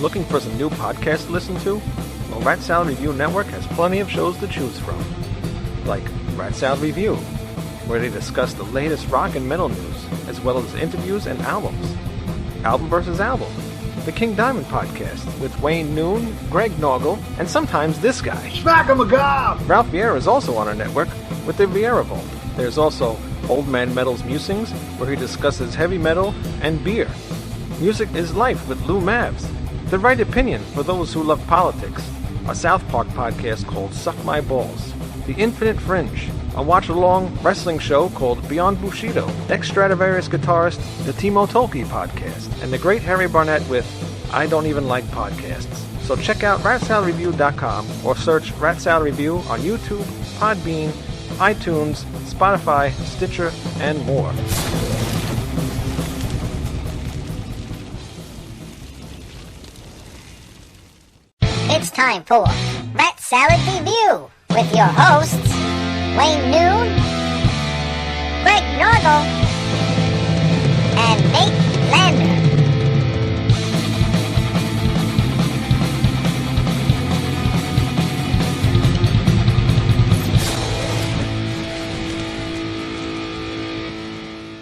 Looking for some new podcasts to listen to? Well, Rat Salad Review Network has plenty of shows to choose from. Like Rat Salad Review, where they discuss the latest rock and metal news, as well as interviews and albums. Album vs. Album, the King Diamond Podcast, with Wayne Noon, Greg Noggle, and sometimes this guy. Smack 'em a gob! Ralph Viera is also on our network with the Viera Vault. There's also Old Man Metal's Musings, where he discusses heavy metal and beer. Music is Life with Lou Mavs. The Right Opinion for those who love politics. A South Park podcast called Suck My Balls. The Infinite Fringe, a watch-along wrestling show called Beyond Bushido. Ex-Stradivarius guitarist, the Timo Tolkki podcast. And the Great Harry Barnett with I Don't Even Like Podcasts. So check out ratsaladreview.com or search Rat Salad Review on YouTube, Podbean, iTunes, Spotify, Stitcher, and more. It's time for Rat Salad Review with your hosts, Wayne Noon, Greg Norgal, and Nate Lander.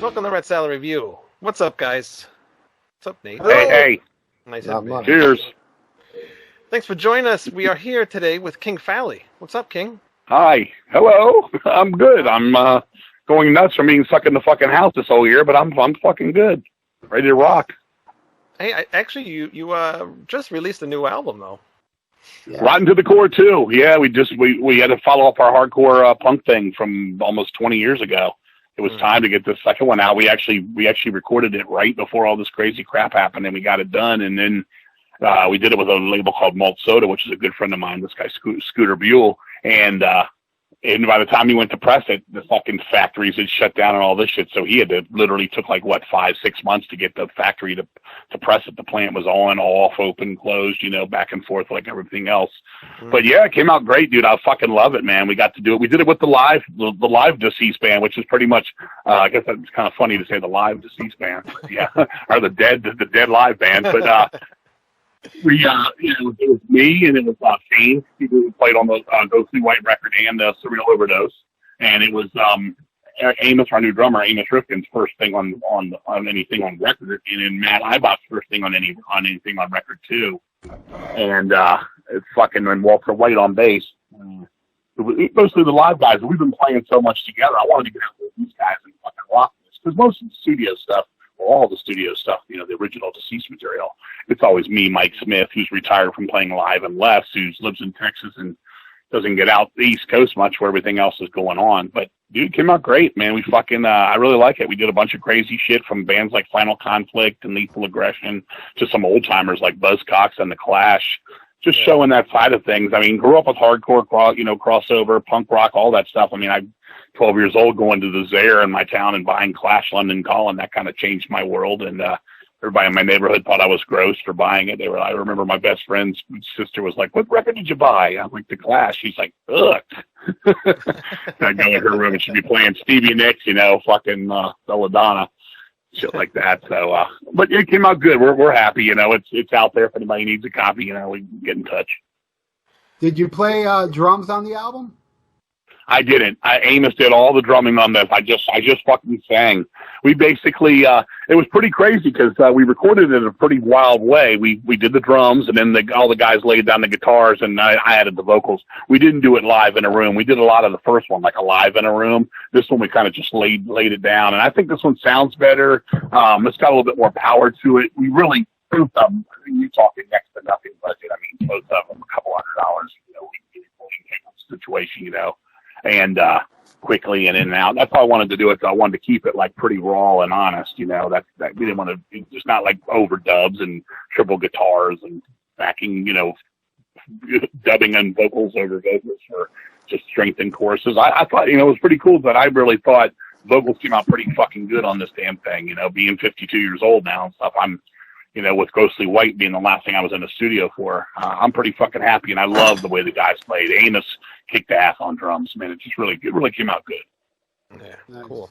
Welcome to Rat Salad Review. What's up, guys? What's up, Nate? Hey. Nice Not to meet much. you. Cheers. Thanks for joining us. We are here today with King Fowley. What's up, King? Hi. Hello. I'm good. I'm going nuts from being stuck in the fucking house this whole year, but I'm fucking good. Ready to rock. Hey, you just released a new album, though. Yeah. Rotten to the core too. Yeah, we had to follow up our hardcore punk thing from almost 20 years ago. It was time to get the second one out. We actually recorded it right before all this crazy crap happened, and we got it done. And then we did it with a label called Malt Soda, which is a good friend of mine, this guy Scooter Buell. And by the time he went to press it, the fucking factories had shut down and all this shit. So he had to literally took 5-6 months to get the factory to press it. The plant was on, off, open, closed, back and forth like everything else. But yeah, it came out great, dude. I fucking love it, man. We got to do it. We did it with the live Deceased band, which is pretty much, I guess that's kind of funny to say the live Deceased band. Yeah. Or the dead live band. But, it was me and it was Shane, who played on the Ghostly White record and the Surreal Overdose, and it was Amos, our new drummer, Amos Rifkin's first thing on anything on record, and then Matt Ibach's first thing on anything on record too, and and Walter White on bass. Mostly the live guys. We've been playing so much together. I wanted to get out with these guys and fucking rock this because most of the studio stuff. All the studio stuff, the original Deceased material. It's always me, Mike Smith, who's retired from playing live, and Les, who lives in Texas and doesn't get out the East Coast much where everything else is going on. But, dude, it came out great, man. We fucking, I really like it. We did a bunch of crazy shit from bands like Final Conflict and Lethal Aggression to some old-timers like Buzzcocks and The Clash. Just showing that side of things. I mean, grew up with hardcore, crossover, punk rock, all that stuff. I mean, I'm 12 years old going to the Zaire in my town and buying Clash London Calling. That kind of changed my world. And everybody in my neighborhood thought I was gross for buying it. I remember my best friend's sister was like, "What record did you buy?" I'm like, "The Clash." She's like, "Ugh." I go in her room and she'd be playing Stevie Nicks, fucking Belladonna. Shit like that. So, but it came out good. We're happy. It's out there if anybody needs a copy. We can get in touch. Did you play drums on the album? I didn't. Amos did all the drumming on this. I just fucking sang. We basically, it was pretty crazy because we recorded it in a pretty wild way. We did the drums and then all the guys laid down the guitars and I added the vocals. We didn't do it live in a room. We did a lot of the first one, like a live in a room. This one we kind of just laid it down. And I think this one sounds better. It's got a little bit more power to it. We really, both of them, you're talking next to nothing budget. I mean, both of them, a couple $100, situation, and quickly and in and out. That's how I wanted to do it. So I wanted to keep it like pretty raw and honest, that we didn't want to, just not like overdubs and triple guitars and backing, dubbing and vocals over vocals for just strength and choruses. I thought, it was pretty cool, but I really thought vocals came out pretty fucking good on this damn thing, being 52 years old now and stuff. I'm, with Ghostly White being the last thing I was in the studio for, I'm pretty fucking happy, and I love the way the guys played. Amos kicked ass on drums, man. It really came out good. Yeah, nice. Cool.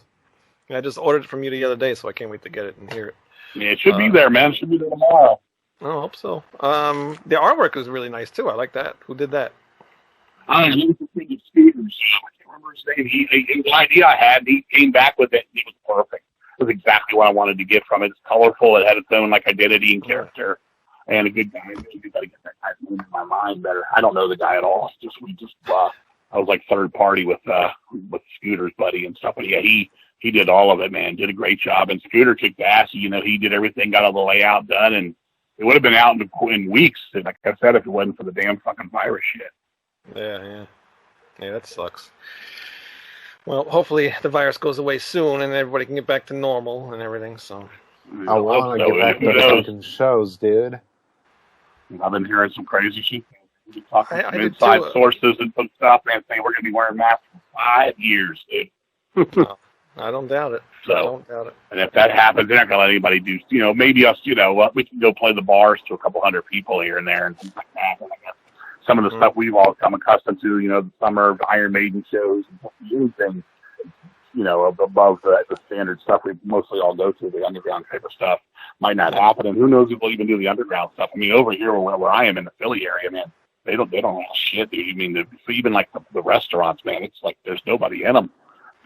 Yeah, I just ordered it from you the other day, so I can't wait to get it and hear it. Yeah, it should be there, man. It should be there tomorrow. I hope so. The artwork is really nice too. I like that. Who did that? I don't know. He was the thing of Scooters. I can't remember his name. The idea I had, he came back with it. And he was perfect. It was exactly what I wanted to get from it. It's colorful. It had its own like identity and character, and a good guy. You got to get that guy's name in my mind better. I don't know the guy at all. It's just I was like third party with Scooter's buddy and stuff. But yeah, he did all of it, man. Did a great job. And Scooter kicked ass. You know, he did everything, got all the layout done, and it would have been out in weeks. Like I said, if it wasn't for the damn fucking virus shit. Yeah, that sucks. Well, hopefully the virus goes away soon and everybody can get back to normal and everything. So I want to get back to the fucking shows, dude. I've been hearing some crazy shit. Talking to some inside sources and some stuff, man, saying we're going to be wearing masks for 5 years, dude. I don't doubt it. So, I don't doubt it. And if that happens, they're not going to let anybody do, maybe us, we can go play the bars to a couple hundred people here and there and things like that. And I guess some of the stuff we've all come accustomed to, the summer Iron Maiden shows and anything, above the standard stuff we mostly all go to, the underground type of stuff, might not happen. And who knows if we'll even do the underground stuff. I mean, over here where I am in the Philly area, man, they don't have shit, dude. I mean, even like the restaurants, man, it's like there's nobody in them.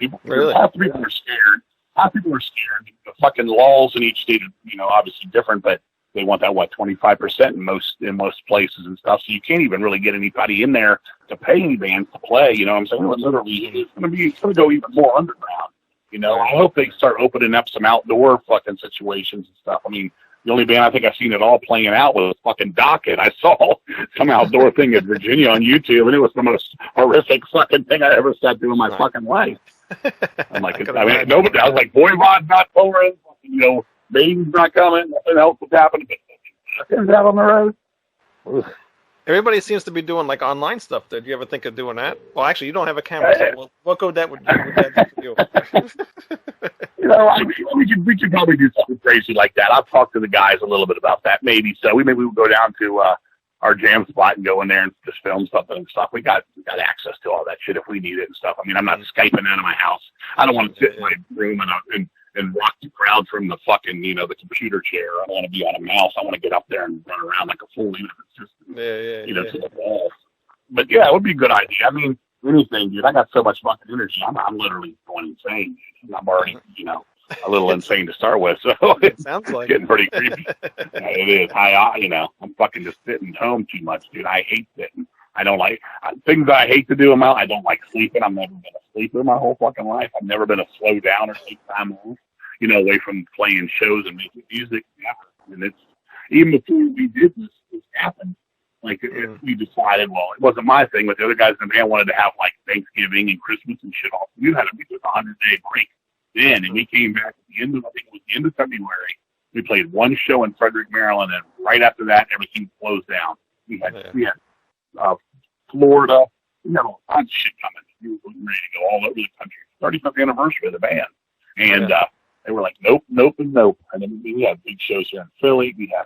Half people are scared. Half people are scared. The fucking laws in each state are, obviously different, but they want that 25% in most places and stuff. So you can't even really get anybody in there to pay any bands to play. You know what I'm saying? Literally, it's going to go even more underground. I hope they start opening up some outdoor fucking situations and stuff. I mean, the only band I think I've seen it all playing out was fucking Docket. I saw some outdoor thing in Virginia on YouTube, and it was the most horrific fucking thing I ever sat through in my fucking life. I'm like, nobody. I was like, Voivod's not touring, Maiden's not coming, nothing else was happening. But out on the road. Ooh. Everybody seems to be doing like online stuff. Did you ever think of doing that? Well, actually, you don't have a camera, so what would that do for you? We could probably do something crazy like that. I've talked to the guys a little bit about that, maybe. So maybe we'll go down to our jam spot and go in there and just film something and stuff. We got access to all that shit if we need it and stuff. I mean, I'm not Skyping out of my house. I don't want to sit in my room and rock the crowd from the fucking, the computer chair. I don't want to be on a mouse. I want to get up there and run around like a fool, even if it's just, to the balls. But yeah, it would be a good idea. I mean, anything, dude. I got so much fucking energy. I'm literally going insane. I'm already, a little insane to start with. So it sounds like getting pretty creepy. Yeah, it is. I'm fucking just sitting home too much, dude. I hate sitting. I don't like things that I hate to do. I don't like sleeping. I've never been a sleeper my whole fucking life. I've never been a slow down or take time off, away from playing shows and making music. Never. And it's even before we did this happened. Like we decided, well, it wasn't my thing, but the other guys in the band wanted to have like Thanksgiving and Christmas and shit off. We took a 100-day break then, and we came back at the end of February. We played one show in Frederick, Maryland, and right after that, everything closed down. We had Florida. We had all kinds of shit coming. We were ready to go all over the country. 35th anniversary of the band. And they were like, nope, nope, and nope. And then we had big shows here in Philly. We had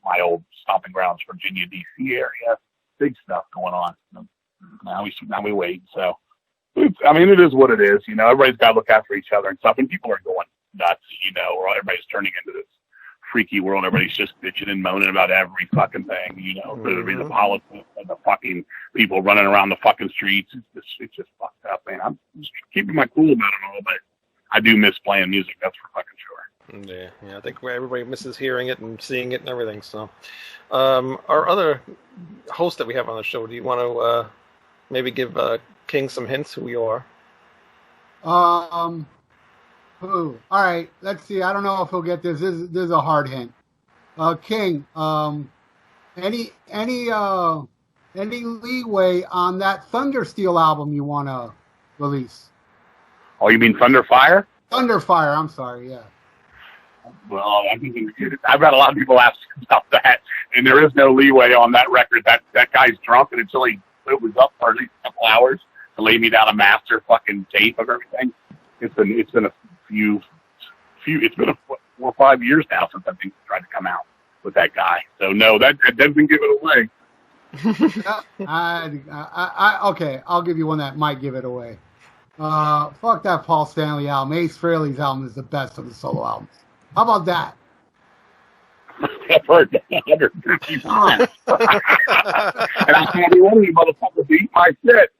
my old stomping grounds, Virginia, D.C. area. Big stuff going on. Now we wait. So, it is what it is. Everybody's got to look after each other and stuff. And people are going nuts, or everybody's turning into this freaky world. Everybody's just bitching and moaning about every fucking thing, the politics and the fucking people running around the fucking streets. It's just fucked up, man. I'm just keeping my cool about it all, but I do miss playing music. That's for fucking sure. Yeah. I think everybody misses hearing it and seeing it and everything. So, our other host that we have on the show, do you want to maybe give King some hints who you are? All right, let's see. I don't know if he'll get this. This is a hard hint. King, any leeway on that Thundersteel album you want to release? Oh, you mean Thunderfire? Thunderfire. I'm sorry. Yeah. Well, I've got a lot of people asking about that, and there is no leeway on that record. That guy's drunk, and until it was up for at least a couple hours to lay me down a master fucking tape of everything. It's been it's been 4 or 5 years now since I've tried to come out with that guy. So no, that doesn't give it away. Okay, I'll give you one that might give it away. Fuck that Paul Stanley album. Ace Frehley's album is the best of the solo albums. How about that? I've heard 150 times. And I can't be one of you motherfuckers to eat my shit.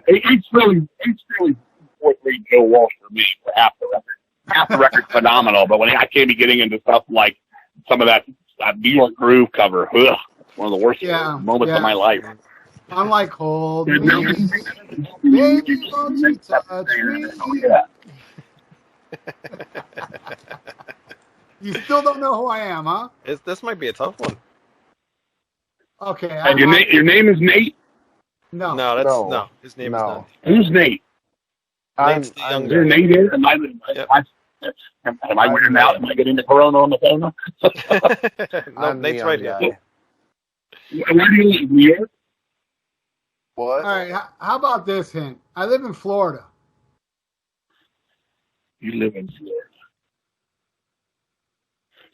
It's really 4-3 Joe Walsh for me for half the record. Half the record's phenomenal, but when I came to getting into stuff like some of that New York Groove cover, one of the worst moments of my life. I'm like, hold me, baby, won't you touch me? Yeah. You still don't know who I am, huh? This might be a tough one. Okay. And your name is Nate? No. No. His name is not. Who's Nate? Nate's the younger. Is your Nate here? Am I weird now? Am I getting the corona on the phone? No, Nate's right here. Where do you live? New York? What? All right. How about this hint? I live in Florida. You live in Florida.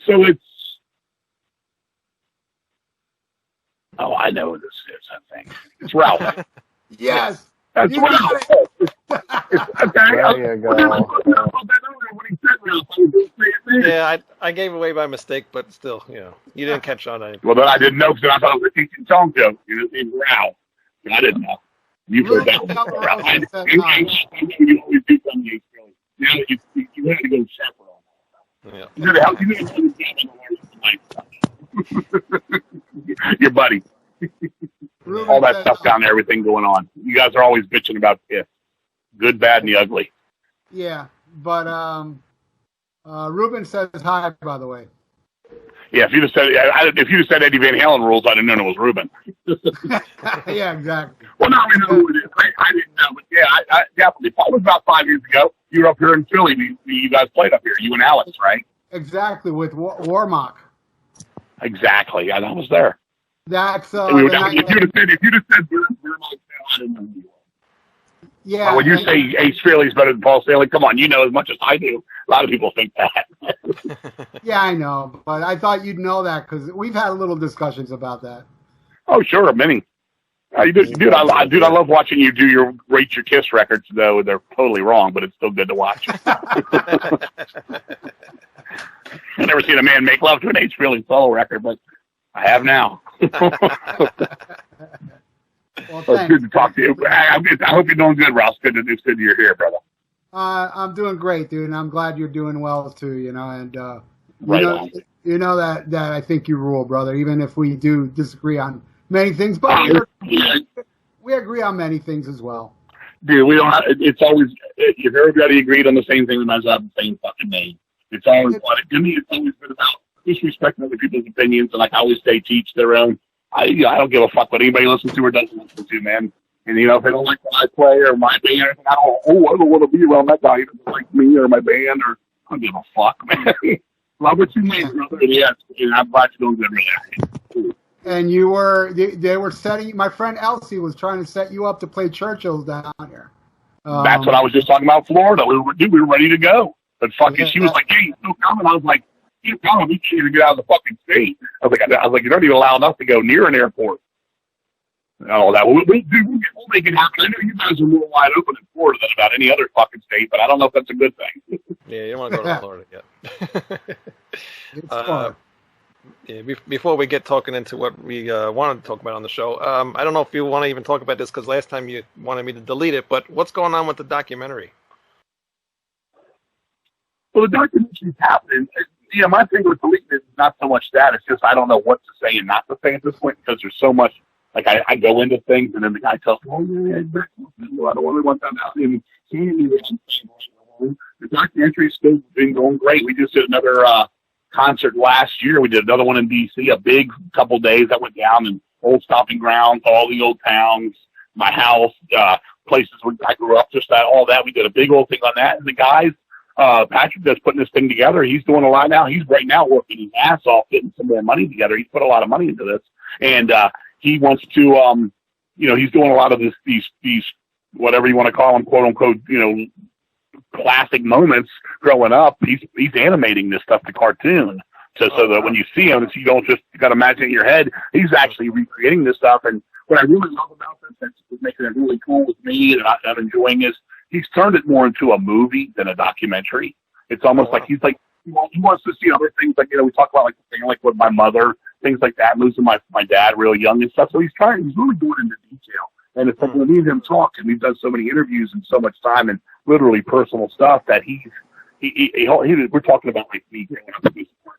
So it's... Oh, I know who this is, I think. It's Ralph. Yes. That's Ralph. There you go. Yeah, I gave away by mistake, but still, you didn't catch on anything. Well, then I didn't know because I thought it was a teaching song joke. His name's Ralph. I didn't know. You've heard that one. You always do something. Now that you had to go chaperone. Yeah. You know how you your buddy. All that stuff down there, everything going on. You guys are always bitching about it. Good, bad, and the ugly. Yeah, but Ruben says hi, by the way. Yeah, if you'd have said Eddie Van Halen rules, I'd have known it was Ruben. Yeah, exactly. Well, no, I know who it is. I didn't know, but yeah, I definitely. It was about 5 years ago. You were up here in Philly. You guys played up here. You and Alex, right? Exactly, with Warmock. Exactly. Yeah, I was there. That's if you'd have said Warmock, I didn't know who you were. Yeah. When you say Ace Frehley's better than Paul Stanley, come on, you know as much as I do. A lot of people think that. Yeah, I know, but I thought you'd know that because we've had little discussions about that. Oh, sure, many. Dude, I love watching you do rate your Kiss records, though they're totally wrong, but it's still good to watch. I've never seen a man make love to an Ace Frehley solo record, but I have now. Well, it's good to talk to you. I hope you're doing good, Ralph. It's good you're here, brother. I'm doing great, dude, and I'm glad you're doing well too. And you know that I think you rule, brother. Even if we do disagree on many things, but we agree on many things as well. Dude, we don't. It's always if everybody agreed on the same thing, we might as well have the same fucking name. It's always to me. It's always been about disrespecting other people's opinions, and like I always say, teach their own. I don't give a fuck what anybody listens to or doesn't listen to, man. And, if they don't like what I play or my band or anything, I don't want to be around that guy who doesn't like me or my band or I don't give a fuck, man. Love what you made, brother. Yes, and I'm glad you're doing good. And they were setting, my friend Elsie was trying to set you up to play Churchill's down here. That's what I was just talking about, Florida. We were ready to go. But fucking, she was like, hey, you still coming? I was like, you can't even get out of the fucking state. I was like, you're not even allowed us to go near an airport. And all that. We'll make it happen. I know you guys are more wide open in Florida than about any other fucking state, but I don't know if that's a good thing. Yeah, you don't want to go to Florida yet. Before we get talking into what we wanted to talk about on the show, I don't know if you want to even talk about this because last time you wanted me to delete it, but what's going on with the documentary? Well, the documentary's happening. My thing with deleting it is not so much that. It's just I don't know what to say and not to say at this point because there's so much. Like, I go into things, and then the guy tells me, I don't really want that out. And the documentary's still been going great. We just did another concert last year. We did another one in D.C., a big couple days that went down in old stomping grounds, all the old towns, my house, places where I grew up, just that, all that. We did a big old thing on that. And the guys, Patrick that's putting this thing together, he's doing a lot now. He's right now working his ass off getting some more money together. He's put a lot of money into this. And he wants to, he's doing a lot of these whatever you want to call them, quote unquote, classic moments growing up. He's animating this stuff to cartoon. So that when you see him, you don't just got to imagine it in your head. He's actually recreating this stuff. And what I really love about this, that's making it really cool with me and I'm enjoying this, he's turned it more into a movie than a documentary. It's almost like he's like he wants to see other things, like, we talk about, like, the thing, like, with my mother, things like that, losing my dad real young and stuff. So he's really going into detail. And it's like, when me and him talk, and we've done so many interviews and so much time and literally personal stuff that we're talking about, like, me growing up.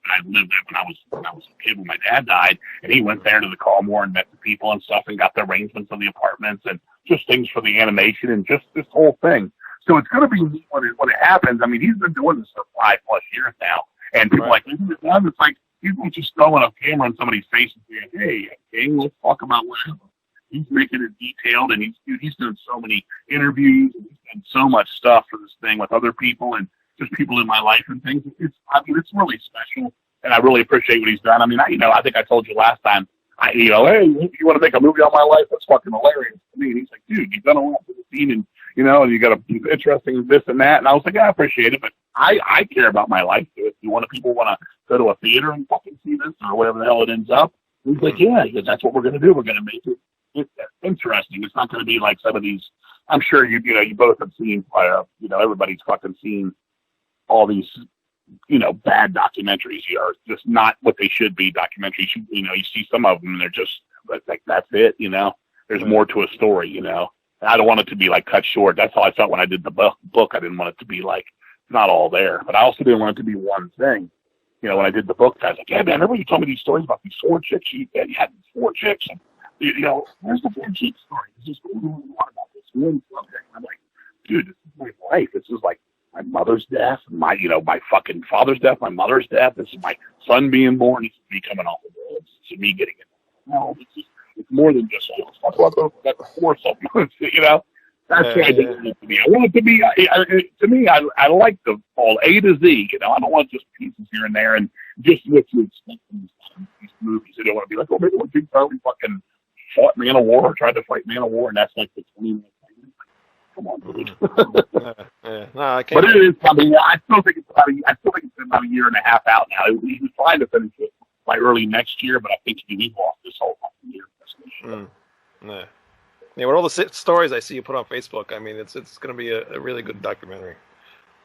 I lived there when I was a kid when my dad died, and he went there to the Colmore and met the people and stuff and got the arrangements of the apartments and just things for the animation and just this whole thing. So it's going to be neat when it happens. I mean, he's been doing this for 5+ years now, and people are like, isn't it done? It's like, he's not just throwing a camera in somebody's face and saying, hey, King, let's talk about what happened. He's making it detailed, and he's done so many interviews, and he's done so much stuff for this thing with other people and just people in my life and things. It's really special, and I really appreciate what he's done. I mean, I think I told you last time, hey, you want to make a movie on my life? That's fucking hilarious to me. And he's like, dude, you've done a lot for the scene, and and you got a interesting this and that. And I was like, I appreciate it, but I care about my life too. If people want to go to a theater and fucking see this or whatever the hell it ends up, he's like, yeah, that's what we're going to do. We're going to make it interesting. It's not going to be like some of these. I'm sure you both have seen. Everybody's fucking seen all these bad documentaries. Are just not what they should be. Documentaries. You see some of them and they're just like that's it. There's more to a story. I don't want it to be like cut short. That's how I felt when I did the book. I didn't want it to be like not all there, but I also didn't want it to be one thing. When I did the book, I was like, yeah, man, remember you told me these stories about these 4 chicks? You had 4 chicks. And, where's the 4 chicks story? It's just going on about this one subject. I'm like, dude, this is my life. This is like my mother's death, my fucking father's death, my mother's death. This is my son being born. This is me coming off the world. This is me getting it. No, it's more than just, let's talk about that before something. That's what I didn't want it to be. I want it to be, to me, I like the all A to Z. I don't want just pieces here and there and just what you expect from these movies. I don't want to be like, maybe when Big Fowley fucking fought Man of War or tried to fight Man of War, and that's like the 20-minute thing. Come on, dude. No, I can't. But it is probably. I still think it's about a year and a half out now. He was trying to finish it by early next year, but I think he lost this whole fucking year. Yeah, with all the stories I see you put on Facebook, I mean, it's going to be a really good documentary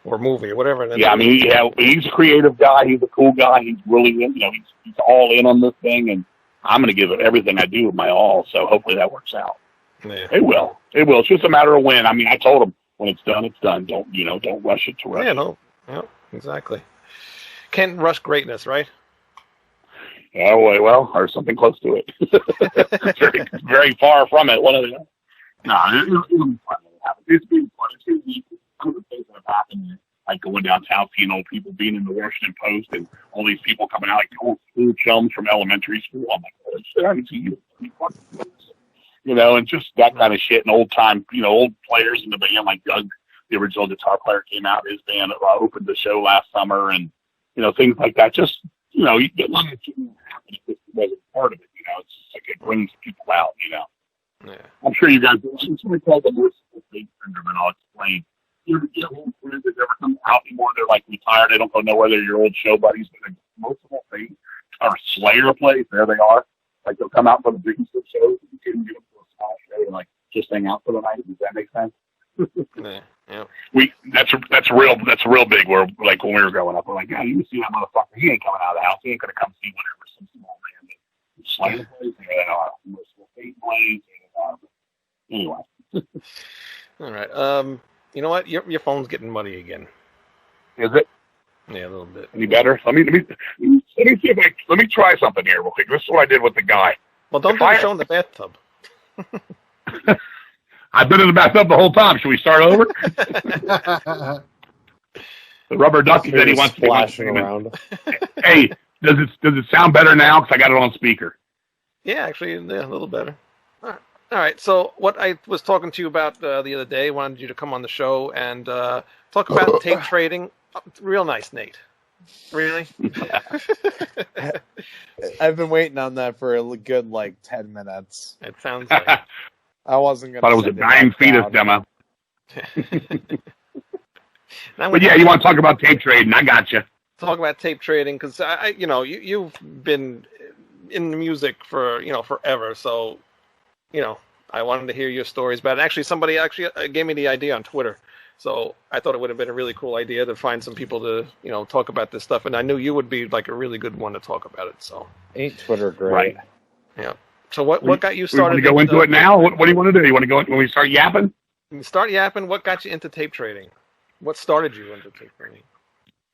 or movie or whatever. Yeah, I mean, he's a creative guy. He's a cool guy. He's really, he's all in on this thing, and I'm going to give it everything I do with my all. So hopefully that works out. Yeah. It will. It's just a matter of when. I mean, I told him when it's done, it's done. Don't rush it to rush. Yeah, no, exactly. Can't rush greatness, right? Yeah, well, or something close to it. very, very far from it. One of the. No, it'll be fun. It's been fun. It's been some of the things that have happened, like going downtown, seeing old people being in the Washington Post, and all these people coming out like old school chums from elementary school. I'm like, oh shit, I haven't seen you. And just that kind of shit, and old time, old players in the band, like Doug, the original guitar player, came out. His band opened the show last summer, and things like that. Just you get lucky to happen if it wasn't part of it. It's just like it brings people out. Yeah. I'm sure you guys. It's something called the merciful fate syndrome, and I'll explain. You get old friends that never come out anymore. They're like retired. They don't go nowhere. They're your old show buddies, but the merciful fate or Slayer plays. There they are. Like they'll come out for the biggest of shows. And you can get them to a small show and like just hang out for the night. Does that make sense? Yeah. That's real big. Where like when we were growing up, we're like, yeah, you see that motherfucker? He ain't coming out of the house. He ain't gonna come see whatever some small man that Slayer plays. There they are. Merciful fate plays. Anyway. All right. You know what? Your phone's getting muddy again. Is it? Yeah, a little bit. Any better? Let me see if let me try something here real quick. This is what I did with the guy. Well, don't do the show in the bathtub. I've been in the bathtub the whole time. Should we start over? The rubber ducky said he wants to splashing around. Hey, does it sound better now? Because I got it on speaker. Yeah, actually, a little better. All right. So what I was talking to you about the other day, wanted you to come on the show and talk about tape trading. Real nice, Nate. Really? I've been waiting on that for a good 10 minutes. It sounds like I wasn't going to. Thought it was a dying fetus demo. But yeah, you want to talk about tape trading? I got you. Talk about tape trading because you've been in the music for forever, so I wanted to hear your stories about it. Actually, somebody gave me the idea on Twitter So I thought it would have been a really cool idea to find some people to, talk about this stuff. And I knew you would be like a really good one to talk about it. So ain't Twitter great? Right. Yeah. So what got you started? You want to go into it now? What do you want to do? You want to go when we start yapping? Start yapping. What got you into tape trading? What started you into tape trading?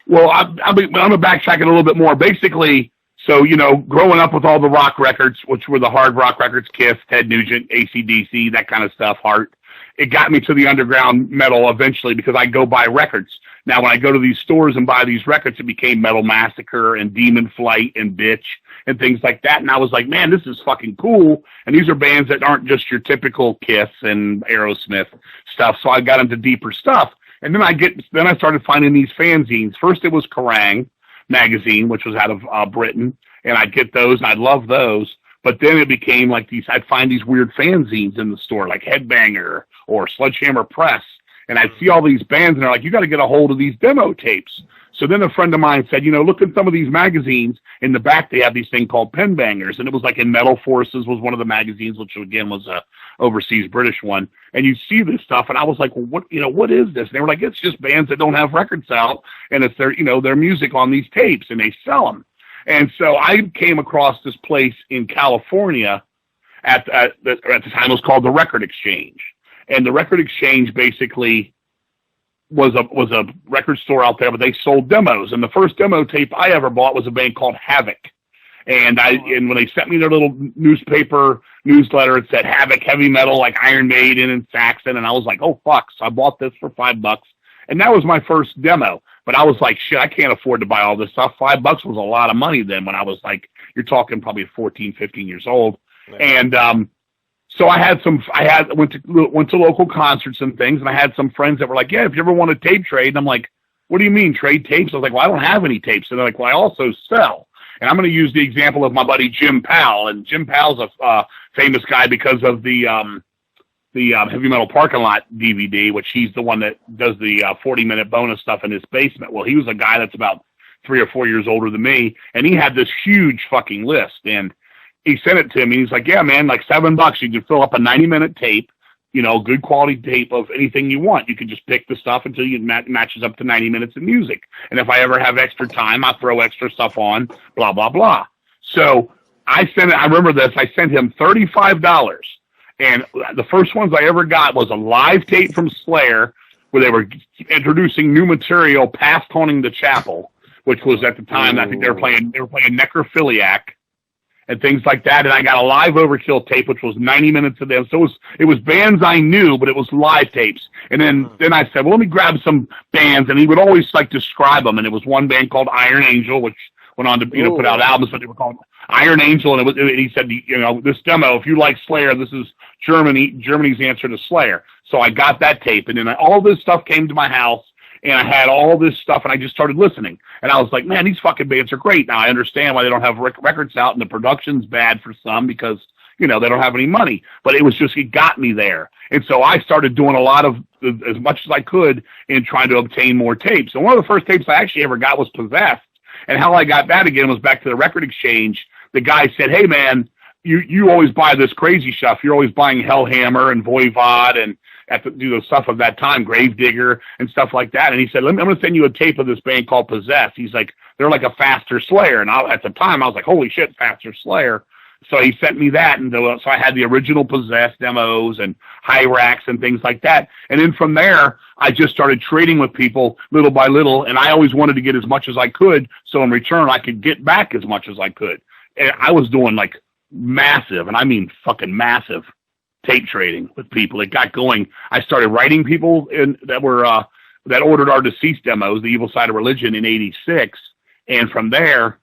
Well, I'm going to backtrack it a little bit more. Basically, so, growing up with all the rock records, which were the hard rock records, Kiss, Ted Nugent, AC/DC, that kind of stuff, Heart, it got me to the underground metal eventually because I go buy records. Now, when I go to these stores and buy these records, it became Metal Massacre and Demon Flight and Bitch and things like that. And I was like, man, this is fucking cool. And these are bands that aren't just your typical Kiss and Aerosmith stuff. So I got into deeper stuff. And then I started finding these fanzines. First it was Kerrang! Magazine, which was out of Britain. And I'd get those and I'd love those. But then it became like I'd find these weird fanzines in the store, like Headbanger or Sledgehammer Press. And I'd see all these bands, and they're like, you got to get a hold of these demo tapes. So then a friend of mine said, look at some of these magazines. In the back, they have these thing called pen bangers. And it was like in Metal Forces was one of the magazines, which again was a overseas British one. And you see this stuff, and I was like, well, what is this? And they were like, it's just bands that don't have records out, and it's their music on these tapes, and they sell them. And so I came across this place in California at the time it was called the Record Exchange. And the Record Exchange basically was a record store out there, but they sold demos. And the first demo tape I ever bought was a band called Havoc. And when they sent me their little newsletter, it said Havoc, heavy metal, like Iron Maiden and Saxon. And I was like, oh, fuck. So I bought this for $5. And that was my first demo. But I was like, shit, I can't afford to buy all this stuff. $5 was a lot of money then when I was like, you're talking probably 14, 15 years old. Yeah. And so went to local concerts and things, and I had some friends that were like, yeah, if you ever want to tape trade. And I'm like, what do you mean trade tapes? I was like, well, I don't have any tapes. And they're like, well, I also sell. And I'm going to use the example of my buddy Jim Powell. And Jim Powell's a famous guy because of the Heavy Metal Parking Lot DVD, which he's the one that does the 40-minute bonus stuff in his basement. Well, he was a guy that's about 3 or 4 years older than me, and he had this huge fucking list. And he sent it to me. He's like, yeah, man, like $7, you can fill up a 90-minute tape, good quality tape of anything you want. You can just pick the stuff until it matches up to 90 minutes of music. And if I ever have extra time, I'll throw extra stuff on, blah, blah, blah. So I remember this, I sent him $35. And the first ones I ever got was a live tape from Slayer where they were introducing new material past Haunting the Chapel, which was at the time, I think they were playing Necrophiliac and things like that. And I got a live Overkill tape, which was 90 minutes of them. So it was bands I knew, but it was live tapes. And then I said, well, let me grab some bands. And he would always describe them. And it was one band called Iron Angel, which went on to put out albums, but they were called Iron Angel. And he said, this demo, if you like Slayer, this is Germany's answer to Slayer. So I got that tape. And then all this stuff came to my house. And I had all this stuff, and I just started listening. And I was like, man, these fucking bands are great. Now, I understand why they don't have records out, and the production's bad for some because, they don't have any money. But it got me there. And so I started doing a lot of, as much as I could, in trying to obtain more tapes. And one of the first tapes I actually ever got was Possessed. And how I got that again was back to the Record Exchange. The guy said, hey, man, you always buy this crazy stuff. You're always buying Hellhammer and Voivod and do the stuff of that time, Gravedigger and stuff like that. And he said, I'm going to send you a tape of this band called Possessed. He's like, they're like a faster Slayer. And at the time, I was like, holy shit, faster Slayer. So he sent me that. And so I had the original Possessed demos and Hyrax and things like that. And then from there, I just started trading with people little by little. And I always wanted to get as much as I could. So in return, I could get back as much as I could. And I was doing like massive, and I mean fucking massive, tape trading with people. It got going. I started writing people that ordered our Deceased demos, The Evil Side of Religion, in '86, and from there,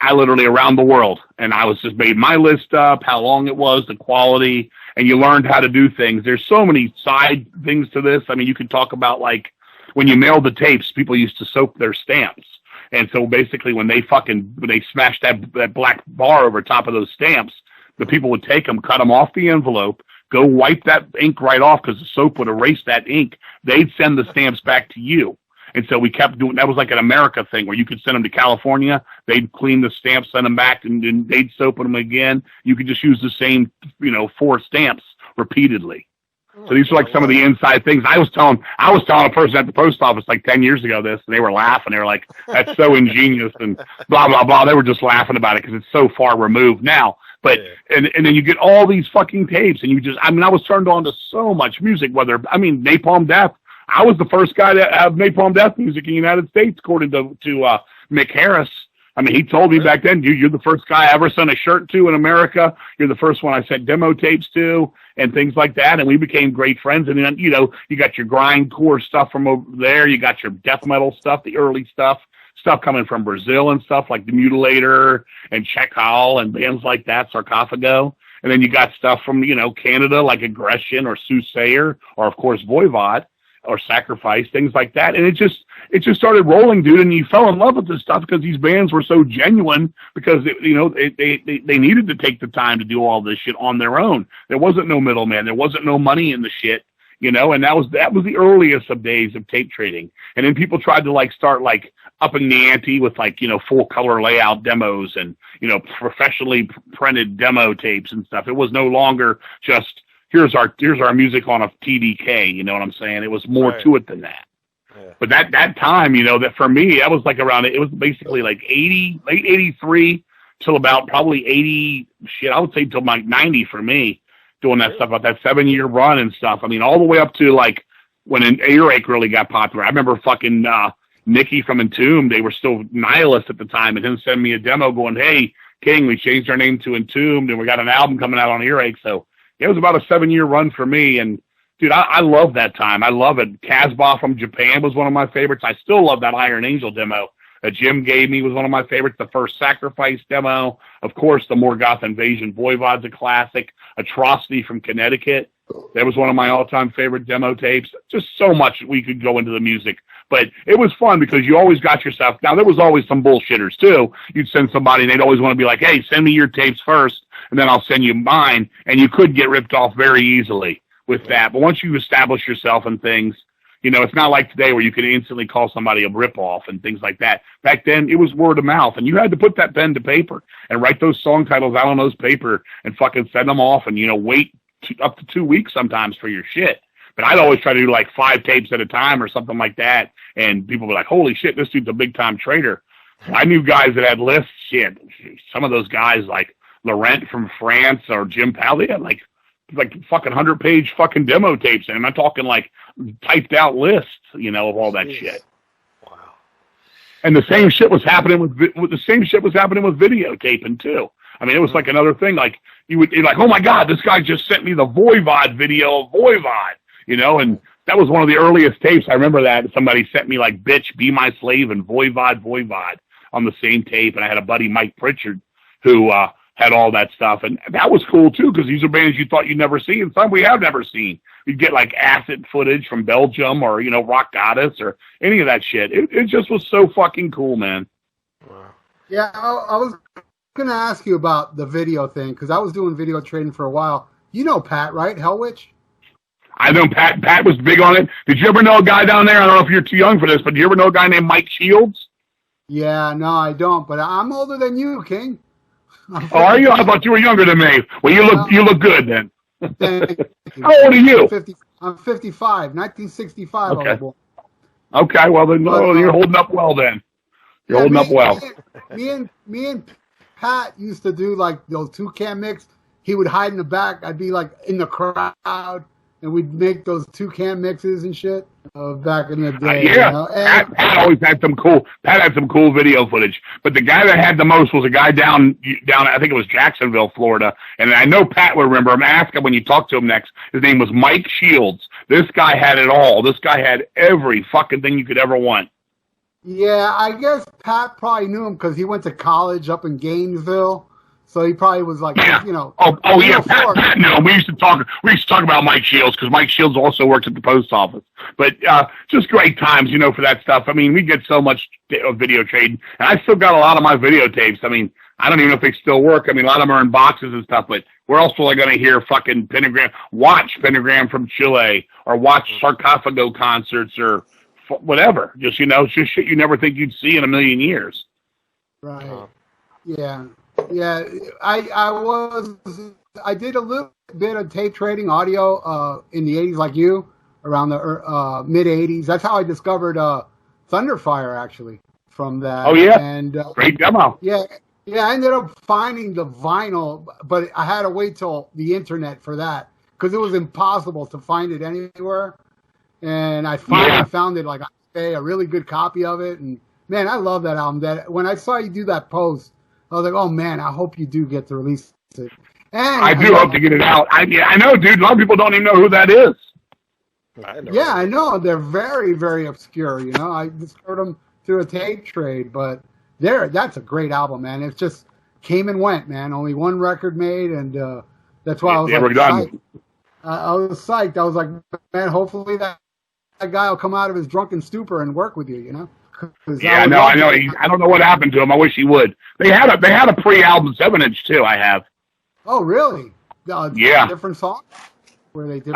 I literally around the world, and I was just made my list up, how long it was, the quality, and you learned how to do things. There's so many side things to this. I mean, you could talk about like when you mailed the tapes, people used to soak their stamps. And so basically when they smashed that black bar over top of those stamps, the people would take them, cut them off the envelope, go wipe that ink right off because the soap would erase that ink. They'd send the stamps back to you. And so we kept doing, that was like an America thing where you could send them to California. They'd clean the stamps, send them back, and then they'd soap them again. You could just use the same, 4 stamps repeatedly. So these are like some of the inside things. I was telling a person at the post office like 10 years ago this, and they were laughing. They were like, "That's so ingenious," and blah blah blah. They were just laughing about it because it's so far removed now. But and then you get all these fucking tapes, and I was turned on to so much music. Napalm Death. I was the first guy to have Napalm Death music in the United States, according to Mick Harris. He told me back then, dude, you're the first guy I ever sent a shirt to in America. You're the first one I sent demo tapes to and things like that. And we became great friends. And then, you got your grindcore stuff from over there. You got your death metal stuff, the early stuff coming from Brazil and stuff like the Mutilator and Chekhal and bands like that, Sarcophago. And then you got stuff from, Canada like Aggression or Soothsayer or, of course, Voivod or Sacrifice, things like that. And it just started rolling, dude. And you fell in love with this stuff because these bands were so genuine because, they needed to take the time to do all this shit on their own. There wasn't no middleman. There wasn't no money in the shit, and that was the earliest of days of tape trading. And then people tried to start upping the ante with full color layout demos and, professionally printed demo tapes and stuff. It was no longer just, here's our music on a TDK, you know what I'm saying? It was more to it than that. Yeah. But that time, that for me, that was it was basically late 83 till about probably 80, I would say till 90 for me, doing that stuff, about that 7-year run and stuff. All the way up to when an Earache really got popular. I remember fucking Nicky from Entombed, they were still Nihilist at the time, and him sending me a demo going, "Hey, King, we changed our name to Entombed, and we got an album coming out on Earache." So it was about a 7-year run for me, and dude, I love that time. I love it. Casbah from Japan was one of my favorites. I still love that Iron Angel demo that Jim gave me, was one of my favorites. The first Sacrifice demo, of course, the Morgoth Invasion Voivod's a classic. Atrocity from Connecticut, that was one of my all-time favorite demo tapes. Just so much we could go into the music, but it was fun because you always got yourself. Now there was always some bullshitters too. You'd send somebody and they'd always want to be like, "Hey, send me your tapes first, and then I'll send you mine," and you could get ripped off very easily with that. But once you establish yourself and things, it's not like today where you can instantly call somebody a ripoff and things like that. Back then, it was word of mouth, and you had to put that pen to paper and write those song titles out on those paper and fucking send them off and, wait up to 2 weeks sometimes for your shit. But I'd always try to do 5 tapes at a time or something like that, and people were like, "Holy shit, this dude's a big-time trader." I knew guys that had lists. Shit, some of those guys like Laurent from France or Jim Powell, they had like fucking 100-page fucking demo tapes, and I'm talking typed out lists, of all that shit. Wow. And the same shit was happening with videotaping too. It was another thing. You're like, "Oh my God, this guy just sent me the Voivod video of Voivod," and that was one of the earliest tapes. I remember that somebody sent me "Bitch, Be My Slave" and Voivod on the same tape, and I had a buddy, Mike Pritchard, who had all that stuff, and that was cool too because these are bands you thought you'd never see, and some we have never seen. You'd get Acid footage from Belgium or Rock Goddess or any of that shit. It just was so fucking cool, man. Wow. Yeah, I was gonna ask you about the video thing because I was doing video trading for a while. You know Pat, right? Hellwitch? I know Pat. Pat was big on it. Did you ever know a guy down there? I don't know if you're too young for this, but did you ever know a guy named Mike Shields? Yeah, no, I don't. But I'm older than you, King. Oh, are you? I thought you were younger than me. Well, you look good then. How old are you? I'm 55, 1965. Okay, well then, you're holding up well then. You're holding up well. Me and Pat used to do those toucan mix. He would hide in the back. I'd be in the crowd, and we'd make those toucan mixes and shit back in the day. Yeah, Pat always had some cool. Pat had some cool video footage, but the guy that had the most was a guy down. I think it was Jacksonville, Florida, and I know Pat would remember him. Ask him when you talk to him next. His name was Mike Shields. This guy had it all. This guy had every fucking thing you could ever want. Yeah, I guess Pat probably knew him because he went to college up in Gainesville. So he probably was Pat, no, we used to talk about Mike Shields because Mike Shields also worked at the post office. But just great times, for that stuff. We get so much video trading, and I still got a lot of my videotapes. I don't even know if they still work. A lot of them are in boxes and stuff. But we're also going to hear fucking watch Pentagram from Chile, or watch Sarcophago concerts, or whatever. Just just shit you never think you'd see in a million years. Right. Yeah. Yeah, I did a little bit of tape trading audio in the 80s like you, around the mid 80s. That's how I discovered Thunderfire, actually, from that. Oh, yeah. And great demo. Yeah, I ended up finding the vinyl, but I had to wait till the internet for that because it was impossible to find it anywhere. And I finally found it, like a really good copy of it. And, man, I love that album. That when I saw you do that post, I was like, oh, man, I hope you do get to release it. And I do hope to get it out. I know, dude. A lot of people don't even know who that is. I know. They're very, very obscure, you know. I discovered them through a tape trade, but that's a great album, man. It just came and went, man. Only one record made, and that's why I was psyched. I was psyched. I was like, man, hopefully that guy will come out of his drunken stupor and work with you, you know? Yeah, I know. I don't know what happened to him. I wish he would. They had a pre-album 7-inch too. I have. Oh, really? Yeah. Different songs? Where they did?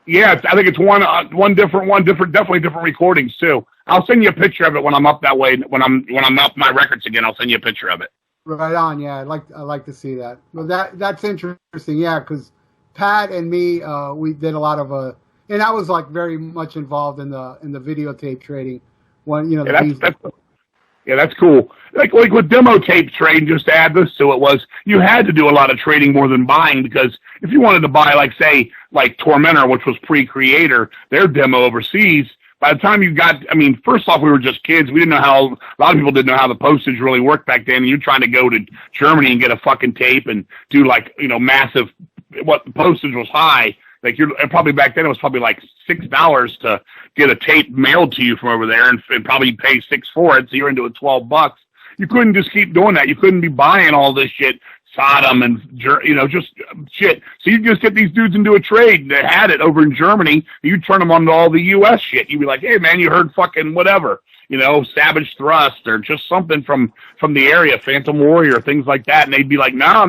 Yeah, I think it's definitely different recordings too. I'll send you a picture of it when I'm up that way. When I'm up my records again, I'll send you a picture of it. Right on. Yeah, I like to see that. Well, that's interesting. Yeah, because Pat and me, we did a lot of and I was like very much involved in the videotape trading. When that's cool. Like with demo tape trading, just to add this to it, you had to do a lot of trading more than buying, because if you wanted to buy, like Tormentor, which was pre-Creator, their demo overseas, by the time you got, first off, we were just kids. We didn't know how, a lot of people didn't know how the postage really worked back then. And you're trying to go to Germany and get a fucking tape and do massive, what the postage was high. Probably back then it was probably like $6 to get a tape mailed to you from over there, and probably pay $6 for it. So you're into it $12. You couldn't just keep doing that. You couldn't be buying all this shit, Sodom and just shit. So you just get these dudes into a trade that had it over in Germany. You turn them on to all the U.S. shit. You'd be like, hey man, you heard fucking whatever, Savage Thrust or just something from the area, Phantom Warrior, things like that. And they'd be like, no.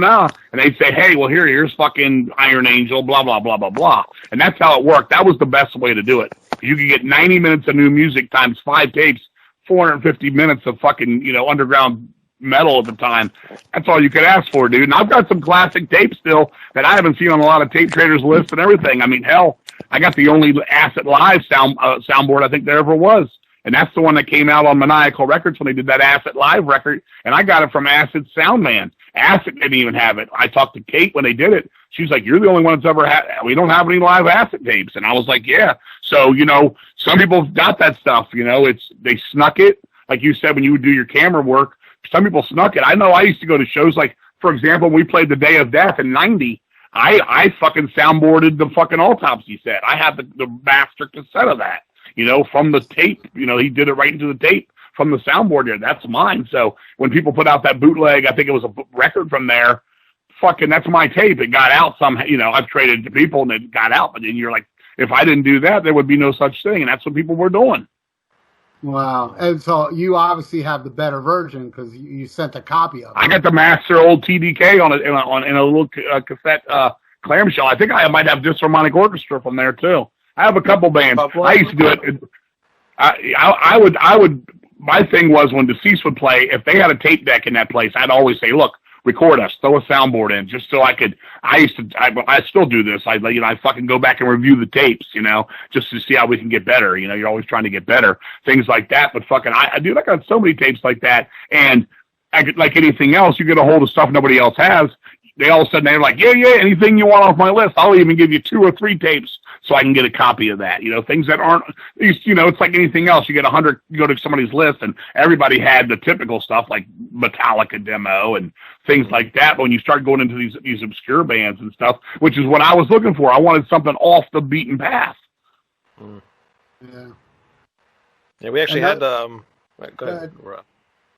And they'd say, hey, well, here's fucking Iron Angel, blah, blah, blah, blah, blah. And that's how it worked. That was the best way to do it. You could get 90 minutes of new music times 5 tapes, 450 minutes of fucking, underground metal at the time. That's all you could ask for, dude. And I've got some classic tapes still that I haven't seen on a lot of tape traders lists and everything. Hell, I got the only Acid Live soundboard I think there ever was. And that's the one that came out on Maniacal Records when they did that Acid Live record. And I got it from Acid Soundman. Acid didn't even have it. I talked to Kate when they did it. She's like, you're the only one that's ever had, we don't have any live Acid tapes. And I was like, yeah. So, some people got that stuff, they snuck it. Like you said, when you would do your camera work, some people snuck it. I know I used to go to shows like, for example, we played the Day of Death in 90. I fucking soundboarded the fucking autopsy set. I had the master cassette of that. From the tape, he did it right into the tape from the soundboard there. That's mine. So when people put out that bootleg, I think it was a record from there, fucking, that's my tape. It got out somehow, I've traded to people and it got out, but then you're like, if I didn't do that, there would be no such thing. And that's what people were doing. Wow. And so you obviously have the better version because you sent a copy of it. I got the master old TDK in a little cassette clamshell. I think I might have Disharmonic Orchestra from there too. I have a couple bands. I used to do it. I would. My thing was when Deceased would play, if they had a tape deck in that place, I'd always say, look, record us, throw a soundboard in, just so I could. I still do this. I fucking go back and review the tapes, just to see how we can get better. You're always trying to get better, things like that. But fucking, I got so many tapes like that, and like anything else, you get a hold of stuff nobody else has. They all of a sudden they're like, yeah, anything you want off my list, I'll even give you 2 or 3 tapes so I can get a copy of that. Things that aren't, it's like anything else. You get 100, you go to somebody's list, and everybody had the typical stuff like Metallica demo and things like that. But when you start going into these obscure bands and stuff, which is what I was looking for, I wanted something off the beaten path. Yeah, we actually had. Go ahead.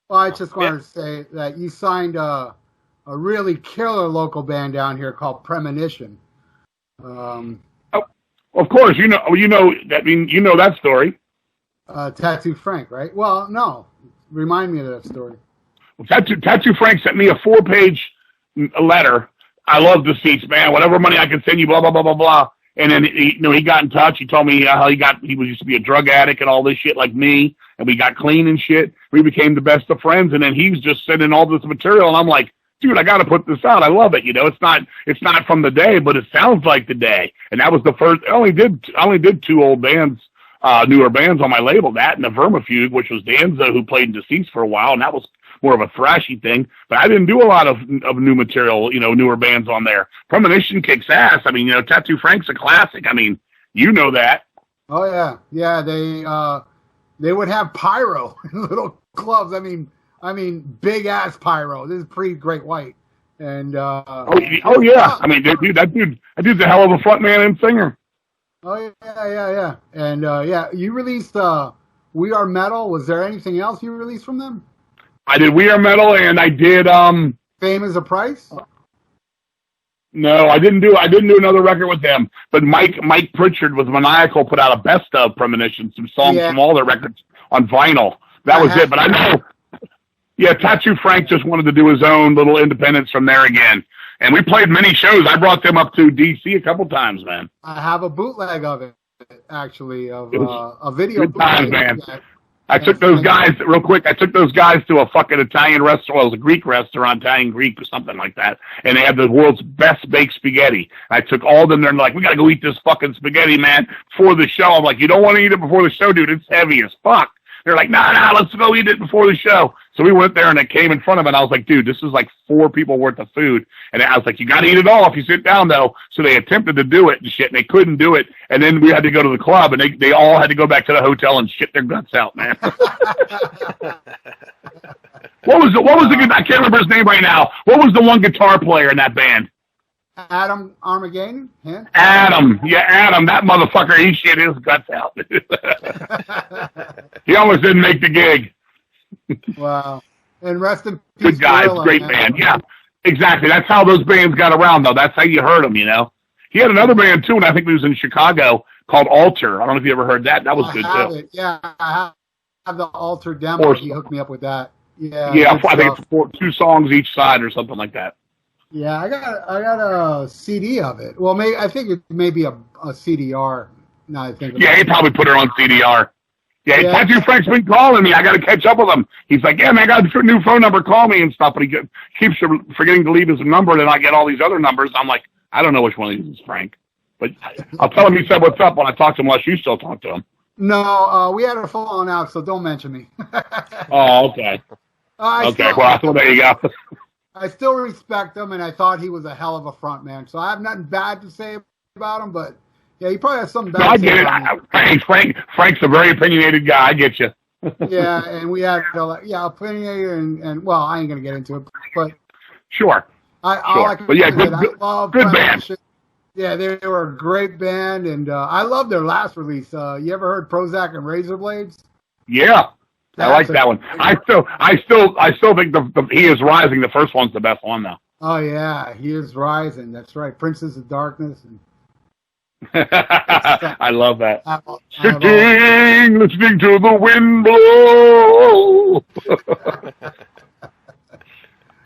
Well, I just wanted to say that you signed a really killer local band down here called Premonition. Of course, you know that story. Tattoo Frank, right? Well, no. Remind me of that story. Well, Tattoo Frank sent me a 4-page letter. I love Deceased, man. Whatever money I can send you, blah blah blah blah blah. And then he got in touch. He told me how he used to be a drug addict and all this shit like me, and we got clean and shit. We became the best of friends, and then he was just sending all this material, and I'm like, dude, I got to put this out. I love it. You know, it's not from the day, but it sounds like the day. And that was the first. I only did 2 old bands, newer bands on my label. That and the Vermifuge, which was Danza, who played in Deceased for a while, and that was more of a thrashy thing. But I didn't do a lot of new material, you know, newer bands on there. Premonition kicks ass. I mean, you know, Tattoo Frank's a classic. I mean, you know that. Oh yeah. They would have pyro in little clubs. I mean, big ass pyro. This is pre-Great White, and oh yeah. I mean, dude, that dude's a hell of a frontman and singer. Oh yeah. And you released We Are Metal. Was there anything else you released from them? I did We Are Metal, and I did Fame is a Price. No, I didn't do another record with them. But Mike Pritchard with Maniacal put out a best of Premonition, some songs from all their records on vinyl. That was it. But I know, Tattoo Frank just wanted to do his own little independence from there again. And we played many shows. I brought them up to D.C. a couple times, man. I have a bootleg of it, actually, of a video. Good times, man. I took those guys, real quick, to a fucking Italian restaurant. Well, it was a Greek restaurant, Italian-Greek or something like that. And they had the world's best baked spaghetti. I took all of them there and they're like, we got to go eat this fucking spaghetti, man, before the show. I'm like, you don't want to eat it before the show, dude. It's heavy as fuck. They're like, nah, let's go eat it before the show. So we went there and it came in front of it. And I was like, dude, this is like 4 people worth of food. And I was like, you got to eat it all if you sit down, though. So they attempted to do it and shit, and they couldn't do it. And then we had to go to the club, and they all had to go back to the hotel and shit their guts out, man. What was the I can't remember his name right now. What was the one guitar player in that band? Adam Armageddon? Yeah. Adam. That motherfucker, he shit his guts out. He almost didn't make the gig. Wow. And rest in peace. Good guys, great band. Yeah, exactly. That's how those bands got around, though. That's how you heard them, you know. He had another band, too, and I think it was in Chicago, called Alter. I don't know if you ever heard that. That was good, too. Yeah, I have the Alter demo. He hooked me up with that. Yeah, I think it's 2 songs each side or something like that. Yeah, I got a CD of it. Well, I think it may be a CDR. Now I think. Yeah, he probably put her on CDR. Yeah, Tattoo Frank's been calling me. I got to catch up with him. He's like, yeah, man, I got a new phone number. Call me and stuff. But he keeps forgetting to leave his number, and then I get all these other numbers. I'm like, I don't know which one of these is Frank. But I'll tell him he said what's up when I talk to him, unless you still talk to him. No, we had a falling out, so don't mention me. Oh, okay. Well, there you go. I still respect him, and I thought he was a hell of a front man. So I have nothing bad to say about him, but yeah, he probably has something bad to say about me. Frank's a very opinionated guy. I get you. Yeah, and we had opinionated, and well, I ain't gonna get into it, but sure. Good band. Yeah, they were a great band, and I love their last release. You ever heard Prozac and Razor Blades? Yeah. I like that one. I still think the He Is Rising, the first one's the best one, though. Oh yeah, He Is Rising. That's right, Princess of Darkness. And I love that. Sitting, listening to the wind blow.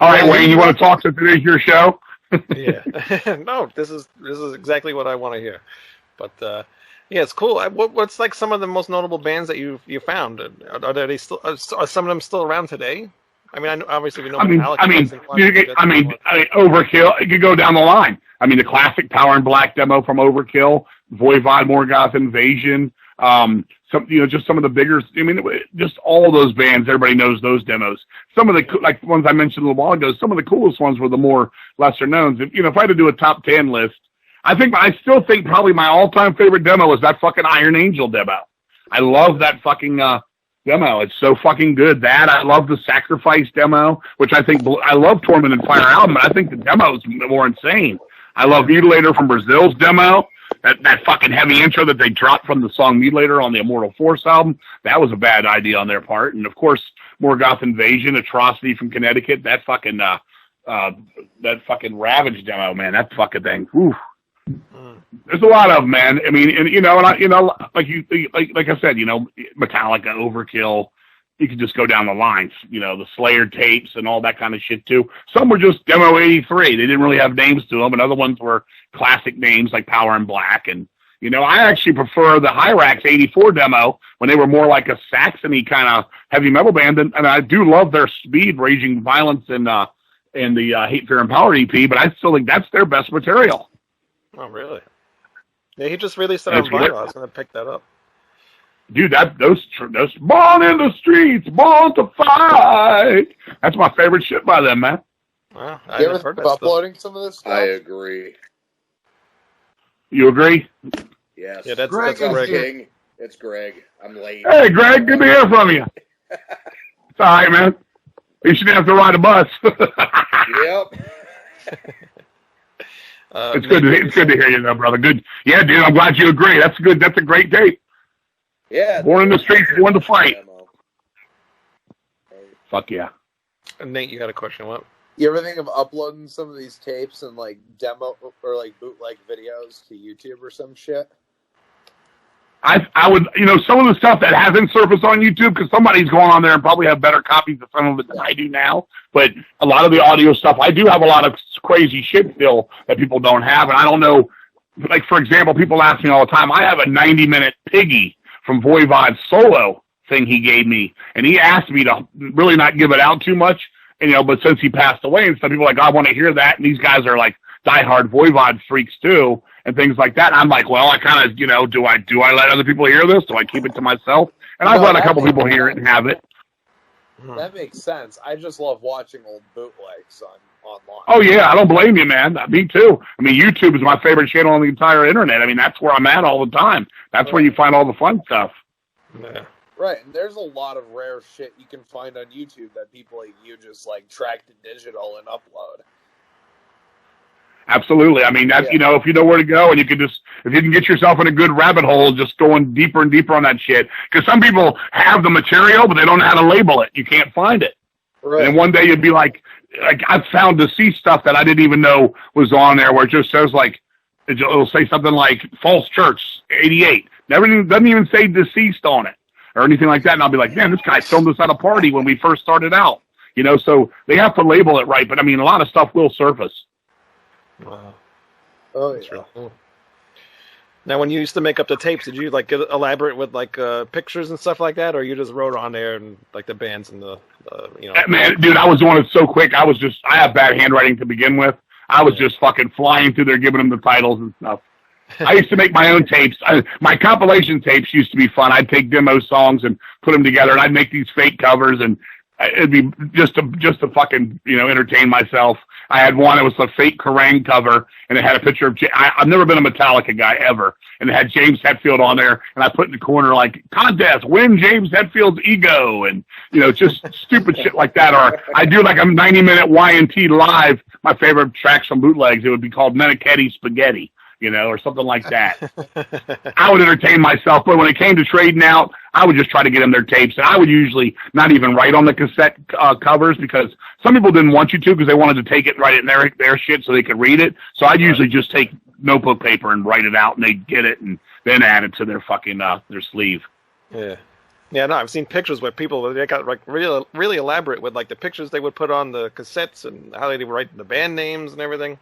All right, Wayne, you want to talk to today's your show? Yeah. No, this is exactly what I want to hear. But yeah, it's cool. What's like some of the most notable bands that you found? Are they still? Are some of them still around today? I mean, obviously we know. Overkill. You could go down the line. I mean, the classic Power and Black demo from Overkill, Voivod, Morgoth Invasion. Just some of the bigger. I mean, just all those bands. Everybody knows those demos. Some of the ones I mentioned a little while ago. Some of the coolest ones were the more lesser knowns. If I had to do a top 10 list. I still think probably my all-time favorite demo is that fucking Iron Angel demo. I love that fucking demo. It's so fucking good. I love the Sacrifice demo, which I love Torment and Fire album, but I think the demo is more insane. I love Mutilator from Brazil's demo. That fucking heavy intro that they dropped from the song Mutilator on the Immortal Force album, that was a bad idea on their part. And of course, Morgoth Invasion, Atrocity from Connecticut, that fucking Ravage demo, man, that fucking thing. Whew. There's a lot of them, man. I mean, like I said, Metallica, Overkill. You could just go down the lines. The Slayer tapes and all that kind of shit too. Some were just demo 83. They didn't really have names to them, and other ones were classic names like Power and Black. And I actually prefer the Hyrax 84 demo when they were more like a Saxony kind of heavy metal band. And I do love their Speed, Raging Violence, and and the Hate, Fear, and Power EP, but I still think that's their best material. Oh, really? Yeah, he just released that on vinyl. I was going to pick that up. Dude, those Born in the Streets, Born to Fight. That's my favorite shit by them, man. Well, you ever think of uploading some of this stuff? I agree. You agree? Yes. Yeah, that's Greg. King. It's Greg. I'm late. Hey, Greg, good to hear from you. It's all right, man. You shouldn't have to ride a bus. Yep. It's good to hear you, though, brother. Good. Yeah, dude, I'm glad you agree. That's good. That's a great tape. Yeah. Born in the Streets, Born to Fight. Fuck yeah. Nate, you had a question. What? You ever think of uploading some of these tapes and like demo or like bootleg videos to YouTube or some shit? I would, some of the stuff that hasn't surfaced on YouTube, because somebody's going on there and probably have better copies of some of it than I do now. But a lot of the audio stuff, I do have a lot of crazy shit still that people don't have. And I don't know, like, for example, people ask me all the time, I have a 90-minute Piggy from Voivod's solo thing he gave me. And he asked me to really not give it out too much, but since he passed away and some people are like, I want to hear that. And these guys are like diehard Voivod freaks too. And things like that. And I'm like, well, I kind of, do I let other people hear this? Do I keep it to myself? And I've let a couple people hear it and have it. That makes sense. I just love watching old bootlegs online. Oh, yeah, I don't blame you, man. Me too. I mean, YouTube is my favorite channel on the entire internet. I mean, that's where I'm at all the time. That's where you find all the fun stuff. Yeah. Right, and there's a lot of rare shit you can find on YouTube that people like you just like track to digital and upload. Absolutely. I mean, that's, if you know where to go and if you can get yourself in a good rabbit hole, just going deeper and deeper on that shit. Because some people have the material, but they don't know how to label it. You can't find it. Right. And one day you'd be like I've found deceased stuff that I didn't even know was on there where it just says it'll say something like False Church 88. Doesn't even say deceased on it or anything like that. And I'll be like, man, this guy filmed this at a party when we first started out. So they have to label it right. But I mean, a lot of stuff will surface. Wow. Oh, that's really cool. Now, when you used to make up the tapes, did you get elaborate with pictures and stuff like that, or you just wrote on there and the bands and the Man, dude, I was doing it so quick. I have bad handwriting to begin with. I was just fucking flying through there, giving them the titles and stuff. I used to make my own tapes. My compilation tapes used to be fun. I'd take demo songs and put them together, and I'd make these fake covers, and it'd be just to fucking entertain myself. I had one. It was a fake Kerrang cover, and it had a picture of. I've never been a Metallica guy ever, and it had James Hetfield on there. And I put in the corner contest, win James Hetfield's ego, and just stupid shit like that. Or I do a 90-minute Y&T live. My favorite tracks from bootlegs. It would be called Meniketti Spaghetti. Or something like that. I would entertain myself, but when it came to trading out, I would just try to get them their tapes, and I would usually not even write on the cassette covers because some people didn't want you to because they wanted to take it and write it in their shit so they could read it. So I'd usually just take notebook paper and write it out, and they'd get it and then add it to their fucking their sleeve. Yeah. Yeah, no, I've seen pictures where people they got really, really elaborate with the pictures they would put on the cassettes and how they would write the band names and everything.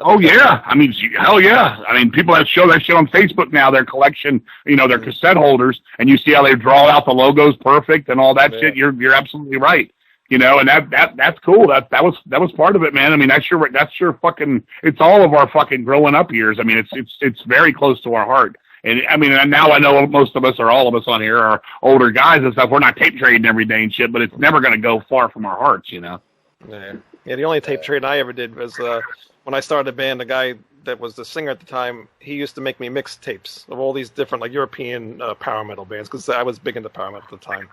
Oh yeah, I mean, hell yeah. I mean, people that show that shit on Facebook now, their collection, their cassette holders, and you see how they draw out the logos perfect and all that shit. You're absolutely right. And that's cool. That was part of it, man. I mean, that's your fucking. It's all of our fucking growing up years. I mean, it's very close to our heart. And I mean, and now I know most of us or all of us on here are older guys and stuff. We're not tape trading every day and shit, but it's never going to go far from our hearts, Yeah. Yeah. The only tape trade I ever did was. When I started a band, the guy that was the singer at the time, he used to make me mixtapes of all these different European power metal bands because I was big into power metal at the time.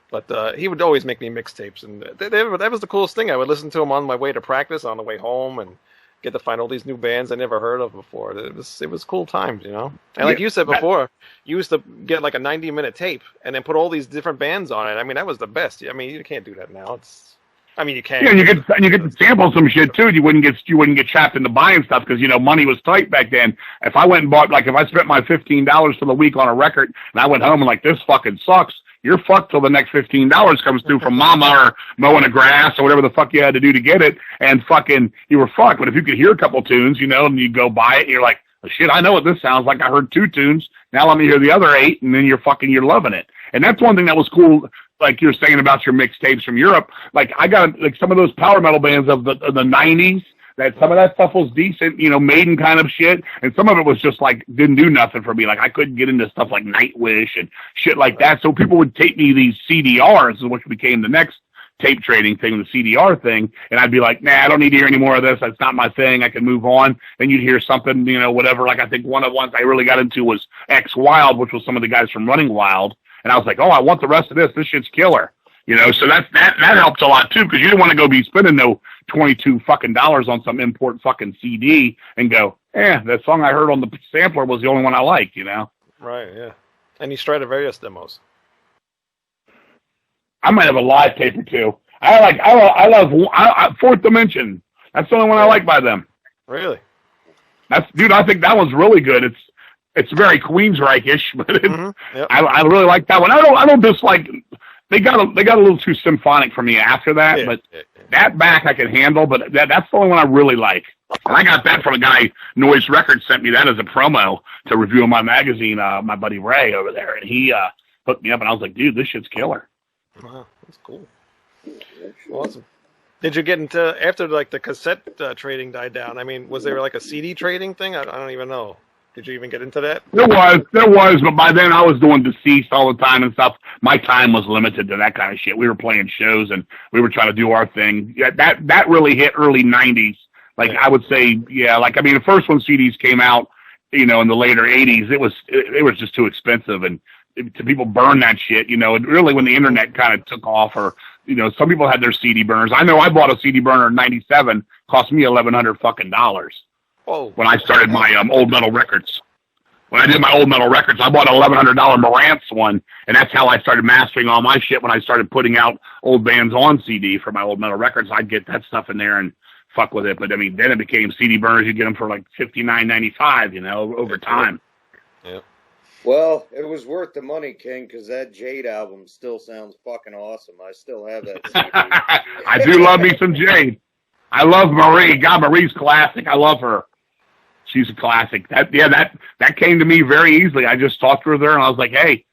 But he would always make me mixtapes, and that was the coolest thing. I would listen to him on my way to practice, on the way home, and get to find all these new bands I never heard of before. It was cool times, And like you said before, you used to get a 90-minute tape and then put all these different bands on it. I mean, that was the best. I mean, you can't do that now. You can. Yeah, and you get to sample some shit too. You wouldn't get trapped into buying stuff because money was tight back then. If I went and bought if I spent my $15 for the week on a record and I went home and this fucking sucks, you're fucked till the next $15 comes through from mama or mowing the grass or whatever the fuck you had to do to get it, and fucking you were fucked. But if you could hear a couple tunes, and you go buy it, and you're like, oh, shit, I know what this sounds like. I heard 2 tunes. Now let me hear the other 8, and then you're loving it. And that's one thing that was cool like you're saying about your mixtapes from Europe, like I got like some of those power metal bands of the 90s. That some of that stuff was decent, Maiden kind of shit, and some of it was just like didn't do nothing for me. Like I couldn't get into stuff like Nightwish and shit like that. So people would tape me these CDRs, which became the next tape trading thing, the CDR thing, and I'd be like, nah, I don't need to hear any more of this. That's not my thing. I can move on. Then you'd hear something, whatever. Like I think one of the ones I really got into was X Wild, which was some of the guys from Running Wild, and I was like, oh, I want the rest of this. This shit's killer. So that helped a lot too, because you didn't want to go be spending no $22 fucking on some import fucking CD and go, that song I heard on the sampler was the only one I like, Right, yeah. Any Stradivarius demos? I might have a live tape or two. I love Fourth Dimension. That's the only one I like by them. Really? Dude, I think that one's really good. It's very Queensryche-ish, but Yep. I really like that one. I don't dislike. They got a little too symphonic for me after that, but that back I can handle. But that's the only one I really like. And I got that from a guy, Noise Records sent me that as a promo to review in my magazine. My buddy Ray over there, and he hooked me up, and I was like, dude, this shit's killer. Wow, that's cool. Awesome. Did you get into after like the cassette trading died down? I mean, was there like a CD trading thing? I don't even know. Did you even get into that? There was, but by then I was doing Deceased all the time and stuff. My time was limited to that kind of shit. We were playing shows and we were trying to do our thing. Yeah, that really hit early 90s. Like I would say, the first when CDs came out, in the later 80s, it was just too expensive and to people burn that shit, and really when the internet kind of took off or, some people had their CD burners. I know I bought a CD burner in 97, cost me $1,100 fucking dollars. Oh. When I started my old metal records. When I did my old metal records, I bought a $1,100 Marantz one, and that's how I started mastering all my shit. When I started putting out old bands on CD for my old metal records, I'd get that stuff in there and fuck with it. But I mean, then it became CD burners. You get them for like $59.95, over time. Yeah. Well, it was worth the money, King, because that Jade album still sounds fucking awesome. I still have that CD. I do love me some Jade. I love Marie. God, Marie's classic. I love her. She's a classic. That came to me very easily. I just talked to her there, and I was like, hey,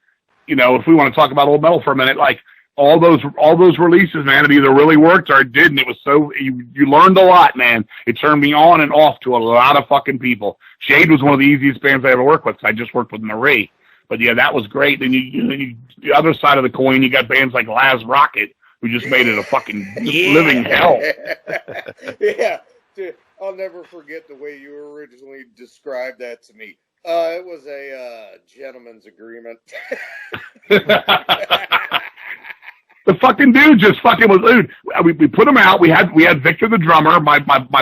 if we want to talk about old metal for a minute, like all those releases, man, it either really worked or it didn't. It was so you learned a lot, man. It turned me on and off to a lot of fucking people. Jade was one of the easiest bands I ever worked with. I just worked with Marie, but yeah, that was great. Then you the other side of the coin, you got bands like Laz Rocket, who just made it a fucking living hell. Yeah. Dude, I'll never forget the way you originally described that to me. It was a gentleman's agreement. The fucking dude just fucking was, dude. We put him out. We had Victor the drummer. My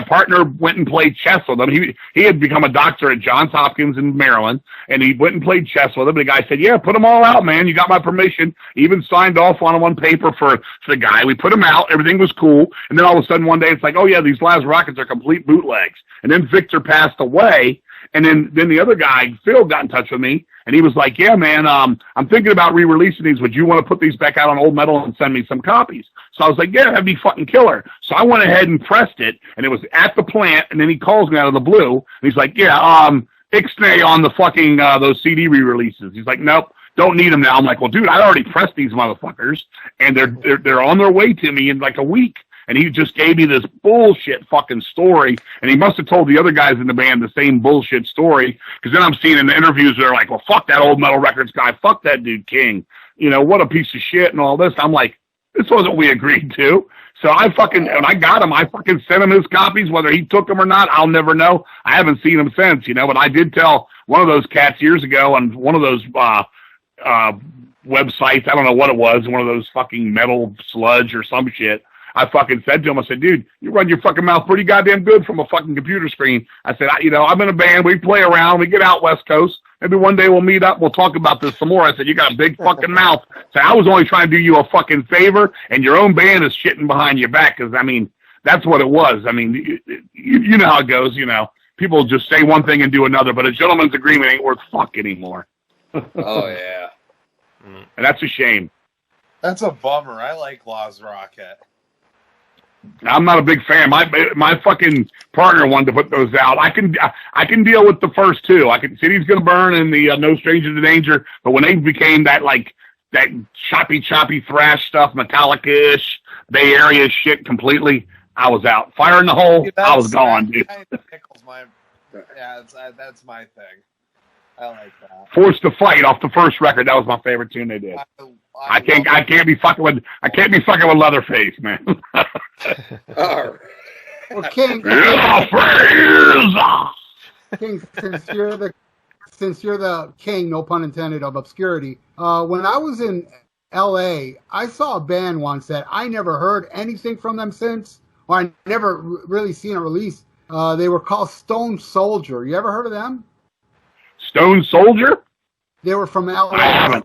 partner went and played chess with him. He had become a doctor at Johns Hopkins in Maryland, and he went and played chess with him. The guy said, "Yeah, put them all out, man. You got my permission." He even signed off on one paper for the guy. We put him out. Everything was cool, and then all of a sudden one day it's like, "Oh yeah, these Laz Rockets are complete bootlegs." And then Victor passed away. And then the other guy, Phil, got in touch with me, and he was like, yeah, man, I'm thinking about re-releasing these. Would you want to put these back out on old metal and send me some copies? So I was like, yeah, that'd be fucking killer. So I went ahead and pressed it, and it was at the plant, and then he calls me out of the blue, and he's like, yeah, ixnay on the fucking those CD re-releases. He's like, nope, don't need them now. I'm like, well, dude, I already pressed these motherfuckers, and they're on their way to me in like a week. And he just gave me this bullshit fucking story, and he must have told the other guys in the band the same bullshit story, because then I'm seeing in the interviews they're like, well, fuck that old metal records guy, fuck that dude King, what a piece of shit and all this. I'm like, this wasn't what we agreed to. So when I got him, I fucking sent him his copies, whether he took them or not, I'll never know. I haven't seen him since, but I did tell one of those cats years ago on one of those websites, I don't know what it was, one of those fucking Metal Sludge or some shit. I fucking said to him, I said, dude, you run your fucking mouth pretty goddamn good from a fucking computer screen. I said, I'm in a band. We play around. We get out West Coast. Maybe one day we'll meet up. We'll talk about this some more. I said, you got a big fucking mouth. So I was only trying to do you a fucking favor, and your own band is shitting behind your back because, that's what it was. You know how it goes, People just say one thing and do another, but a gentleman's agreement ain't worth fuck anymore. Oh, yeah. And that's a shame. That's a bummer. I like Laz Rocket. I'm not a big fan. My fucking partner wanted to put those out. I can deal with the first two. I can City's Gonna Burn and the No Stranger to Danger. But when they became that that choppy thrash stuff, Metallica-ish, Bay Area shit completely, I was out. Fire in the Hole, I was gone, dude. That's my thing. I like that. Forced to Fight off the first record. That was my favorite tune they did. I can't be fucking with Leatherface, man. Well, King, since you're the king, no pun intended, of obscurity. When I was in L.A., I saw a band once that I never heard anything from them since, or I never really seen a release. They were called Stone Soldier. You ever heard of them? Stone Soldier? They were from L.A. I haven't.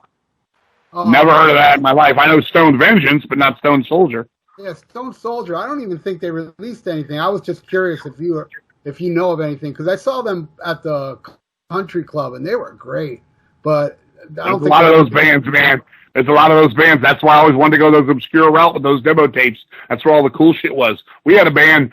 Never heard of that in my life. I know Stone Vengeance, but not Stone Soldier. Yeah, Stone Soldier. I don't even think they released anything. I was just curious if you know of anything, because I saw them at the country club and they were great. But I don't think a lot of those bands, man. There's a lot of those bands. That's why I always wanted to go those obscure route with those demo tapes. That's where all the cool shit was. We had a band.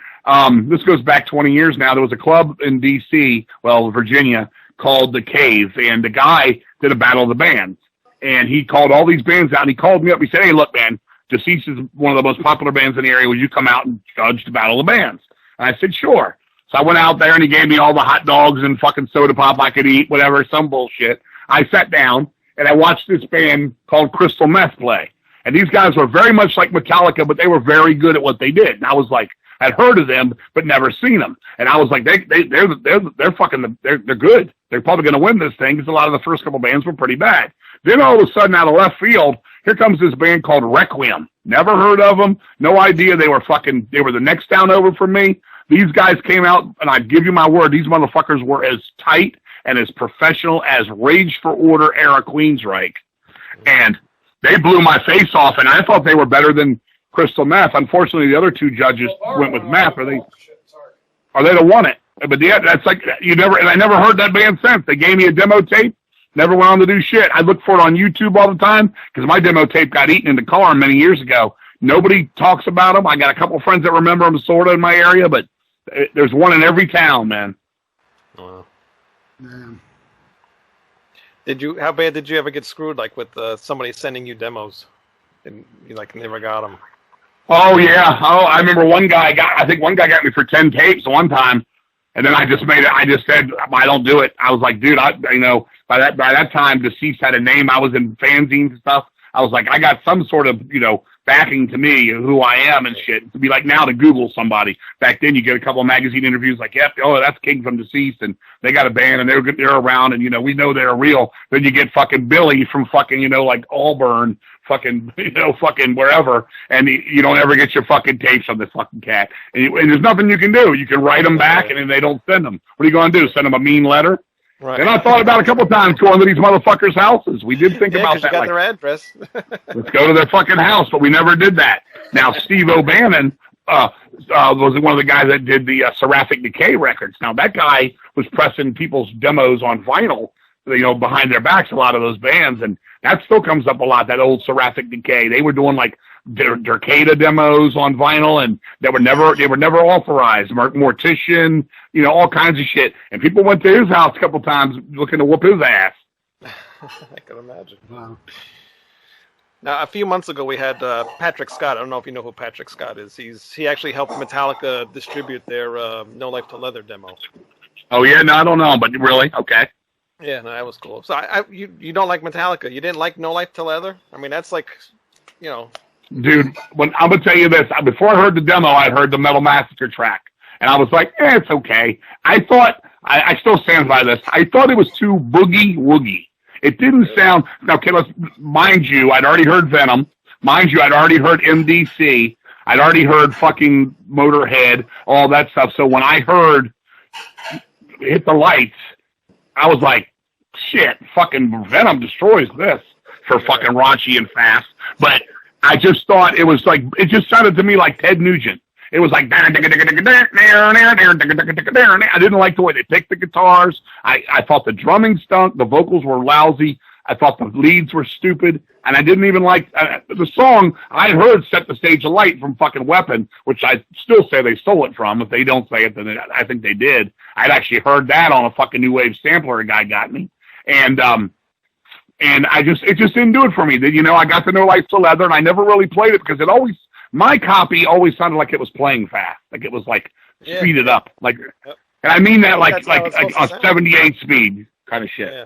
This goes back 20 years now. There was a club in D.C., Virginia, called The Cave, and the guy did a battle of the bands. And he called all these bands out, and he called me up. He said, "Hey, look, man, Deceased is one of the most popular bands in the area. Would you come out and judge the battle of the bands?" And I said, "Sure." So I went out there, and he gave me all the hot dogs and fucking soda pop I could eat, whatever, some bullshit. I sat down, and I watched this band called Crystal Meth play. And these guys were very much like Metallica, but they were very good at what they did. And I was like, I'd heard of them, but never seen them. And I was like, they're good. They're probably going to win this thing, because a lot of the first couple bands were pretty bad. Then all of a sudden, out of left field, here comes this band called Requiem. Never heard of them. No idea. They were the next town over from me. These guys came out, and I give you my word, these motherfuckers were as tight and as professional as Rage for Order era Queensryche. And they blew my face off, and I thought they were better than Crystal Meth. Unfortunately, the other two judges went with Meth, or they'd have won it. But yeah, that's like, and I never heard that band since. They gave me a demo tape, never went on to do shit. I look for it on YouTube all the time, because my demo tape got eaten in the car many years ago. Nobody talks about them. I got a couple friends that remember them sort of in my area, but there's one in every town, man. Wow. Man. How bad did you ever get screwed, like with somebody sending you demos and you never got them? Oh yeah. Oh, I remember one guy got me for 10 tapes one time, and then I just said, I don't do it. I was like, dude, by that time, Deceased had a name. I was in fanzines and stuff. I was like, I got some sort of, backing to me, who I am and shit. To be like now to Google somebody. Back then, you get a couple of magazine interviews like, yep, that's King from Deceased, and they got a band, and they're around, and, we know they're real. Then you get fucking Billy from fucking, like Auburn, fucking, fucking wherever, and you don't ever get your fucking tapes on this fucking cat. And there's nothing you can do. You can write them back, and then they don't send them. What are you going to do, send them a mean letter? Right. And I thought about a couple of times going to these motherfuckers' houses. We did think about that. You got their address. Let's go to their fucking house, but we never did that. Now, Steve O'Bannon was one of the guys that did the Seraphic Decay records. Now, that guy was pressing people's demos on vinyl, behind their backs, a lot of those bands, and that still comes up a lot, that old Seraphic Decay. They were doing like Dercada demos on vinyl, and they were never authorized. Mortician, all kinds of shit. And people went to his house a couple times looking to whoop his ass. I can imagine. Wow. Now, a few months ago, we had Patrick Scott. I don't know if you know who Patrick Scott is. He actually helped Metallica distribute their No Life to Leather demo. Oh yeah, no, I don't know, but really, okay. Yeah, no, that was cool. So you don't like Metallica? You didn't like No Life to Leather? I mean, that's like, Dude, I'm gonna tell you this. Before I heard the demo, I heard the Metal Massacre track, and I was like, it's okay. I thought, I still stand by this. I thought it was too boogie woogie. It didn't sound. Okay, mind you, I'd already heard Venom. Mind you, I'd already heard MDC. I'd already heard fucking Motorhead, all that stuff. So when I heard Hit the Lights, I was like, shit, fucking Venom destroys this for fucking raunchy and fast. But I just thought it just sounded to me like Ted Nugent. It was like, I didn't like the way they picked the guitars. I thought the drumming stunk. The vocals were lousy. I thought the leads were stupid. And I didn't even like the song I heard, Set the Stage Alight, from fucking Weapon, which I still say they stole it from. If they don't say it, then I think they did. I'd actually heard that on a fucking new wave sampler a guy got me. And And it just didn't do it for me. You know, I got to know Lights to Leather, and I never really played it because my copy always sounded like it was playing fast, like it was like speeded up, like, and I mean that like a 78 speed kind of shit. Yeah.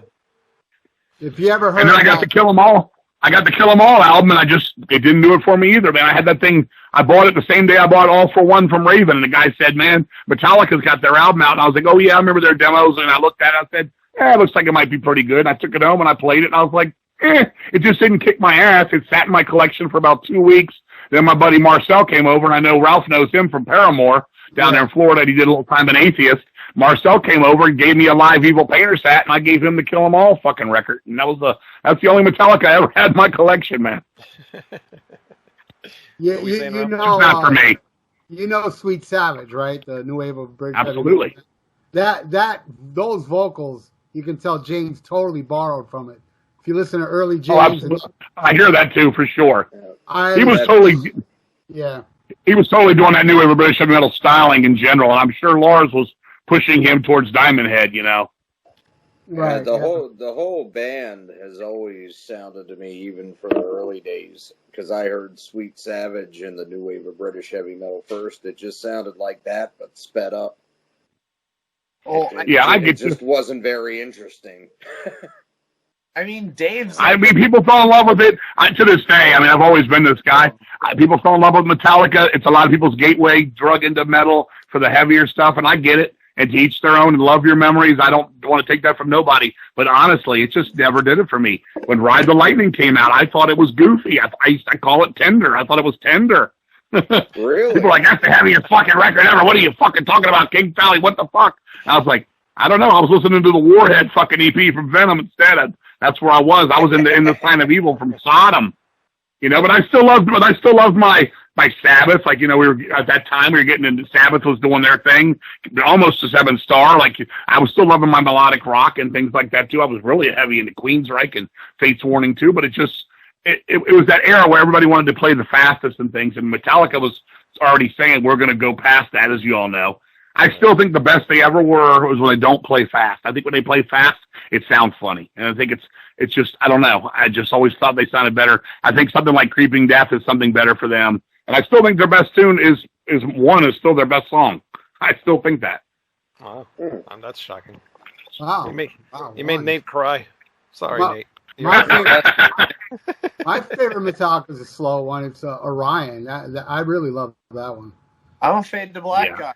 If you ever heard, and then I got to Kill 'Em All. I got the Kill 'Em All album, and it didn't do it for me either, man. I had that thing. I bought it the same day I bought All for One from Raven, and the guy said, "Man, Metallica's got their album out," and I was like, "Oh yeah, I remember their demos." And I looked at it, I said, "Yeah, it looks like it might be pretty good." And I took it home and I played it, and I was like, it just didn't kick my ass. It sat in my collection for about 2 weeks. Then my buddy Marcel came over, and I know Ralph knows him from Paramore down there in Florida. He did a little time in Atheist. Marcel came over and gave me a live Evil Painters hat, and I gave him the Kill 'Em All fucking record. And that's the only Metallica I ever had in my collection, man. you know, it's not for me. You know Sweet Savage, right? The new wave of British. Absolutely. Those vocals, you can tell James totally borrowed from it. If you listen to early James, I hear that too for sure. He was totally doing that new wave of British heavy metal styling in general, and I'm sure Lars was pushing him towards Diamond Head, you know. Right. The whole band has always sounded to me, even for the early days, because I heard Sweet Savage and the new wave of British heavy metal first. It just sounded like that, but sped up. It just wasn't very interesting. I mean, people fell in love with it. To this day, I've always been this guy. People fell in love with Metallica. It's a lot of people's gateway drug into metal for the heavier stuff, and I get it. And to each their own, and love your memories. I don't want to take that from nobody. But honestly, it just never did it for me. When Ride the Lightning came out, I thought it was goofy. I used to call it tender. I thought it was tender. Really? People are like, that's the heaviest fucking record ever. What are you fucking talking about, King Fowley? What the fuck? And I was like, I don't know. I was listening to the Warhead fucking EP from Venom instead. That's where I was. I was in the Sign of Evil from Sodom. You know, but I still loved my Sabbath. Like, you know, at that time we were getting into Sabbath was doing their thing, almost to 7 Star. Like, I was still loving my melodic rock and things like that too. I was really heavy into Queensryche and Fate's Warning too. But it was that era where everybody wanted to play the fastest and things, and Metallica was already saying we're going to go past that, as you all know. I still think the best they ever were was when they don't play fast. I think when they play fast, it sounds funny. And I think it's just, I don't know. I just always thought they sounded better. I think something like Creeping Death is something better for them. And I still think their best tune is still their best song. I still think that. Wow. That's shocking. Wow. You made Nate cry. Sorry, Nate. My favorite Metallica is a slow one. It's Orion. I really love that one. I'm a Fade to Black guy.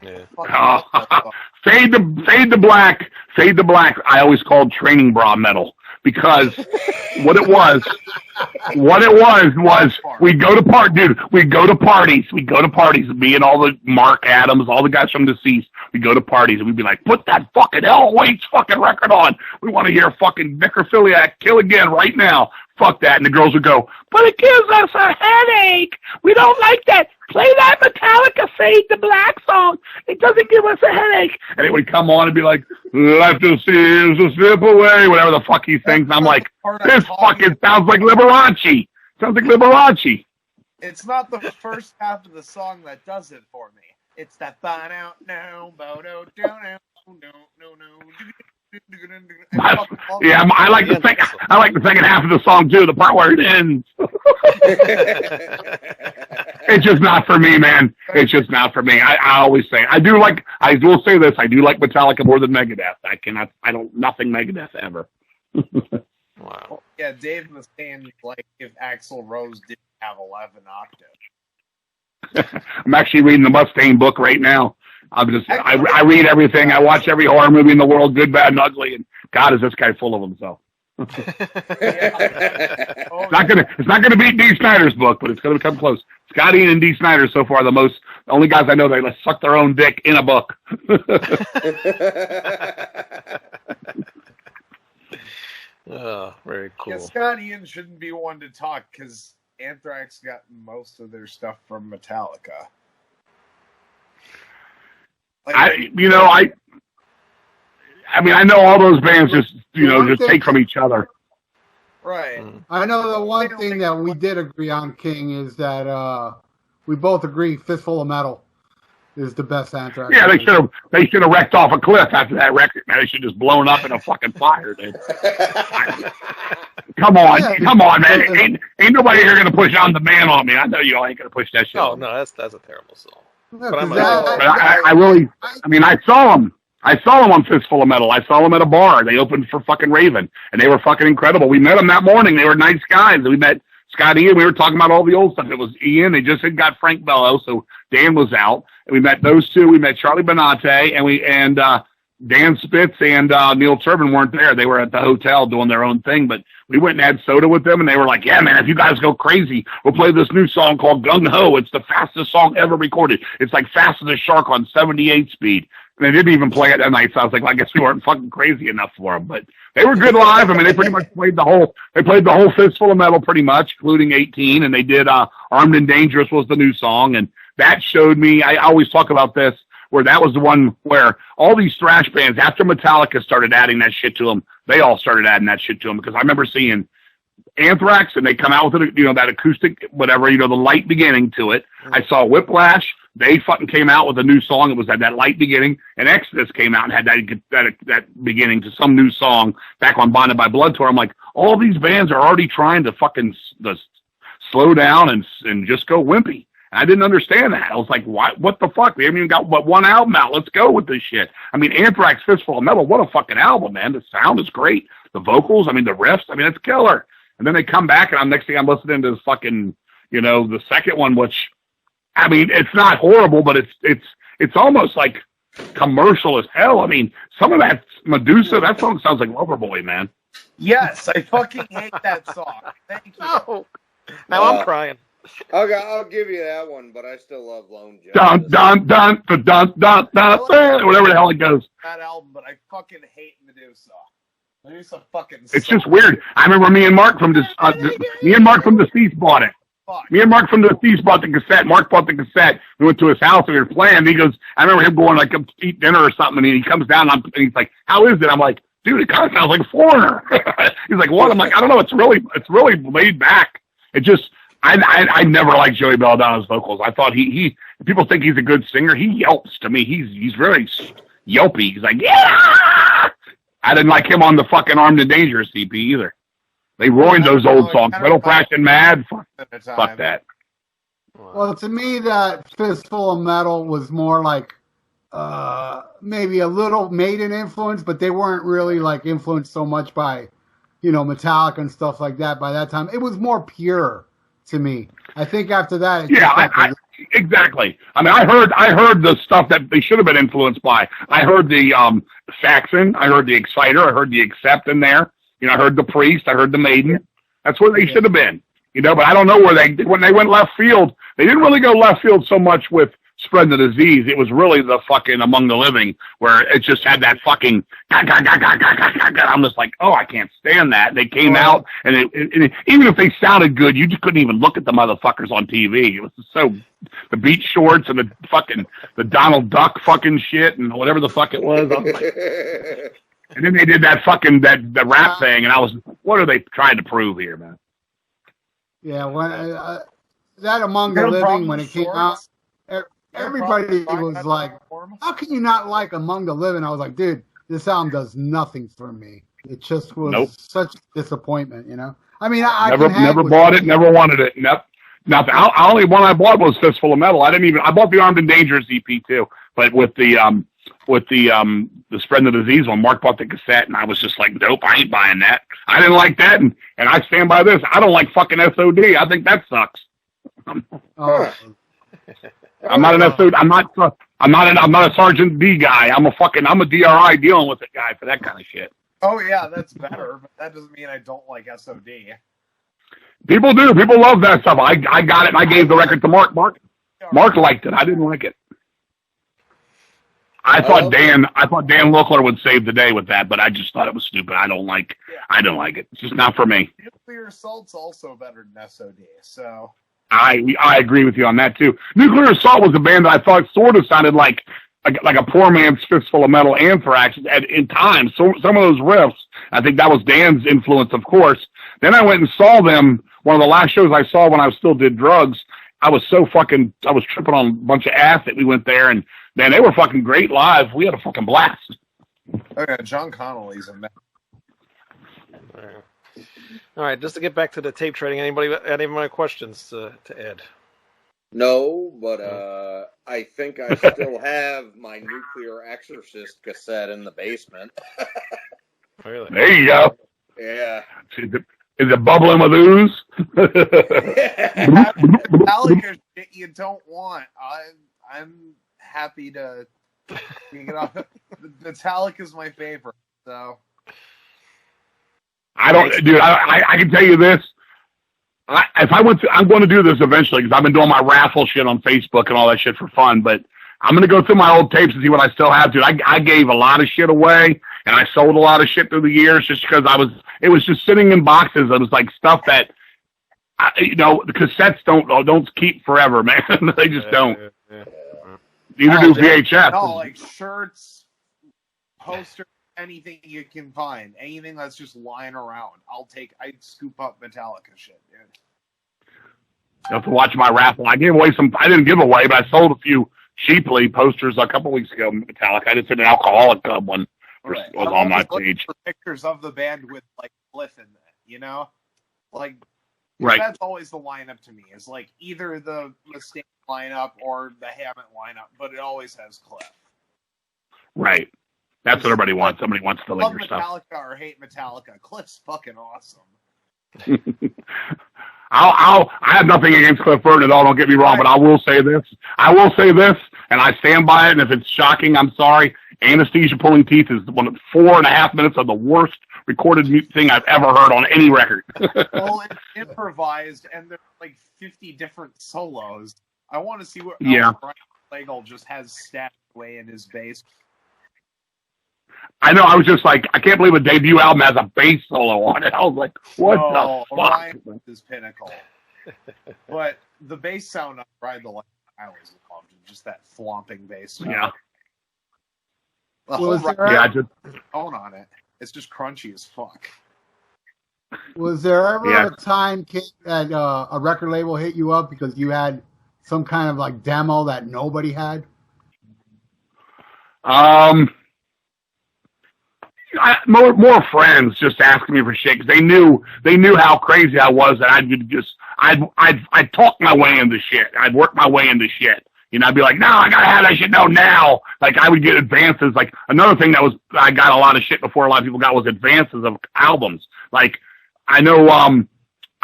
Yeah. Fade to Black. Fade to Black. I always called training bra metal because what it was we'd go to parties. Me and all the Mark Adams, all the guys from Deceased. We'd go to parties and we'd be like, put that fucking Hell Waits fucking record on. We want to hear fucking necrophiliac Kill Again right now. Fuck that. And the girls would go, but it gives us a headache. We don't like that. Play that Metallica Fade to Black song. It doesn't give us a headache. And it would come on and be like, life just seems to slip away, whatever the fuck he sings. And I'm like, this fucking sounds like Liberace. Sounds like Liberace. It's not the first half of the song that does it for me. It's that fine out now, bodo, no. Yeah, I like the second half of the song too, the part where it ends. It's just not for me, man. It's just not for me. I always say I will say this, I do like Metallica more than Megadeth. Nothing Megadeth ever. Wow. Yeah, Dave was saying like if Axl Rose didn't have 11 octaves. I'm actually reading the Mustaine book right now. I read everything. I watch every horror movie in the world, good, bad, and ugly. And God, is this guy full of himself? It's not gonna beat D. Snyder's book, but it's gonna come close. Scotty and D. Snyder so far the only guys I know that suck their own dick in a book. Oh, very cool. Yeah, Scotty shouldn't be one to talk because Anthrax got most of their stuff from Metallica. I know all those bands just take from each other. Right. I know the one thing that we did agree on, King, is that we both agree Fistful of Metal. is the best Anthrax. Yeah, they should have wrecked off a cliff after that record, man. They should have just blown up in a fucking fire, dude. Come on, man. Ain't nobody here gonna push On the Man on me. I know you all ain't gonna push that shit. Oh no, that's a terrible song. No, But I saw them. I saw them on Fistful of Metal. I saw them at a bar. They opened for fucking Raven, and they were fucking incredible. We met them that morning. They were nice guys. We met Scotty, and we were talking about all the old stuff. It was Ian. They just had got Frank Bello, so Dan was out. And we met those two. We met Charlie Benante, and Dan Spitz and Neil Turbin weren't there. They were at the hotel doing their own thing, but we went and had soda with them, and they were like, yeah, man, if you guys go crazy, we'll play this new song called Gung Ho. It's the fastest song ever recorded. It's like Fast as a Shark on 78 speed. And they didn't even play it that night, so I was like, well, I guess we weren't fucking crazy enough for them. But they were good live. I mean, they pretty much played the whole Fistful of Metal pretty much, including 18, and they did Armed and Dangerous was the new song, and that showed me, I always talk about this, where that was the one where all these thrash bands, after Metallica started adding that shit to them, they all started adding that shit to them, because I remember seeing Anthrax, and they come out with it, that acoustic, whatever, the light beginning to it. I saw Whiplash. They fucking came out with a new song. It was that light beginning, and Exodus came out and had that beginning to some new song back on Bonded by Blood tour. I'm like, all these bands are already trying to fucking slow down and just go wimpy. And I didn't understand that. I was like, what the fuck? We haven't even got but one album out. Let's go with this shit. I mean, Anthrax, Fistful of Metal, what a fucking album, man. The sound is great. The vocals, I mean, the riffs, I mean, it's killer. And then they come back, and next thing I'm listening to this fucking, the second one, which, I mean, it's not horrible, but it's almost like commercial as hell. I mean, some of that Medusa, that song sounds like Loverboy, man. Yes, I fucking hate that song. Thank you. No. Now I'm crying. I'll give you that one, but I still love Lone Justice. Dun dun dun dun dun dun dun, whatever the hell it goes. That album, but I fucking hate Medusa. Medusa fucking. It's just weird. I remember me and Mark from Deceased bought it. Me and Mark from Deceased bought the cassette. Mark bought the cassette. We went to his house and we were playing. And he goes, I remember him going like to eat dinner or something, and he comes down and he's like, "How is it?" I'm like, "Dude, it kind of sounds like Foreigner." He's like, "What?" I'm like, "I don't know. It's really laid back." It just, I never liked Joey Belladonna's vocals. I thought he people think he's a good singer. He yelps to me. He's very yelpy. He's like, yeah. I didn't like him on the fucking Armed and Dangerous EP either. They ruined those old songs. Metal Thrash and Mad. Fuck that. Well, to me, that Fistful of Metal was more like maybe a little Maiden influence, but they weren't really like influenced so much by, Metallica and stuff like that. By that time, it was more pure to me. I think after that, exactly. I mean, I heard the stuff that they should have been influenced by. I heard the Saxon. I heard the Exciter. I heard the Accept in there. I heard the Priest. I heard the Maiden. That's where they should have been. But I don't know when they went left field. They didn't really go left field so much with Spread the Disease. It was really the fucking Among the Living, where it just had that fucking I'm just like, oh, I can't stand that. They came out, and even if they sounded good, you just couldn't even look at the motherfuckers on TV. It was so, the beach shorts and the Donald Duck fucking shit and whatever the fuck it was. I'm like, and then they did that fucking the rap thing, and I was, what are they trying to prove here, man? Yeah, when that Among the Living, when it came out, everybody was like, how can you not like Among the Living? I was like, dude, this album does nothing for me. It just was such disappointment, I mean, I never bought it, never wanted it. Nothing. The only one I bought was Fistful of Metal. I bought the Armed and Dangerous EP too, but with the Spread the Disease one, Mark bought the cassette, and I was just like, nope, I ain't buying that. I didn't like that, and I stand by this. I don't like fucking SOD. I think that sucks. I'm not an SOD. I'm not a Sergeant D guy. I'm a DRI dealing with it guy for that kind of shit. Oh yeah, that's better, but that doesn't mean I don't like SOD. People do. People love that stuff. I got it, and I gave the record to Mark. Mark liked it. I didn't like it. I thought Dan Lookler would save the day with that, but I just thought it was stupid. I don't like it. It's just not for me. Nuclear Assault's also better than SOD, so I agree with you on that too. Nuclear Assault was a band that I thought sort of sounded like a poor man's Fistful of Metal, Anthrax in times. So some of those riffs, I think that was Dan's influence, of course. Then I went and saw them. One of the last shows I saw when I still did drugs, tripping on a bunch of acid. We went there, and man, they were fucking great live. We had a fucking blast. Okay, John Connolly's a man. All right, just to get back to the tape trading, anybody any more questions to Ed? No, but I think I still have my Nuclear Exorcist cassette in the basement. Really? There you go. Yeah. Is it bubbling with ooze? Metallica shit you don't want. I'm happy to get off. Metallica's my favorite, so. I can tell you this. I'm going to do this eventually because I've been doing my raffle shit on Facebook and all that shit for fun. But I'm going to go through my old tapes and see what I still have, dude. I gave a lot of shit away and I sold a lot of shit through the years just because it was just sitting in boxes. It was like stuff that, the cassettes don't keep forever, man. They just don't. Neither do VHS. No, like shirts, posters. Anything you can find, anything that's just lying around, I'd scoop up Metallica shit, dude. You have to watch my raffle. I gave away I didn't give away, but I sold a few cheaply posters a couple weeks ago, Metallica. I just did an Alcoholic Club one was on my page. For pictures of the band with, like, Cliff in it, Like, right. That's always the lineup to me, is, like, either the Mustaine lineup or the Hammett lineup, but it always has Cliff. Right. That's what everybody wants. Somebody wants the later stuff. Love Metallica or hate Metallica. Cliff's fucking awesome. I have nothing against Cliff Burton at all. Don't get me wrong, but I will say this, and I stand by it. And if it's shocking, I'm sorry. Anesthesia Pulling Teeth is 4.5 minutes of the worst recorded thing I've ever heard on any record. Well, it's improvised, and there's like 50 different solos. I want to see what Brian Legel just has stashed away in his bass. I know. I was just like, I can't believe a debut album has a bass solo on it. I was like, what the fuck? Ryan is pinnacle. But the bass sound on Ride the Lightning, I always loved it. Just that flomping bass sound. Yeah. The whole tone on it. It's just crunchy as fuck. Was there ever a time that a record label hit you up because you had some kind of like demo that nobody had? More friends just asking me for shit because they knew how crazy I was, and I'd talk my way into shit. I'd work my way into shit. I'd be like, no, I gotta have that shit now. Like I would get advances. Like another thing I got a lot of shit before a lot of people got was advances of albums. Like I know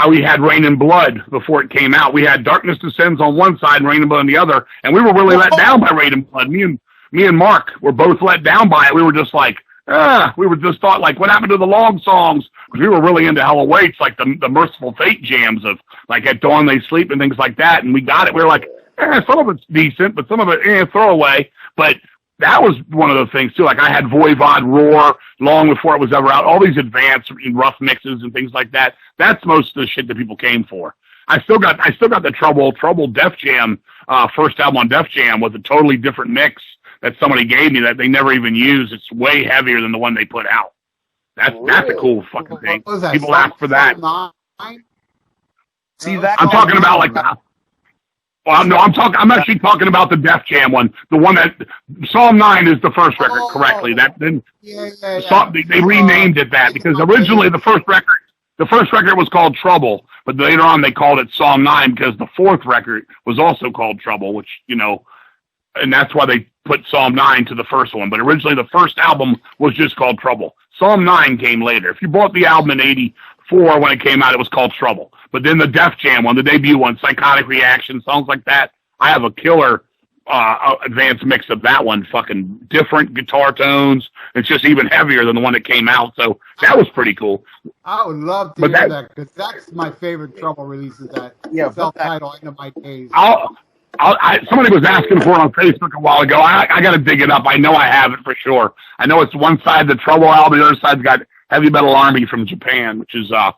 we had Rain and Blood before it came out. We had Darkness Descends on one side and Rain and Blood on the other, and we were really let down by Rain and Blood. Me and Mark were both let down by it. We were just like, we were just thought like, what happened to the long songs? Because we were really into Hell Awaits, like the Merciful Fate jams of like At Dawn They Sleep and things like that. And we got it. We were like, some of it's decent, but some of it, throwaway. But that was one of the things too. Like I had Voivod Roar long before it was ever out. All these advanced rough mixes and things like that. That's most of the shit that people came for. I still got the Trouble Def Jam, first album on Def Jam was a totally different mix that somebody gave me that they never even used. It's way heavier than the one they put out. That's a cool fucking thing. People ask for that. See that? I'm talking about like that. Well, no, I'm actually talking about the Def Jam one. The one that Psalm 9 is the first record, correctly. They renamed it that because originally the first record was called Trouble, but later on they called it Psalm 9 because the fourth record was also called Trouble, which and that's why they put Psalm 9 to the first one. But originally the first album was just called Trouble. Psalm 9 came later. If you bought the album in 1984 when it came out, it was called Trouble. But then the Def Jam one, the debut one, Psychotic Reaction, songs like that, I have a killer advanced mix of that one. Fucking different guitar tones. It's just even heavier than the one that came out. So that was pretty cool. I would love to hear that because that's my favorite Trouble releases. That self-titled End of My Days. Somebody was asking for it on Facebook a while ago. I got to dig it up. I know I have it for sure. I know it's one side the Trouble album, the other side's got Heavy Metal Army from Japan, which is the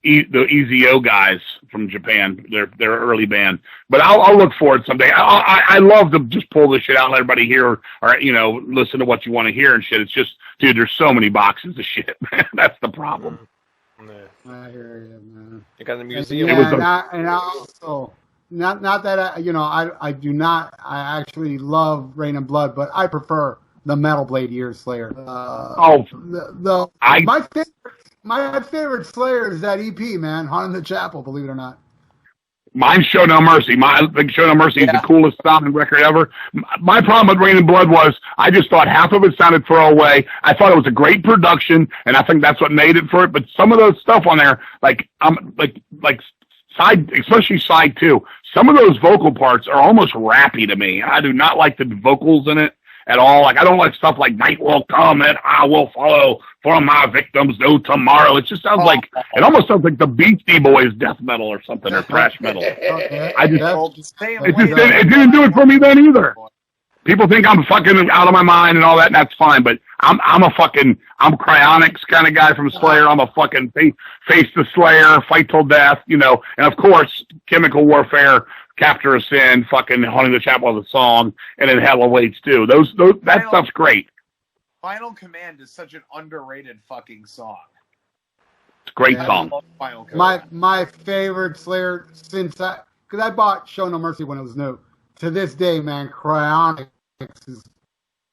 EZO guys from Japan. Their early band. But I'll look for it someday. I love to just pull this shit out and let everybody hear or listen to what you want to hear and shit. It's just, dude, there's so many boxes of shit. That's the problem. I hear you, man. You got the museum. And I also. not that I do not. I actually love Rain and Blood, but I prefer the Metal Blade Ear Slayer. My favorite Slayer is that EP, man, Haunting the Chapel. Believe it or not. Mine's Show No Mercy. I think Show No Mercy is the coolest sounding record ever. My problem with Rain and Blood was I just thought half of it sounded throwaway. I thought it was a great production, and I think that's what made it for it. But some of those stuff on there, like side, especially side 2, some of those vocal parts are almost rappy to me. I do not like the vocals in it at all. Like, I don't like stuff like "Night will come and I will follow for my victims no tomorrow." It just sounds it almost sounds like the Beastie Boys death metal or something, or thrash metal. It didn't do it for me then either. People think I'm fucking out of my mind and all that, and that's fine, but I'm Cryonics kind of guy from Slayer. I'm a fucking face the Slayer, fight till death, and of course, Chemical Warfare, Capture a Sin, fucking Haunting the Chapel of the Song, and then Hell Awaits too. That stuff's great. Final Command is such an underrated fucking song. It's a great song. My favorite Slayer because I bought Show No Mercy when it was new. To this day, man, Cryonics is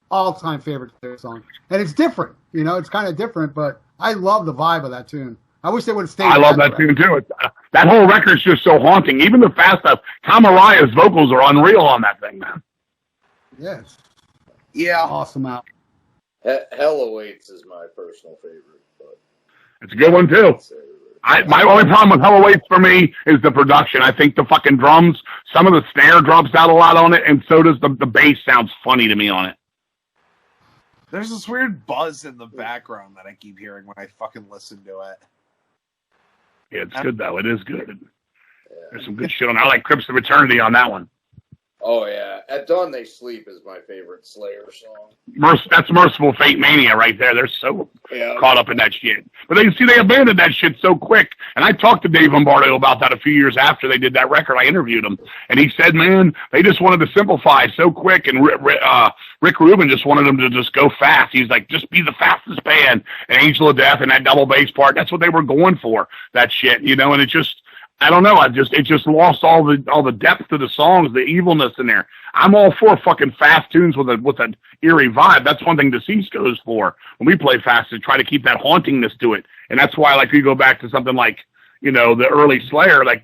all-time favorite Slayer song, and it's different. It's kind of different, but I love the vibe of that tune. I wish they would have stayed. I love that tune too. That whole record's just so haunting. Even the fast stuff. Tom Araya's vocals are unreal on that thing, man. Yes. Yeah. Awesome out. Hell Awaits is my personal favorite. But it's a good one too. My only problem with Hell Awaits for me is the production. I think the fucking drums, some of the snare drops out a lot on it, and so does the bass sounds funny to me on it. There's this weird buzz in the background that I keep hearing when I fucking listen to it. Yeah, it's good though. It is good. There's some good shit on it. I like Crypts of Eternity on that one. Oh yeah, At Dawn They Sleep is my favorite Slayer song. That's Merciful Fate Mania right there. They're so caught up in that shit. But they abandoned that shit so quick. And I talked to Dave Lombardo about that a few years after they did that record. I interviewed him, and he said, "Man, they just wanted to simplify so quick." And Rick Rubin just wanted them to just go fast. He's like, "Just be the fastest band." And Angel of Death and that double bass part. That's what they were going for. That shit, And it just. I don't know. It just lost all the depth to the songs, the evilness in there. I'm all for fucking fast tunes with an eerie vibe. That's one thing Deceased goes for when we play fast, to try to keep that hauntingness to it. And that's why, like, you go back to something like, the early Slayer, like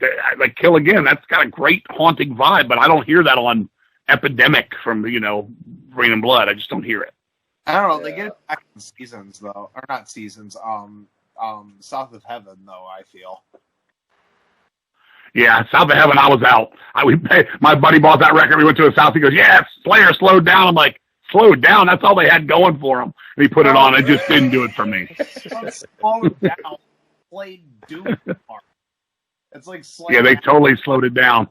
Kill Again. That's got a great haunting vibe, but I don't hear that on Epidemic from Rain and Blood. I just don't hear it. I don't know. They get it back in Seasons though, or not Seasons. South of Heaven though. I feel. Yeah, South of Heaven, I was out. My buddy bought that record. We went to the South. He goes, "Yeah, Slayer slowed down." I'm like, "Slowed down? That's all they had going for them." And he put it on. It just didn't do it for me. Slowed down. Played Doom. It's like Slayer. Yeah, they totally slowed it down.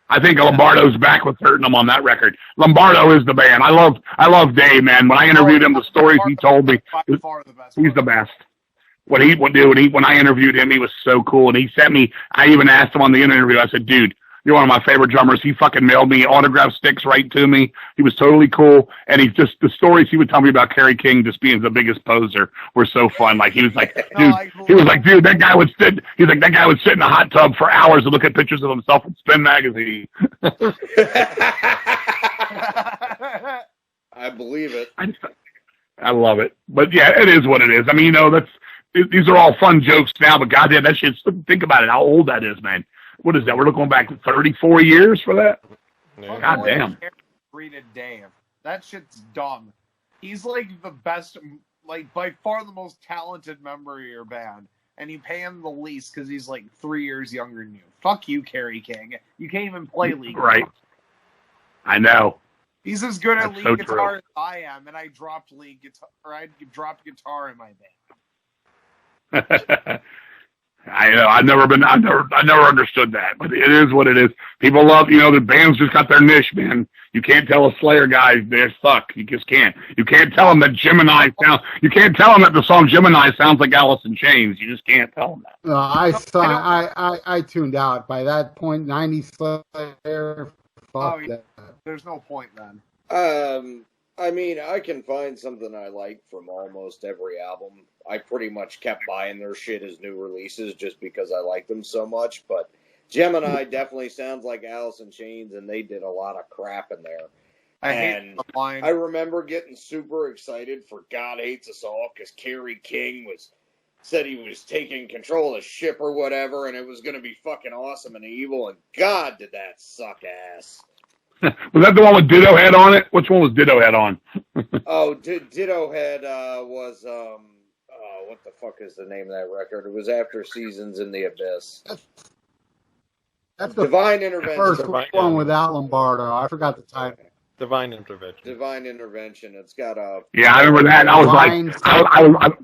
I think Lombardo's back with hurting them on that record. Lombardo is the band. I love Dave, man. When I interviewed him, the stories he told me, he's the best. When I interviewed him, he was so cool. And he sent me, I even asked him on the interview, I said, "Dude, you're one of my favorite drummers." He fucking mailed me autograph sticks right to me. He was totally cool. And the stories he would tell me about Kerry King just being the biggest poser were so fun. Like, he was like, dude, that guy would sit in a hot tub for hours and look at pictures of himself in Spin magazine. I believe it. I love it. But yeah, it is what it is. I mean, these are all fun jokes now, but goddamn, that shit's, think about it, how old that is, man. What is that? We're looking back 34 years for that? Yeah. Goddamn. Greeted Dave. That shit's dumb. He's like the best, like by far the most talented member of your band, and you pay him the least because he's like 3 years younger than you. Fuck you, Kerry King. You can't even play lead guitar. Right. I know. He's as good at That's lead so guitar true. as I am, and I dropped lead guitar, or I dropped guitar in my band. I know. I never understood that, but it is what it is. People love, the band's just got their niche, man. You can't tell a Slayer guy they suck. You just can't. You can't tell them that you can't tell them that the song Gemini sounds like Alice in Chains. You just can't tell them that. I tuned out by that point. 90s Slayer. Fuck that. There's no point then. I mean, I can find something I like from almost every album. I pretty much kept buying their shit as new releases just because I like them so much, but Gemini definitely sounds like Alice in Chains, and they did a lot of crap in there. I remember getting super excited for God Hates Us All because Kerry King said he was taking control of the ship or whatever, and it was going to be fucking awesome and evil, and God, did that suck ass. Was that the one with Ditto Head on it? Which one was Ditto Head on? Ditto Head was, what the fuck is the name of that record? It was after Seasons in the Abyss. That's the Divine Intervention. First one without Lombardo. I forgot the title. Divine Intervention. Divine Intervention. It's got a... Yeah, I remember that. And I was like,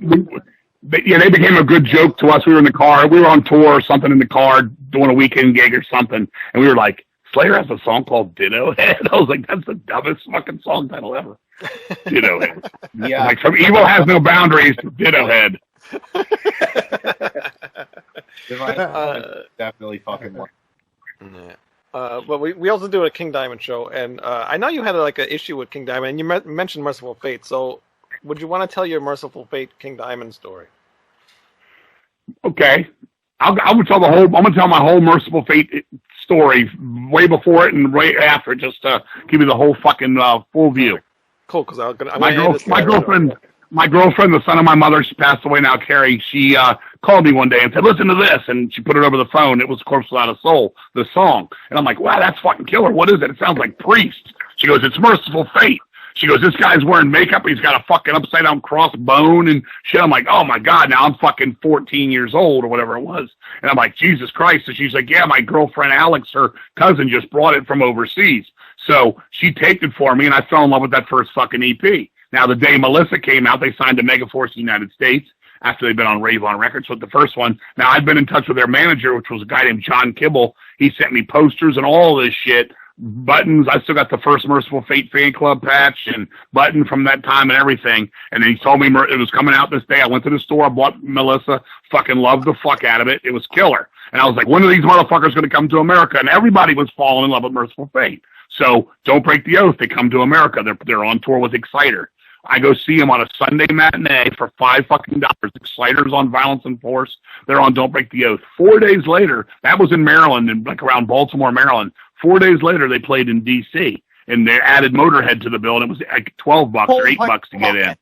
they became a good joke to us. We were in the car. We were on tour or something in the car doing a weekend gig or something. And we were like, Slayer has a song called Ditto Head. I was like, that's the dumbest fucking song title ever. Ditto Head. Yeah. Like, from Evil Has No Boundaries to Ditto Head. Definitely fucking one. Yeah. But we also do a King Diamond show, and I know you had like an issue with King Diamond, and you mentioned Merciful Fate. So, would you want to tell your Merciful Fate King Diamond story? Okay, I'm gonna tell I'm gonna tell my whole Merciful Fate story way before it and right after it, just to give you the whole fucking full view. Cool, because my girlfriend, the son of my mother, she passed away now, Carrie, she called me one day and said, listen to this, and she put it over the phone. It was Corpse Without a Soul, the song. And I'm like, wow, that's fucking killer. What is it? It sounds like Priest. She goes, it's Merciful Fate. She goes, this guy's wearing makeup. He's got a fucking upside-down cross bone and shit. I'm like, oh, my God, now I'm fucking 14 years old or whatever it was. And I'm like, Jesus Christ. And she's like, yeah, my girlfriend Alex, her cousin, just brought it from overseas. So she taped it for me, and I fell in love with that first fucking EP. Now, the day Melissa came out, they signed to Megaforce in the United States after they'd been on Rave on Records with the first one. Now, I'd been in touch with their manager, which was a guy named John Kibble. He sent me posters and all this shit, buttons. I still got the first Merciful Fate fan club patch and button from that time and everything. And then he told me it was coming out this day. I went to the store, bought Melissa, fucking loved the fuck out of it. It was killer. And I was like, when are these motherfuckers going to come to America? And everybody was falling in love with Merciful Fate. So Don't Break the Oath. They come to America. They're on tour with Exciter. I go see them on a Sunday matinee for $5 fucking. Exciter's on Violence and Force. They're on Don't Break the Oath. 4 days later, that was in Maryland, and like around Baltimore, Maryland. 4 days later, they played in D.C. and they added Motorhead to the bill, and it was like $12 or $8 to get in.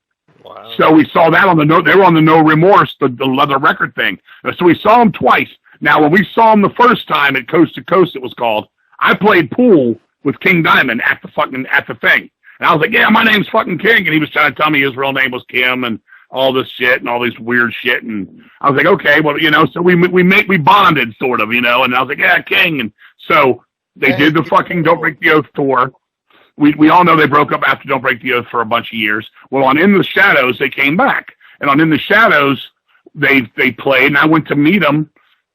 Wow. So we saw that on the they were on the No Remorse, the leather record thing. So we saw them twice. Now, when we saw them the first time at Coast to Coast, it was called, I played pool with King Diamond at the thing. And I was like, yeah, my name's fucking King. And he was trying to tell me his real name was Kim and all this shit and all this weird shit. And I was like, okay, well, so we bonded sort of, and I was like, yeah, King. And so they did the fucking Don't Break the Oath tour. We all know they broke up after Don't Break the Oath for a bunch of years. Well, on In the Shadows, they came back. And on In the Shadows, they played, and I went to meet them.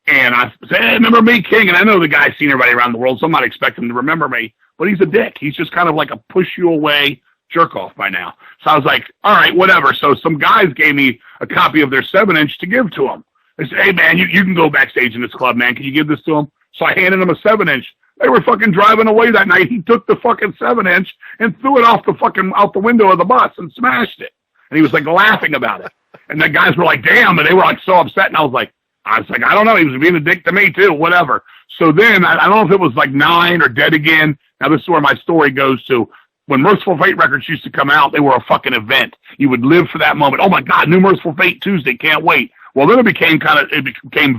And I said, hey, remember me, King? And I know the guy's seen everybody around the world, so I'm not expecting him to remember me. But he's a dick. He's just kind of like a push-you-away jerk-off by now. So I was like, all right, whatever. So some guys gave me a copy of their 7-inch to give to him. They said, hey, man, you can go backstage in this club, man. Can you give this to him? So I handed him a 7-inch. They were fucking driving away that night. He took the fucking 7-inch and threw it out the window of the bus and smashed it. And he was like laughing about it. And the guys were like, damn. And they were like so upset. And I was like, I don't know. He was being a dick to me too, whatever. So then I don't know if it was like 9 or Dead Again. Now this is where my story goes to. When Merciful Fate records used to come out, they were a fucking event. You would live for that moment. Oh my God, new Merciful Fate Tuesday. Can't wait. Well, then it became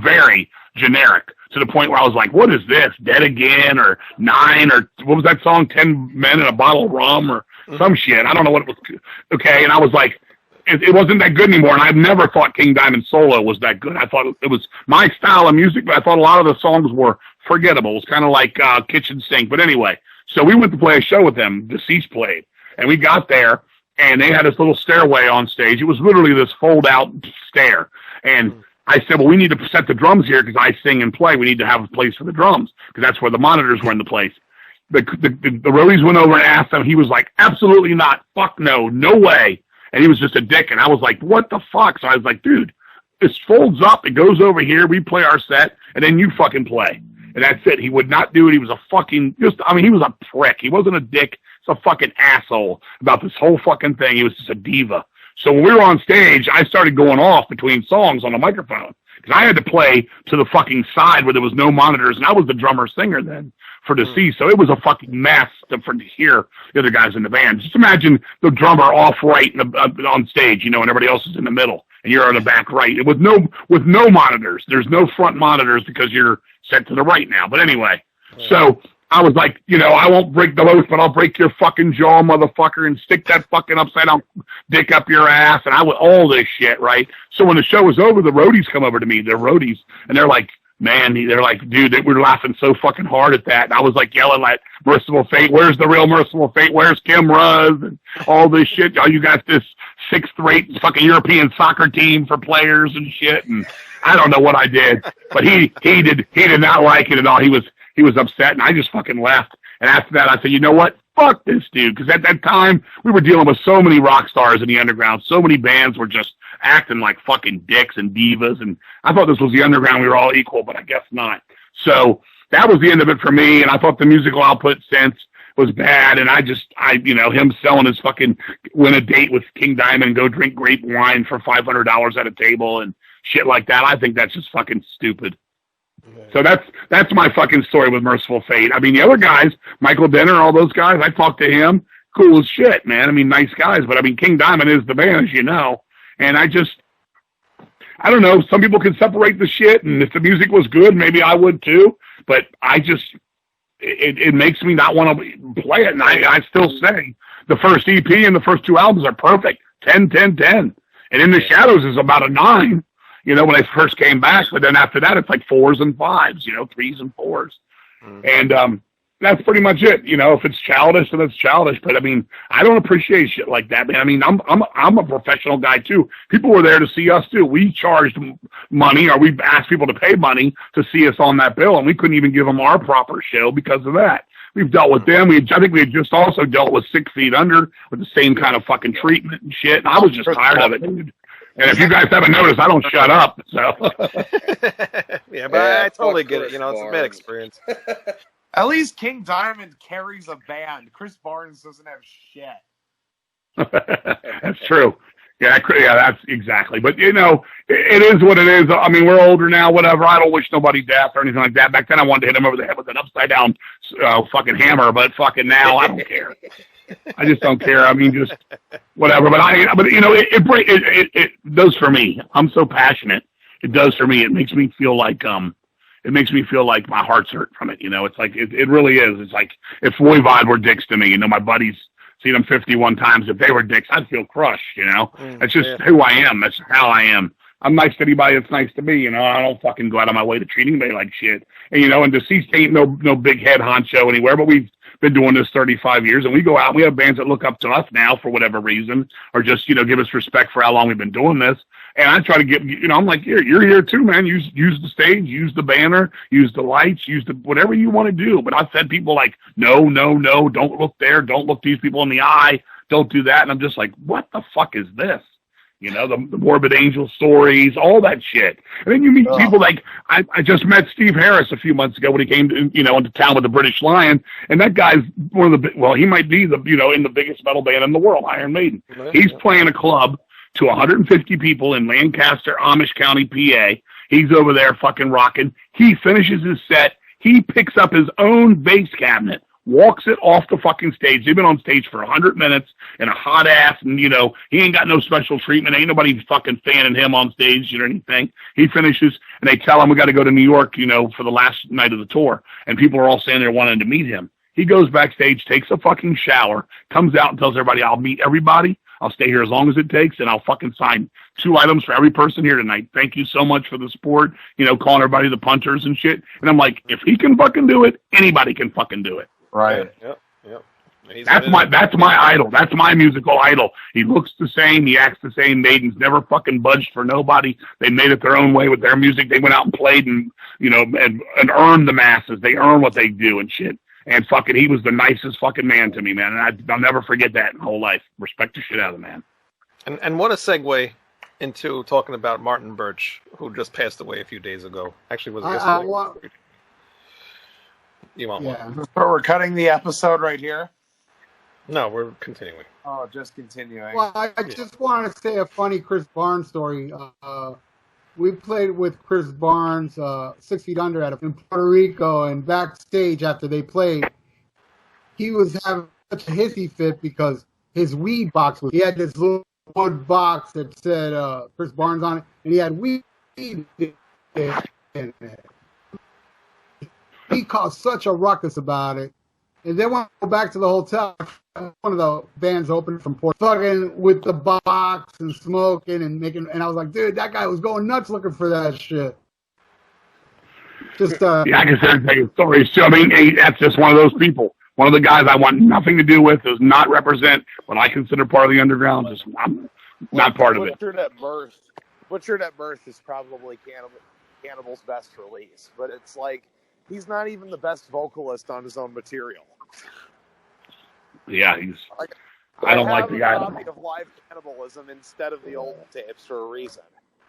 very generic to the point where I was like, what is this? Dead Again or 9 or what was that song? 10 Men and a Bottle of Rum or some shit. I don't know what it was. Okay. And I was like, it wasn't that good anymore, and I've never thought King Diamond solo was that good. I thought it was my style of music, but I thought a lot of the songs were forgettable. It was kind of like Kitchen Sink. But anyway, so we went to play a show with them. Deceased played, and we got there, and they had this little stairway on stage. It was literally this fold-out stair, and I said, well, we need to set the drums here because I sing and play. We need to have a place for the drums because that's where the monitors were in the place. The roadies went over and asked him. He was like, absolutely not. Fuck no. No way. And he was just a dick. And I was like, what the fuck? So I was like, dude, this folds up. It goes over here. We play our set. And then you fucking play. And that's it. He would not do it. He was a fucking, he was a prick. He wasn't a dick. He's a fucking asshole about this whole fucking thing. He was just a diva. So when we were on stage, I started going off between songs on the microphone. Because I had to play to the fucking side where there was no monitors, and I was the drummer-singer then for to see. So it was a fucking mess to hear the other guys in the band. Just imagine the drummer off right on stage, and everybody else is in the middle, and you're on the back right. With no monitors. There's no front monitors because you're set to the right now. But anyway, so I was like, I won't break the host, but I'll break your fucking jaw, motherfucker, and stick that fucking upside down dick up your ass, and I would all this shit, right? So when the show was over, the roadies come over to me, they're roadies, and they're like, man, they're like, dude, we were laughing so fucking hard at that, and I was like yelling like, Merciful Fate, where's the real Merciful Fate? Where's Kim Ruz? And all this shit. Oh, you got this sixth-rate fucking European soccer team for players and shit, and I don't know what I did, but he did not like it at all. He was upset, and I just fucking left. And after that, I said, you know what? Fuck this dude. Because at that time, we were dealing with so many rock stars in the underground. So many bands were just acting like fucking dicks and divas. And I thought this was the underground. We were all equal, but I guess not. So that was the end of it for me. And I thought the musical output since was bad. And him selling his fucking win a date with King Diamond, go drink grape wine for $500 at a table and shit like that. I think that's just fucking stupid. So that's my fucking story with Merciful Fate. I mean, the other guys, Michael Denner, all those guys, I talked to him, cool as shit, man. I mean, nice guys, but I mean, King Diamond is the band, as you know. And I don't know, some people can separate the shit, and if the music was good, maybe I would too, but it makes me not want to play it, and I still say the first EP and the first two albums are perfect, 10, 10, 10. And In the Shadows is about a 9. When I first came back, but then after that, it's like 4s and 5s, 3s and 4s. Mm-hmm. And that's pretty much it. If it's childish, then it's childish. But I mean, I don't appreciate shit like that, man. I mean, I'm a professional guy too. People were there to see us too. We charged money, or we asked people to pay money to see us on that bill, and we couldn't even give them our proper show because of that. We've dealt with them. I think we had just also dealt with 6 Feet Under with the same kind of fucking treatment and shit. And I was just tired of it, dude. And if you guys haven't noticed, I don't shut up. So yeah, but I totally get it. It's a bad experience. At least King Diamond carries a band. Chris Barnes doesn't have shit. That's true. Yeah, that's exactly. But it is what it is. I mean, we're older now. Whatever. I don't wish nobody death or anything like that. Back then, I wanted to hit him over the head with an upside down fucking hammer. But fucking now, I don't care. I just don't care. I mean, just whatever. But it does for me. I'm so passionate. It does for me. It makes me feel like my heart's hurt from it. It's like it really is. It's like if Voivod were dicks to me. My buddies seen them 51 times. If they were dicks, I'd feel crushed. That's just who I am. That's how I am. I'm nice to anybody that's nice to me. I don't fucking go out of my way to treat anybody like shit. And Deceased ain't no big head honcho anywhere, but we've been doing this 35 years, and we go out and we have bands that look up to us now for whatever reason, or just, give us respect for how long we've been doing this. And I try to get, I'm like, you're here too, man. Use the stage, use the banner, use the lights, use whatever you want to do. But I've said people like, no, don't look there. Don't look these people in the eye. Don't do that. And I'm just like, what the fuck is this? The Morbid Angel stories, all that shit. And then you meet people like, I just met Steve Harris a few months ago when he came to, into town with the British Lion. And that guy's he might be in the biggest metal band in the world, Iron Maiden. He's playing a club to 150 people in Lancaster, Amish County, PA. He's over there fucking rocking. He finishes his set. He picks up his own bass cabinet, walks it off the fucking stage. They've been on stage for 100 minutes in a hot ass, and, he ain't got no special treatment. Ain't nobody fucking fanning him on stage or anything. He finishes, and they tell him we got to go to New York, for the last night of the tour. And people are all standing there wanting to meet him. He goes backstage, takes a fucking shower, comes out and tells everybody, I'll meet everybody. I'll stay here as long as it takes, and I'll fucking sign 2 items for every person here tonight. Thank you so much for the support, calling everybody the punters and shit. And I'm like, if he can fucking do it, anybody can fucking do it. Right. Yep. That's my idol. That's my musical idol. He looks the same. He acts the same. Maiden's never fucking budged for nobody. They made it their own way with their music. They went out and played and, and earned the masses. They earn what they do and shit. And fucking, he was the nicest fucking man to me, man. And I'll never forget that in my whole life. Respect the shit out of the man. And what a segue into talking about Martin Birch, who just passed away a few days ago. Actually, was it yesterday? You want one? So we're cutting the episode right here? No, we're continuing. Oh, just continuing. Well, I just wanted to say a funny Chris Barnes story. we played with Chris Barnes, 6 Feet Under, in Puerto Rico, and backstage after they played, he was having such a hissy fit because his weed box he had this little wood box that said Chris Barnes on it, and he had weed in it. He caused such a ruckus about it. And then when I go back to the hotel, one of the bands opened from Port, fucking with the box and smoking and making, and I was like, dude, that guy was going nuts looking for that shit. Just yeah, I can say stories too. I mean, that's just one of those people. One of the guys I want nothing to do with, does not represent what I consider part of the underground. Just I'm not part of it. Butchered at Birth is probably Cannibal's best release, but it's like he's not even the best vocalist on his own material. Yeah, I don't like the guy. I have a copy of Live Cannibalism instead of the old tapes for a reason.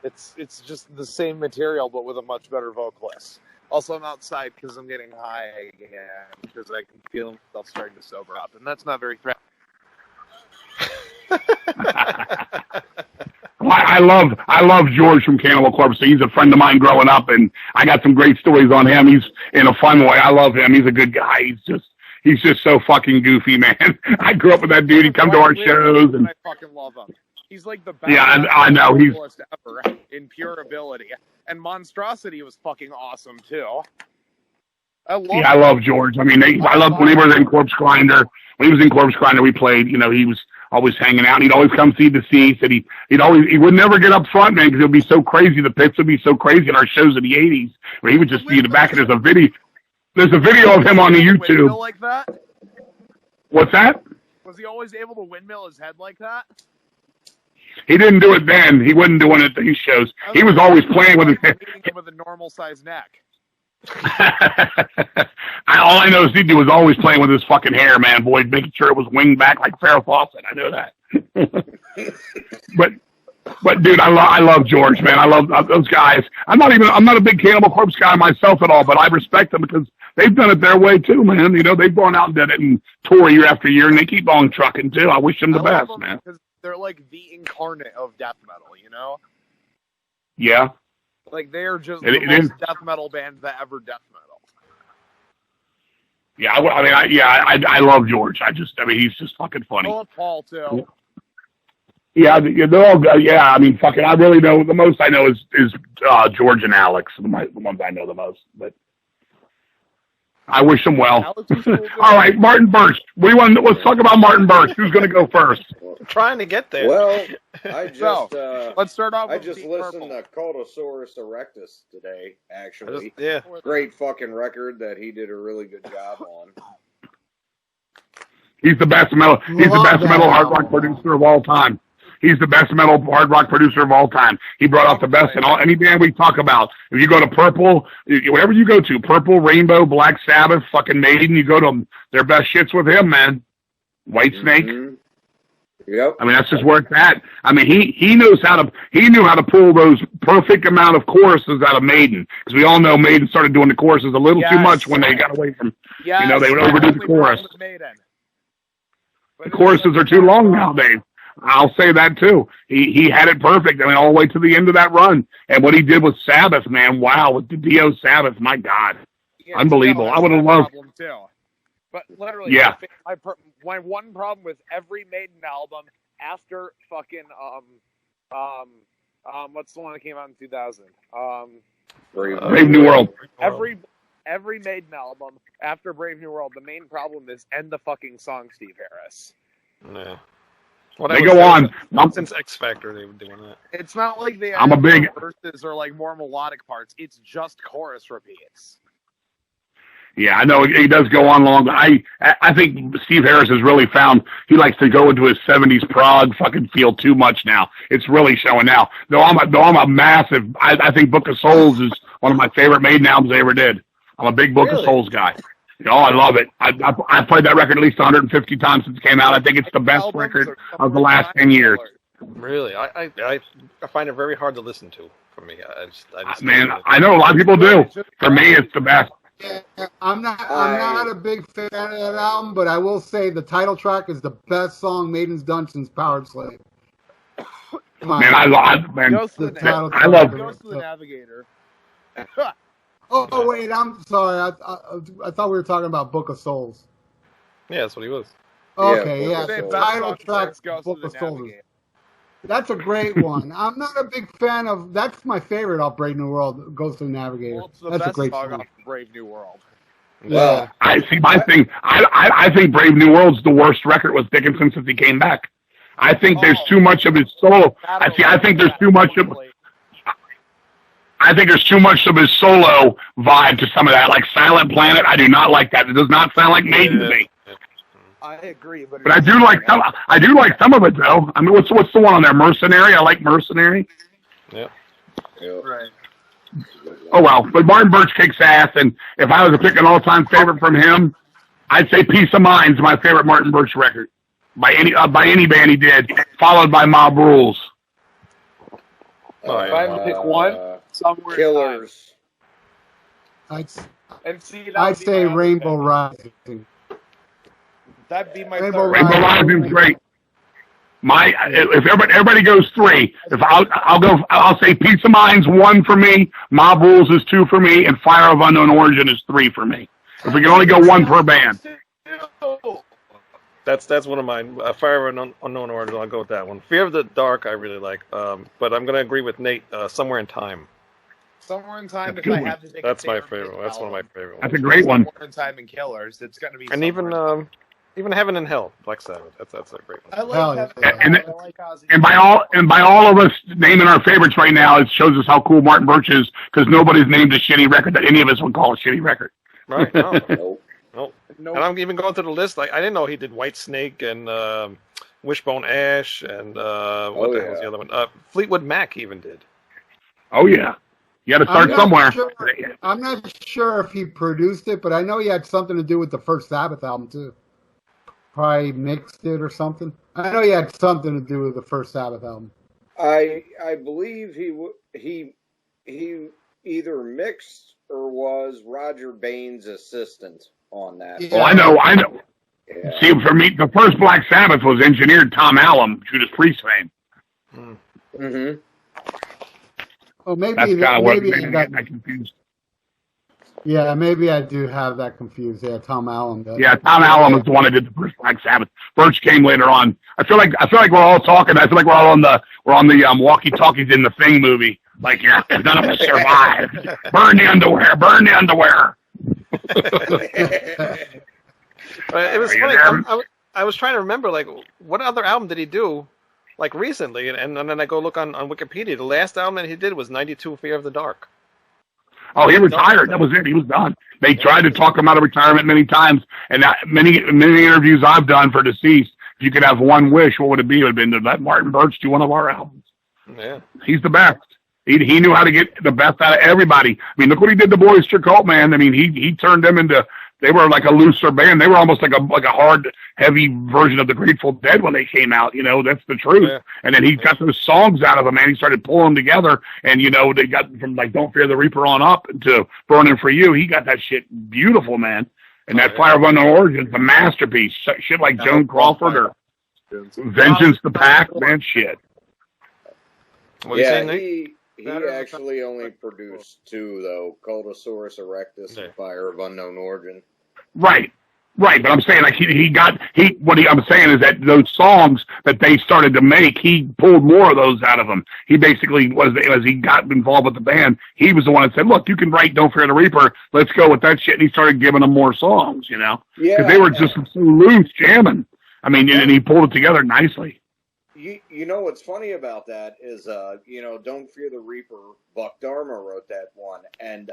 It's just the same material, but with a much better vocalist. Also, I'm outside because I'm getting high again, because I can feel myself starting to sober up, and that's not very threatening. I love George from Cannibal Corpse. He's a friend of mine growing up, and I got some great stories on him. He's in a fun way. I love him. He's a good guy. He's just so fucking goofy, man. I grew up with that dude. He'd come to our shows, and I fucking love him. He's like the best. Yeah, I know. He's ever in pure ability, and Monstrosity was fucking awesome too. I love George. I mean, I love when he was in Corpse Grinder. When he was in Corpse Grinder, we played. You know, he was always hanging out. And he'd always come see Deceased, and he would never get up front, man, because it would be so crazy. The pits would be so crazy in our shows in the '80s, where he would just be in the back. And there's a video of him on the YouTube. Like that? What's that? Was he always able to windmill his head like that? He didn't do it then. He wasn't doing it at these shows. He was always playing with his head. With a normal sized neck. All I know is he was always playing with his fucking hair, man, boy, making sure it was winged back like Farrah Fawcett. I know that. But dude, I love George, man. I love those guys. I'm not a big Cannibal Corpse guy myself at all, but I respect them because they've done it their way too, man. You know, they've gone out and did it and tour year after year, and they keep on trucking too. I wish them the best, man. Because they're like the incarnate of death metal, you know? Yeah. Like, they're just the most death metal band that ever death metal. Yeah, I love George. He's just fucking funny. I love Paul, too. Yeah, they're all, yeah, I mean, fucking, I really know, the most I know is George and Alex, the ones I know the most, but I wish them well. All right, Martin Birch. Let's talk about Martin Birch. Who's going to go first? I'm trying to get there. Well, let's start off. I just listened to Cultosaurus Erectus today. Actually, yeah, great fucking record that he did a really good job on. He's the best metal hard rock producer of all time. He's the best metal hard rock producer of all time. He brought out the best in any band we talk about. If you go to Purple, whatever you go to, Purple, Rainbow, Black Sabbath, fucking Maiden, you go to them. Their best shit's with him, man. Whitesnake. Mm-hmm. Yep. I mean, that's just where it's at. I mean, he knew how to pull those perfect amount of choruses out of Maiden, because we all know Maiden started doing the choruses a little too much when they got away from, they would overdo the chorus. The choruses are too long nowadays. I'll say that too. He had it perfect. I mean, all the way to the end of that run. And what he did with Sabbath, man, wow, with the Dio Sabbath, my God, unbelievable. I would have loved. But literally, my one problem with every Maiden album after fucking what's the one that came out in 2000? Brave New World. Every Maiden album after Brave New World, the main problem is end the fucking song, Steve Harris. Yeah. They go on. Since X Factor, they were doing that. It's not like they have verses or like more melodic parts. It's just chorus repeats. Yeah, I know he does go on long. I think Steve Harris has really found he likes to go into his 70s prog fucking feel too much now. It's really showing now. Though I'm a massive. I think Book of Souls is one of my favorite Maiden albums they ever did. I'm a big Book of Souls guy. Oh, I love it. I played that record at least 150 times since it came out. I think it's the best record of the last 10 years. Really, I find it very hard to listen to. For me, I just I know a lot of people do. For me, it's the best. Yeah, I'm not a big fan of that album, but I will say the title track is the best song Maiden's done since Powered Slave. Man, I love Ghost of the Navigator. Oh wait, I'm sorry. I thought we were talking about Book of Souls. Yeah, that's what he was. Okay, yeah. The title track, Ghost Book of the of Souls. Navigator. That's a great one. I'm not a big fan of. That's my favorite off Brave New World, Ghost of the Navigator. Well, it's the that's best a great song song. off Brave New World. Yeah. I see. My thing. I think Brave New World's the worst record with Dickinson since he came back. I think there's too much of his solo. I think there's too much of. I think there's too much of his solo vibe to some of that. Like Silent Planet, I do not like that. It does not sound like Maiden to me. I agree, but I do like some. I do like some of it though. I mean, what's the one on there? Mercenary. I like Mercenary. Yeah. Right. Oh well, but Martin Birch kicks ass, and if I was to pick an all-time favorite from him, I'd say "Peace of Mind's my favorite Martin Birch record by any band he did, followed by Mob Rules. If I had to pick one, Somewhere Killers. I'd see, say Rainbow Rising. That'd be my Rainbow third. Rainbow Rising's great. If everybody goes three, I'll say Peace of Mind's 1 for me, Mob Rules is 2 for me, and Fire of Unknown Origin is 3 for me. If we can only go 1 per band. That's one of mine. Fire of Unknown Origin, I'll go with that one. Fear of the Dark, I really like. But I'm going to agree with Nate, Somewhere in Time. Somewhere in Time, That's if I have to pick That's my favorite. That's one of my favorite ones. That's a great one. Somewhere in Time and Killers, it's going to be. And even Heaven and Hell, Black Sabbath. That's a great one. I like Hell, Heaven yeah. I like Ozzy. And by all of us naming our favorites right now, it shows us how cool Martin Birch is, because nobody's named a shitty record that any of us would call a shitty record. Right? No. Nope. Nope. And I'm even going through the list. Like I didn't know he did White Snake and Wishbone Ash and what the hell was the other one? Fleetwood Mac even did. Oh yeah, you got to start somewhere. I'm not sure if he produced it, but I know he had something to do with the first Sabbath album too. Probably mixed it or something. I know he had something to do with the first Sabbath album. I believe he either mixed or was Roger Bain's assistant on that. Yeah. Oh, I know. Yeah. See, for me, the first Black Sabbath was engineered Tom Allom, Judas Priest fame. Mm-hmm. Oh, maybe That's kind of what made me get confused. Yeah, maybe I do have that confused. Yeah, Tom Allom does. Yeah, Tom Allom is the one that did the first Black Sabbath. Birch came later on. I feel like we're all talking. I feel like we're on the walkie-talkies in the Thing movie. Like, yeah, none of us survived. Burn the underwear. Burn the underwear. It was funny. I was trying to remember, like, what other album did he do, like, recently? And then I go look on Wikipedia. The last album that he did was 92 Fear of the Dark. Oh, he retired. That was it. He was done. They tried to talk him out of retirement many times, and many interviews I've done for deceased. If you could have one wish, what would it be? It would have been to let Martin Birch do one of our albums. Yeah, he's the best. He knew how to get the best out of everybody. I mean, look what he did to Boys to Cult, man. I mean, he turned them into. They were like a looser band. They were almost like a hard, heavy version of the Grateful Dead when they came out. You know, that's the truth. Yeah. And then he got those songs out of them, man. He started pulling them together, and you know, they got from like "Don't Fear the Reaper" on up to "Burning for You." He got that shit beautiful, man. And that Fire of Unknown Origin, the masterpiece. Shit like Joan Crawford or Vengeance the Pack, man. Shit. What are you saying, Nate? He actually only produced 2, though, Cultosaurus Erectus and Fire of Unknown Origin. Right. But I'm saying, like, I'm saying is that those songs that they started to make, he pulled more of those out of them. He basically as he got involved with the band, he was the one that said, look, you can write Don't Fear the Reaper, let's go with that shit, and he started giving them more songs, you know? Yeah. Because they were just so loose, jamming. I mean, and he pulled it together nicely. You know what's funny about that is, Don't Fear the Reaper, Buck Dharma wrote that one, and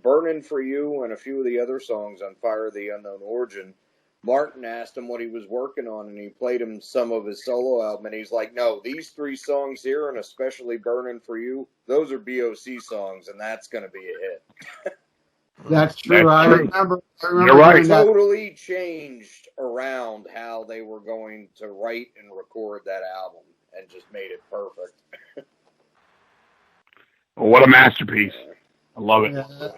Burnin' For You and a few of the other songs on Fire of the Unknown Origin, Martin asked him what he was working on, and he played him some of his solo album, and he's like, no, these 3 songs here, and especially Burnin' For You, those are BOC songs, and that's going to be a hit. That's true. I remember You're right. Totally changed around how they were going to write and record that album and just made it perfect. Well, what a masterpiece. I love it. Yeah,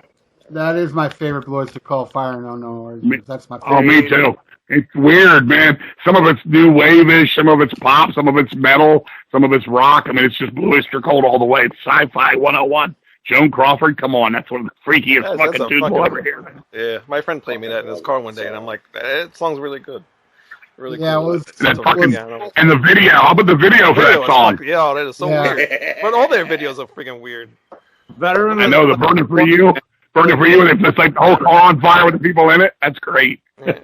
that is my favorite Boys to Call, Fire and Unknown Origin. That's my favorite. Oh, me too. It's weird, man. Some of it's new wave-ish, some of it's pop, some of it's metal, some of it's rock. I mean, it's just Blue Oyster Cult all the way. It's Sci-Fi 101. Joan Crawford, come on, that's one of the freakiest fucking dudes we'll ever hear. Yeah, my friend played me that in his car one day, and I'm like, that song's really good. Really yeah, cool. It was, and the video, how about the video for that song? Yeah, that is so weird. But all their videos are freaking weird. I know, the Burning for You, it's like the whole car on fire with the people in it. That's great. Yeah.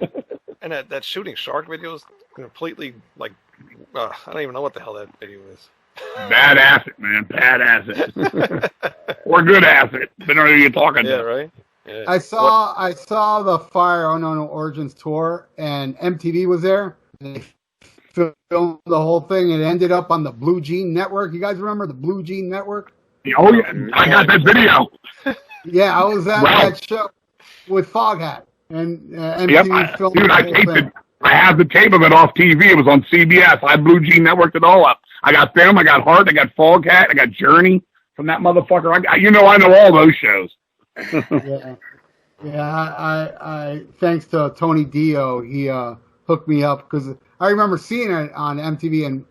And that shooting shark video is completely, like, I don't even know what the hell that video is. Bad acid, man. Bad acid. Or good acid. Depending on who you're talking to. Yeah, right? Yeah. I saw the Fire Unknown Origins tour, and MTV was there. They filmed the whole thing. It ended up on the Blue Jean Network. You guys remember the Blue Jean Network? Oh, yeah. I got that video. Yeah, I was at that show with Foghat. And MTV filmed dude, I have the tape of it off TV. It was on CBS. I Blue Jean Networked it all up. I got them. I got Heart. I got Foghat. I got Journey from that motherfucker. I know all those shows. I thanks to Tony Dio, he hooked me up because I remember seeing it on MTV and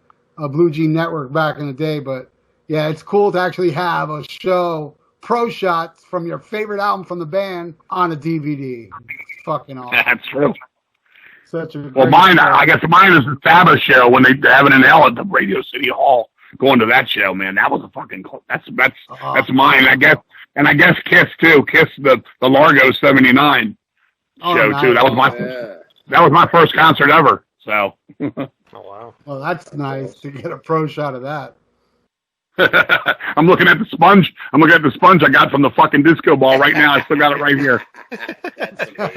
Blue Jean Network back in the day. But yeah, it's cool to actually have a show, pro shots from your favorite album from the band on a DVD. It's fucking awesome. That's true. Such a mine, I guess mine is the Sabbath show when they have it in hell at the Radio City Hall. Going to that show, man, that was a fucking that's mine. I guess Kiss too. Kiss the Largo '79 show nice. Too. That was my first concert ever. So. Oh wow. Well, that's nice to get a pro shot of that. I'm looking at the sponge. I got from the fucking disco ball right now. I still got it right here.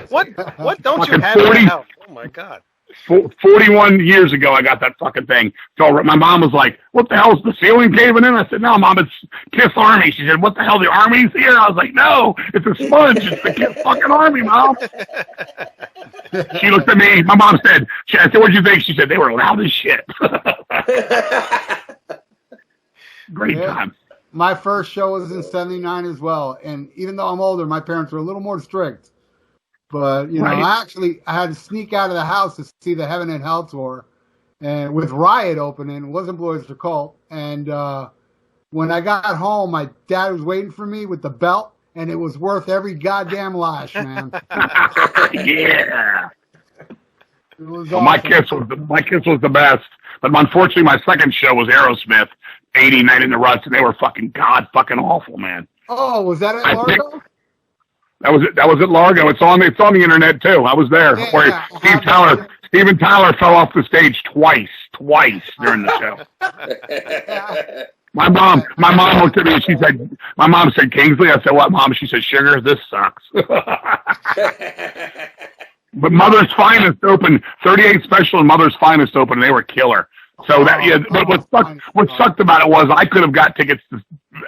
What don't you have in the house? Oh my God. 41 years ago, I got that fucking thing. So my mom was like, "What the hell's the ceiling caving in?" I said, "No, Mom, it's Kiss Army." She said, "What the hell? The Army's here?" I was like, "No, it's a sponge. It's the Kiss fucking Army, Mom." She looked at me. My mom said, "I said, what'd you think?" She said, "They were loud as shit." Great time. My first show was in '79 as well, and even though I'm older, my parents were a little more strict. But you know, I had to sneak out of the house to see the Heaven and Hell tour, and with Riot opening, it wasn't Blue Oyster Cult. And when I got home, my dad was waiting for me with the belt, and it was worth every goddamn lash, man. Yeah. It was well, awesome. my kiss was the best. But unfortunately, my second show was Aerosmith, 80 Night in the Ruts, and they were fucking awful, man. Oh, was that at Largo? That was at Largo. It's on the internet too. I was there. Yeah, Steven Tyler fell off the stage twice during the show. My mom looked at me and she said, my mom said, "Kingsley." I said, "What, Mom?" She said, "Sugar, this sucks." But Mother's Finest opened, 38 Special and Mother's Finest opened, and they were killer. So what sucked about it was I could have got tickets.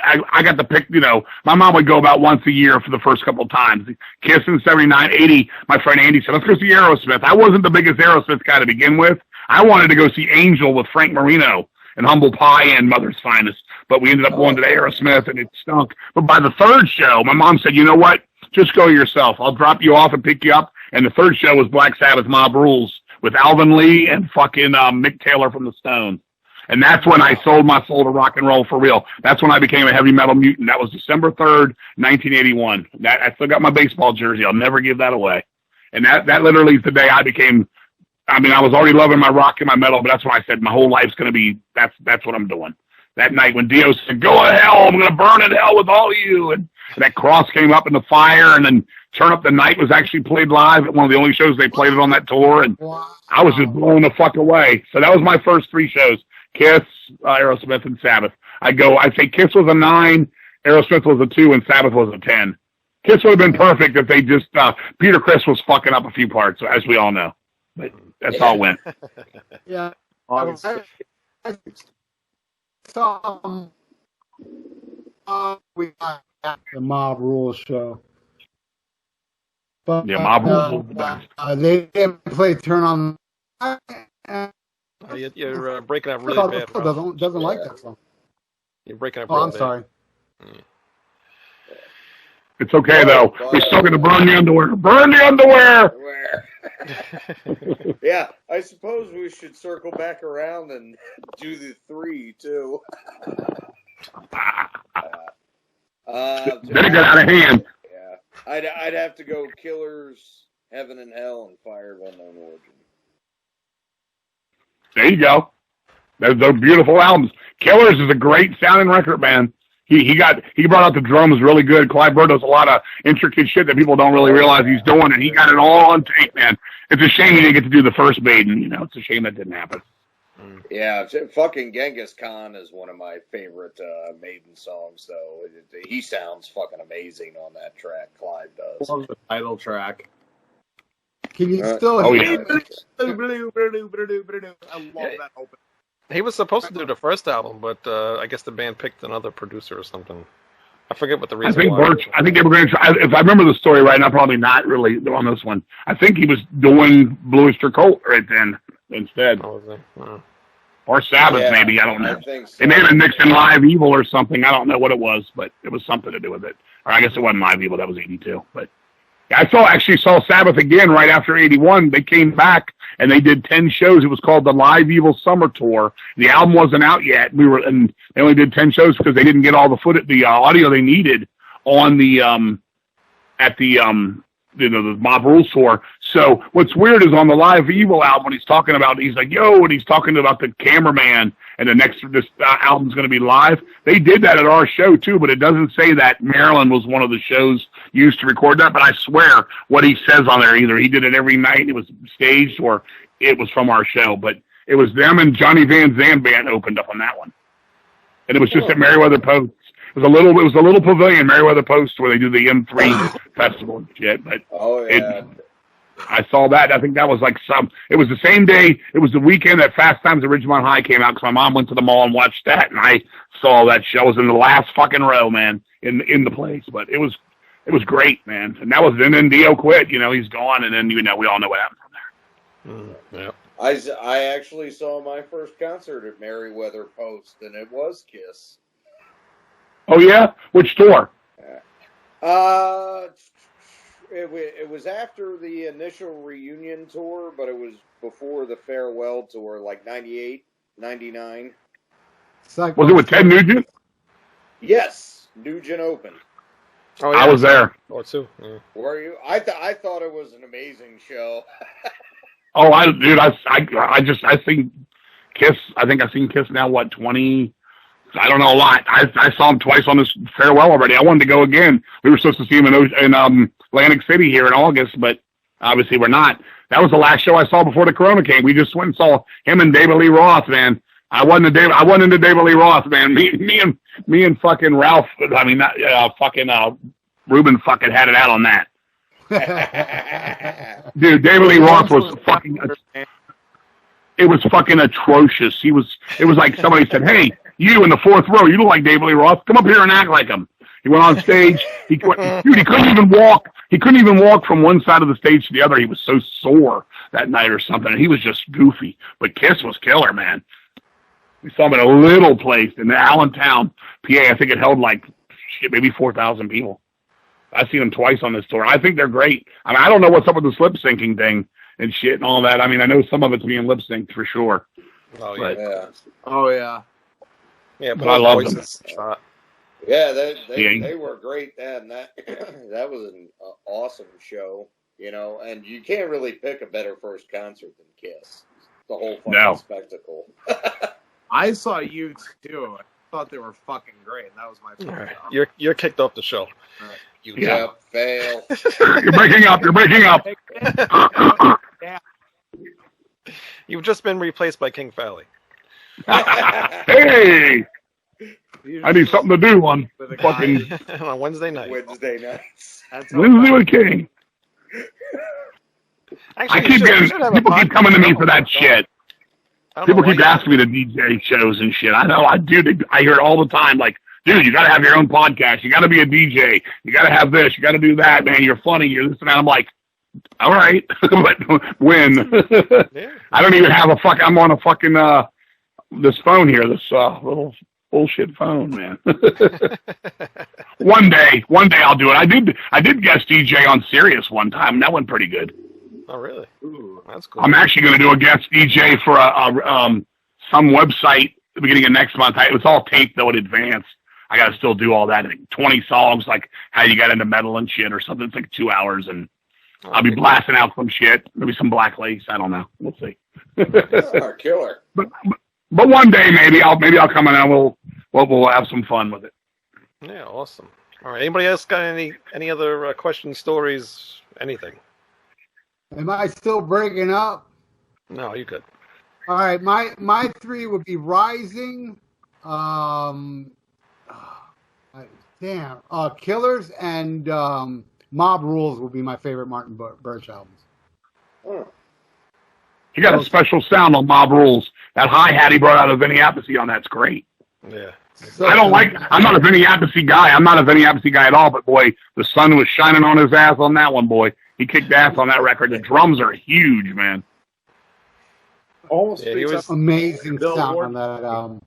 I got to pick, you know, my mom would go about once a year for the first couple of times. Kiss in '79, '80, my friend Andy said, "Let's go see Aerosmith." I wasn't the biggest Aerosmith guy to begin with. I wanted to go see Angel with Frank Marino and Humble Pie and Mother's Finest, but we ended up going to the Aerosmith and it stunk. But by the third show, my mom said, "You know what? Just go yourself. I'll drop you off and pick you up." And the third show was Black Sabbath Mob Rules with Alvin Lee and fucking Mick Taylor from the Stones. And that's when I sold my soul to rock and roll for real. That's when I became a heavy metal mutant. That was December 3rd, 1981. I still got my baseball jersey. I'll never give that away. And that literally is the day I became, I was already loving my rock and my metal, but that's when I said my whole life's going to be, that's what I'm doing. That night when Dio said, "Go to hell, I'm going to burn in hell with all of you." And that cross came up in the fire, and then Turn Up the Night was actually played live at one of the only shows they played it on that tour, and I was just blown the fuck away. So that was my first three shows: Kiss, Aerosmith, and Sabbath. I'd say Kiss was a 9, Aerosmith was a 2, and Sabbath was a 10. Kiss would have been perfect if they just Peter Criss was fucking up a few parts, as we all know. But that's how it went. Yeah. I saw we got the Mob Rules show. But, yeah, Mob Rules was the best. They didn't play Turn On. You're breaking up really bad. Doesn't like that song. You're breaking up. Oh, I'm sorry. It's okay, though. We're still going to burn the underwear. Burn the underwear! Yeah, I suppose we should circle back around and do the 3, too. Then it got out of hand. Yeah, I'd have to go Killers, Heaven and Hell, and Fire of Unknown Origin. There you go. Those beautiful albums. Killers is a great sounding record, man. He brought out the drums really good. Clive Burr does a lot of intricate shit that people don't really realize he's doing, and he got it all on tape, man. It's a shame he didn't get to do the first Maiden. You know, it's a shame that didn't happen. Yeah, fucking Genghis Khan is one of my favorite Maiden songs, though. He sounds fucking amazing on that track. Clive does. I love the title track. Can you still hear it? I love that open. He was supposed to do the first album, but I guess the band picked another producer or something. I forget what the reason was. I think they were going to try, if I remember the story right, I'm probably not really on this one. I think he was doing Blue Oyster Cult right then instead. Oh, was he? Or Sabbath, maybe. I don't know. I think so. They may have been mixing Live Evil or something. I don't know what it was, but it was something to do with it. Or I guess it wasn't Live Evil. That was 82. But yeah, I actually saw Sabbath again right after 81. They came back and they did 10 shows. It was called the Live Evil Summer Tour. The album wasn't out yet. And they only did 10 shows because they didn't get all the the audio they needed on the the Mob Rules tour. So what's weird is on the Live Evil album, when he's talking about, he's like, yo, and he's talking about the cameraman, and this album's going to be live. They did that at our show too, but it doesn't say that Maryland was one of the shows used to record that. But I swear what he says on there, either he did it every night and it was staged, or it was from our show. But it was them and Johnny Van Zandt Band opened up on that one, and it was just at Meriwether Post. It was a little pavilion, Meriwether Post, where they do the M3 festival and shit. But I saw that. I think that was it was the same day. It was the weekend that Fast Times at Ridgemont High came out, because my mom went to the mall and watched that, and I saw that show. I was in the last fucking row, man, in the place. But it was great, man. And that was, and then Dio quit. You know, he's gone, and then we all know what happened from there. Yeah. I actually saw my first concert at Meriwether Post, and it was Kiss. Oh yeah, which tour? It was after the initial reunion tour, but it was before the farewell tour, like 98, 99. Was it with Ted Nugent? Yes, Nugent opened. Oh, yeah. I was there. Oh, too. Yeah. Were you? I thought it was an amazing show. Oh, I think Kiss. I think I've seen Kiss now. What, 20? I don't know, a lot. I saw him twice on this farewell already. I wanted to go again. We were supposed to see him in Atlantic City here in August, but obviously we're not. That was the last show I saw before the Corona came. We just went and saw him and David Lee Roth, man. I wasn't into David Lee Roth, man. Me and fucking Ralph. I mean, Ruben fucking had it out on that. Dude, David Lee Roth was fucking. It was fucking atrocious. It was like somebody said, "Hey, you in the fourth row, you look like David Lee Roth. Come up here and act like him." He went on stage. He couldn't even walk. He couldn't even walk from one side of the stage to the other. He was so sore that night or something. He was just goofy. But Kiss was killer, man. We saw him in a little place in Allentown, PA. I think it held maybe 4,000 people. I've seen them twice on this tour. I think they're great. I mean, I don't know what's up with this lip syncing thing and shit and all that. I mean, I know some of it's being lip synced for sure. Oh yeah. Yeah. Oh yeah. Yeah, but I love them. Yeah, they were great then. That was an awesome show, you know. And you can't really pick a better first concert than Kiss. The whole fucking spectacle. I saw you too. I thought they were fucking great. That was my favorite. Right. You're kicked off the show. Right. Fail. You're breaking up. Yeah. You've just been replaced by King Fowley. Hey, I need something to do on fucking on Wednesday night. Wednesday nights. Wednesday with King. Actually, people keep coming to me for that shit. People keep asking me to DJ shows and shit. I know, I hear it all the time. Like, dude, you got to have your own podcast. You got to be a DJ. You got to have this. You got to do that, man. You're funny. You're this and that. I'm like, all right, but when? Yeah. I don't even have I'm on a fucking this phone here. This little bullshit phone, man. One day I'll do it. I did guest DJ on Sirius one time, and that went pretty good. Oh, really? Ooh, that's cool. I'm actually going to do a guest DJ for some website at the beginning of next month. It's all taped, though, in advance. I got to still do all that. 20 songs, like how you got into metal and shit or something. It's like 2 hours, and I'll be blasting out some shit. Maybe some Black Lace. I don't know. We'll see. Killer. But one day maybe I'll come in and we'll have some fun with it. Yeah, awesome. All right. Anybody else got any other questions, stories, anything? Am I still breaking up? No, you good. All right, my 3 would be Rising, Killers, and Mob Rules will be my favorite Martin Birch albums. You got a special sound on Mob Rules. That hi-hat he brought out of Vinny Appice on that's great. Yeah. I'm not a Vinny Appice guy. I'm not a Vinny Appice guy at all, but boy, the sun was shining on his ass on that one, boy. He kicked ass on that record. The drums are huge, man. Almost amazing sound on that album.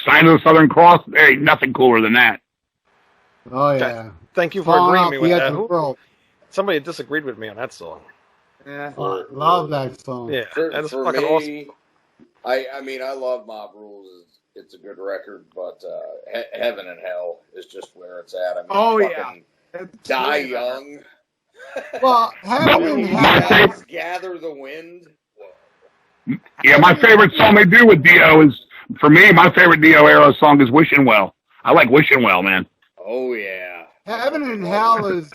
Sign of the Southern Cross, there ain't nothing cooler than that. Oh, yeah. Thank you for agreeing with that. Somebody disagreed with me on that song. Yeah. Love that song. Yeah, that's for fucking me, awesome. I mean, I love Mob Rules. It's a good record, but Heaven and Hell is just where it's at. I mean, Die Young. Well, Heaven and Hell. Gather the Wind. Yeah, my favorite song they do with Dio is, for me, my favorite Dio era song is Wishing Well. I like Wishing Well, man. Oh, yeah. Heaven and Hell is,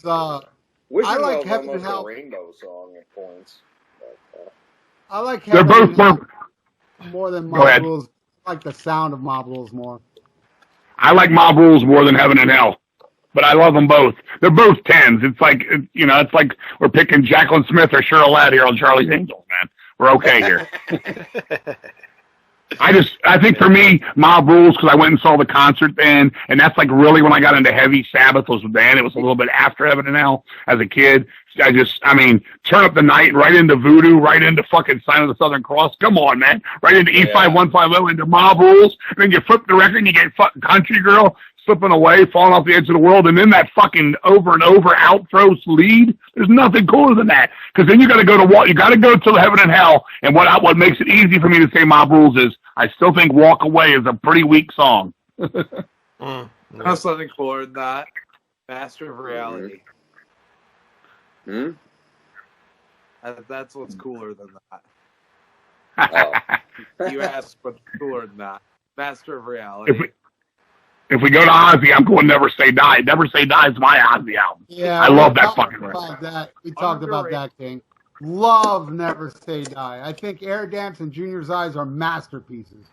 Wishing I like Well Heaven and almost Hell. a Rainbow song at points. But, I like Heaven and Hell more than Mob Rules. I like the sound of Mob Rules more. I like Mob Rules more than Heaven and Hell, but I love them both. They're both 10s. It's like, it's like we're picking Jacqueline Smith or Cheryl Ladd here on Charlie's Angels, man. We're okay here. I think for me, Mob Rules, because I went and saw the concert then, and that's like really when I got into heavy. Sabbath was then. It was a little bit after Heaven and Hell as a kid. Turn Up the Night, right into Voodoo, right into fucking Sign of the Southern Cross. Come on, man. Right into E5150, into Mob Rules. And then you flip the record and you get fucking Country Girl slipping away, falling off the edge of the world, and then that fucking over and over outro lead. There's nothing cooler than that. Because then you got to go to Heaven and Hell. And what makes it easy for me to say Mob Rules is I still think Walk Away is a pretty weak song. That's something cooler than that. Master of Reality. That's what's cooler than that. You asked what's cooler than that. Master of Reality. If we go to Ozzy, I'm going Never Say Die. Never Say Die is my Ozzy album. Yeah, I love that fucking record. We talked about that, King. Love Never Say Die. I think Air Dance and Junior's Eyes are masterpieces.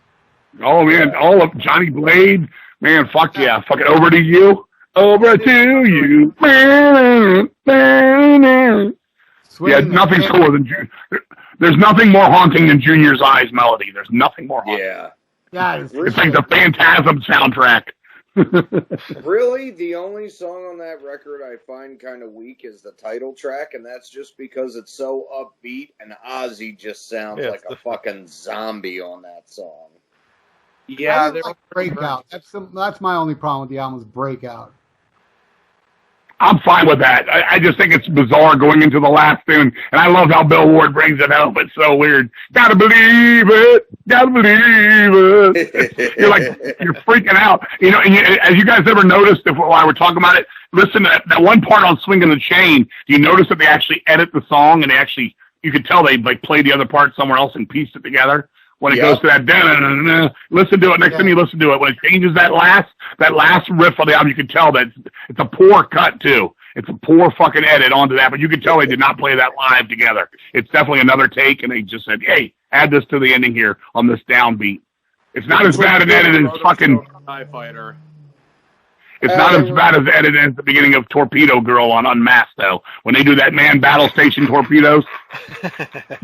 Oh, man. All of Johnny Blade. Man, fuck yeah. Fucking Over to You. Over to You. Yeah, nothing's cooler than there's nothing more haunting than Junior's Eyes melody. There's nothing more haunting. Yeah. It's like the Phantasm soundtrack. Really, the only song on that record I find kind of weak is the title track, and that's just because it's so upbeat, and Ozzy just sounds like a fucking zombie on that song. Yeah, they're like Breakout. That's my only problem with the album is Breakout. I'm fine with that. I just think it's bizarre going into the last tune, and I love how Bill Ward brings it home. It's so weird. Gotta believe it. Gotta believe it. You're freaking out. And as you guys ever noticed, while we're talking about it, listen to that one part on Swinging the Chain. Do you notice that they actually edit the song, and you could tell they played the other part somewhere else and pieced it together? When it goes to that, listen to it. Next time you listen to it, when it changes that last riff on the album, you can tell that it's a poor cut too. It's a poor fucking edit onto that, but you can tell they did not play that live together. It's definitely another take, and they just said, "Hey, add this to the ending here on this downbeat." It's not as bad an edit as fucking TIE Fighter. It's not as bad as edited as the beginning of Torpedo Girl on Unmasked, though. When they do that man battle station torpedoes.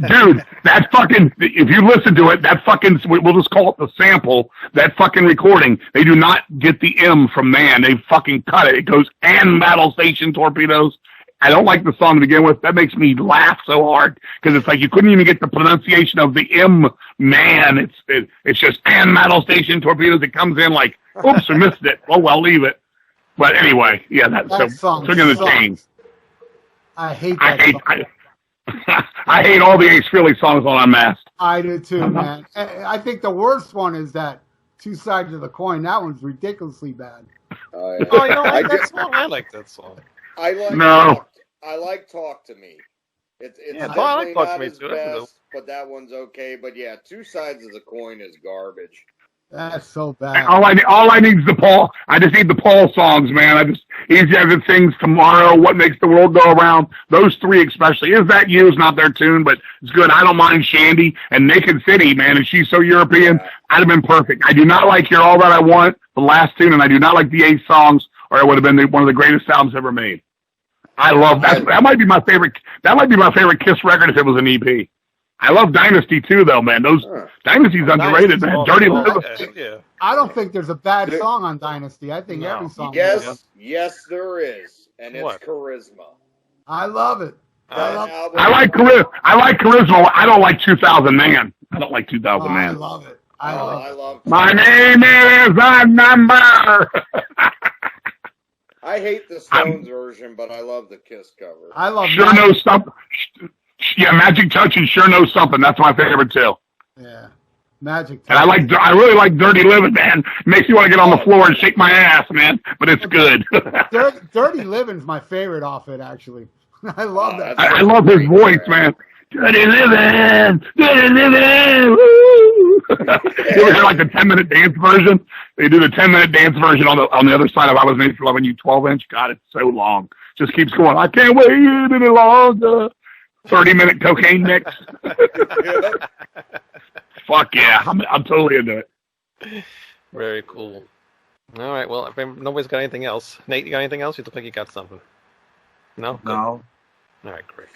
Dude, that fucking, if you listen to it, that fucking, we'll just call it the sample, that fucking recording, they do not get the M from man. They fucking cut it. It goes, and battle station torpedoes. I don't like the song to begin with. That makes me laugh so hard because it's like you couldn't even get the pronunciation of the M, man. It's just and metal station torpedoes. It comes in like, oops, we missed it. Oh, well, leave it. But anyway, yeah, that song took in the chain. I hate that song. I hate all the Ace Frehley songs on Unmasked. I do too, man. I think the worst one is that Two Sides of the Coin. That one's ridiculously bad. Oh, you don't like that song? I like that song. I like Talk to Me. It's I like Talk to Me too. Best, but that one's okay. But yeah, Two Sides of the Coin is garbage. That's so bad. All I need is the Paul. I just need the Paul songs, man. Easy as it sings, Tomorrow, What Makes the World Go Around. Those three especially. Is That You is not their tune, but it's good. I don't mind Shandy and Naked City, man. And She's So European. Yeah. I'd have been perfect. I do not like You're All That I Want, the last tune, and I do not like the 8 songs, or it would have been one of the greatest albums ever made. I love that. That might be my favorite. That might be my favorite Kiss record if it was an EP. I love Dynasty too, though, man. Dynasty's underrated, man. Dirty Living. Yeah. I don't think there's a bad song on Dynasty. I think every song. Yes, there is, and it's Charisma. I love it. I like Charisma. I don't like 2000 Man. I don't like 2000 Man. I love it. I love it. My name is a number. I hate the Stones version, but I love the Kiss cover. I love Sure Knows Something. Yeah, Magic Touch and Sure Knows Something. That's my favorite too. Yeah, Magic Touch. And I really like Dirty Living, man. Makes me want to get on the floor and shake my ass, man. But it's good. Dirty Living's my favorite off it, actually. I love that. I love his voice, man. Dirty Living, Dirty Living. Woo! You ever hear like the 10-minute dance version? They do the 10-minute dance version on the other side of I Was Made for Loving You 12-inch. God, it's so long. Just keeps going. I can't wait any longer. 30-minute cocaine mix. Fuck yeah, I'm totally into it. Very cool. All right, well, if nobody's got anything else. Nate, you got anything else? You look like you got something. No? Good. No. All right, great.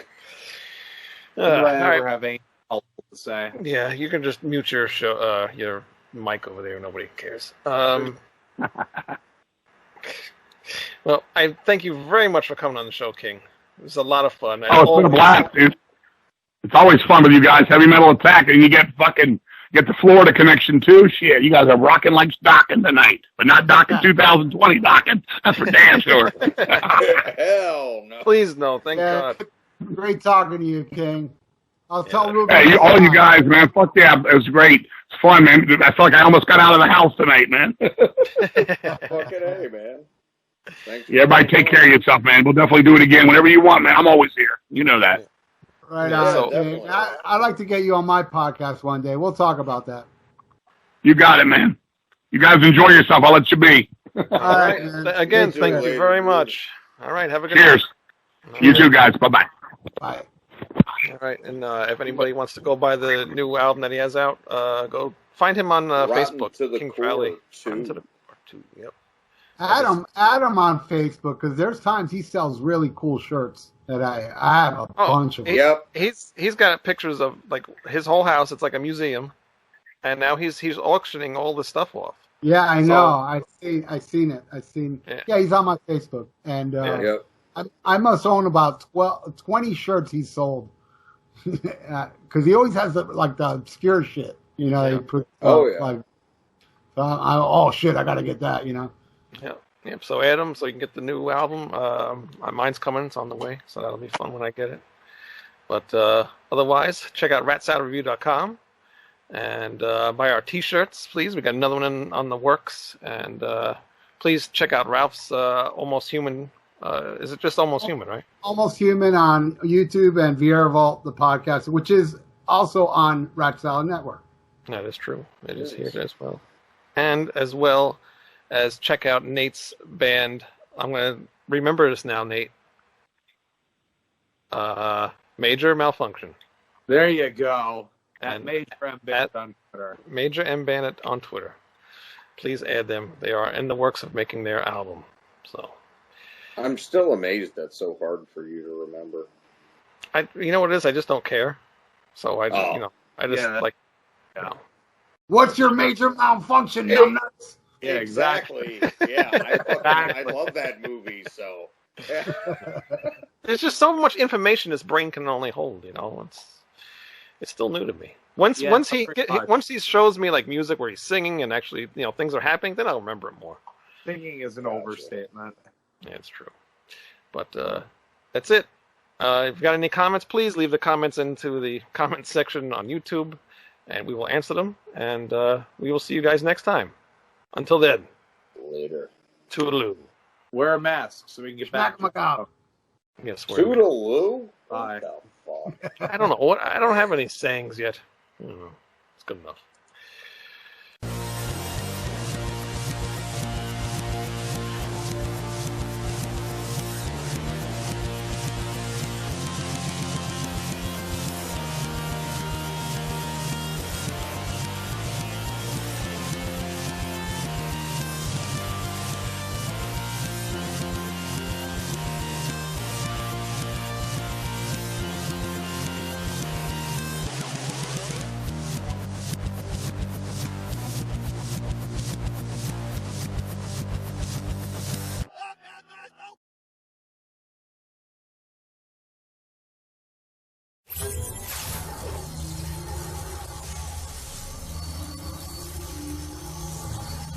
Do I ever have anything else to say? Yeah, you can just mute your mic over there. Nobody cares. Well, I thank you very much for coming on the show, King. It was a lot of fun. Oh, it's been a blast, dude. It's always fun with you guys. Heavy Metal Attack, and you get the Florida connection too. Shit, you guys are rocking like Dockin' tonight, but not Dockin' 2020 Dockin'. That's for damn sure. Hell no. Please no, thank God. Great talking to you, King. I'll tell Ruben. Hey, all you guys, man. Fuck yeah, it was great. It's fun, man. I feel like I almost got out of the house tonight, man. Fucking A, man. Thanks. Yeah, everybody take care of yourself, man. We'll definitely do it again whenever you want, man. I'm always here. You know that. Right on. I'd like to get you on my podcast one day. We'll talk about that. You got it, man. You guys enjoy yourself. I'll let you be. All right. Again, thank you very much. All right, have a good Cheers. night. You too, guys. Bye-bye. Bye. All right, and if anybody wants to go buy the new album that he has out, go find him on Facebook, King Fowley. Rotten to the Core 2. Yep. Add him on Facebook, because there's times he sells really cool shirts that I have a bunch of. Yep. He's got pictures of like his whole house. It's like a museum, and now he's auctioning all this stuff off. Yeah, I know. I seen it. Yeah, he's on my Facebook, and I must own about 20 shirts he's sold, because he always has the obscure shit. You know, he puts shit, I gotta get that. You know. Yep. So add them so you can get the new album. Mine's coming; it's on the way, so that'll be fun when I get it. But otherwise, check out ratsaladreview.com and buy our T-shirts, please. We got another one on the works, and please check out Ralph's Almost Human. Is it just Almost Human, right? Almost Human on YouTube and Viera Vault, the podcast, which is also on Rat Salad Network. That is true. It is here as well, and as well as check out Nate's band. I'm going to remember this now, Nate. Major Malfunction. There you go. At Major M Bandit on Twitter. Major M Bandit on Twitter. Please add them. They are in the works of making their album. So, I'm still amazed that's so hard for you to remember. You know what it is? I just don't care. So What's your major malfunction, numbnuts? Yeah, exactly. Yeah, I love that movie. So. There's just so much information his brain can only hold. It's still new to me. Once he shows me like music where he's singing and actually things are happening, then I'll remember it more. Singing is an overstatement. Yeah, it's true. But that's it. If you've got any comments, please leave the comments into the comment section on YouTube, and we will answer them. And we will see you guys next time. Until then. Later. Toodaloo. Wear a mask so we can get back to Macau. Yes, Toodaloo? Bye. I don't know. I don't have any sayings yet. It's good enough.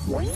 What?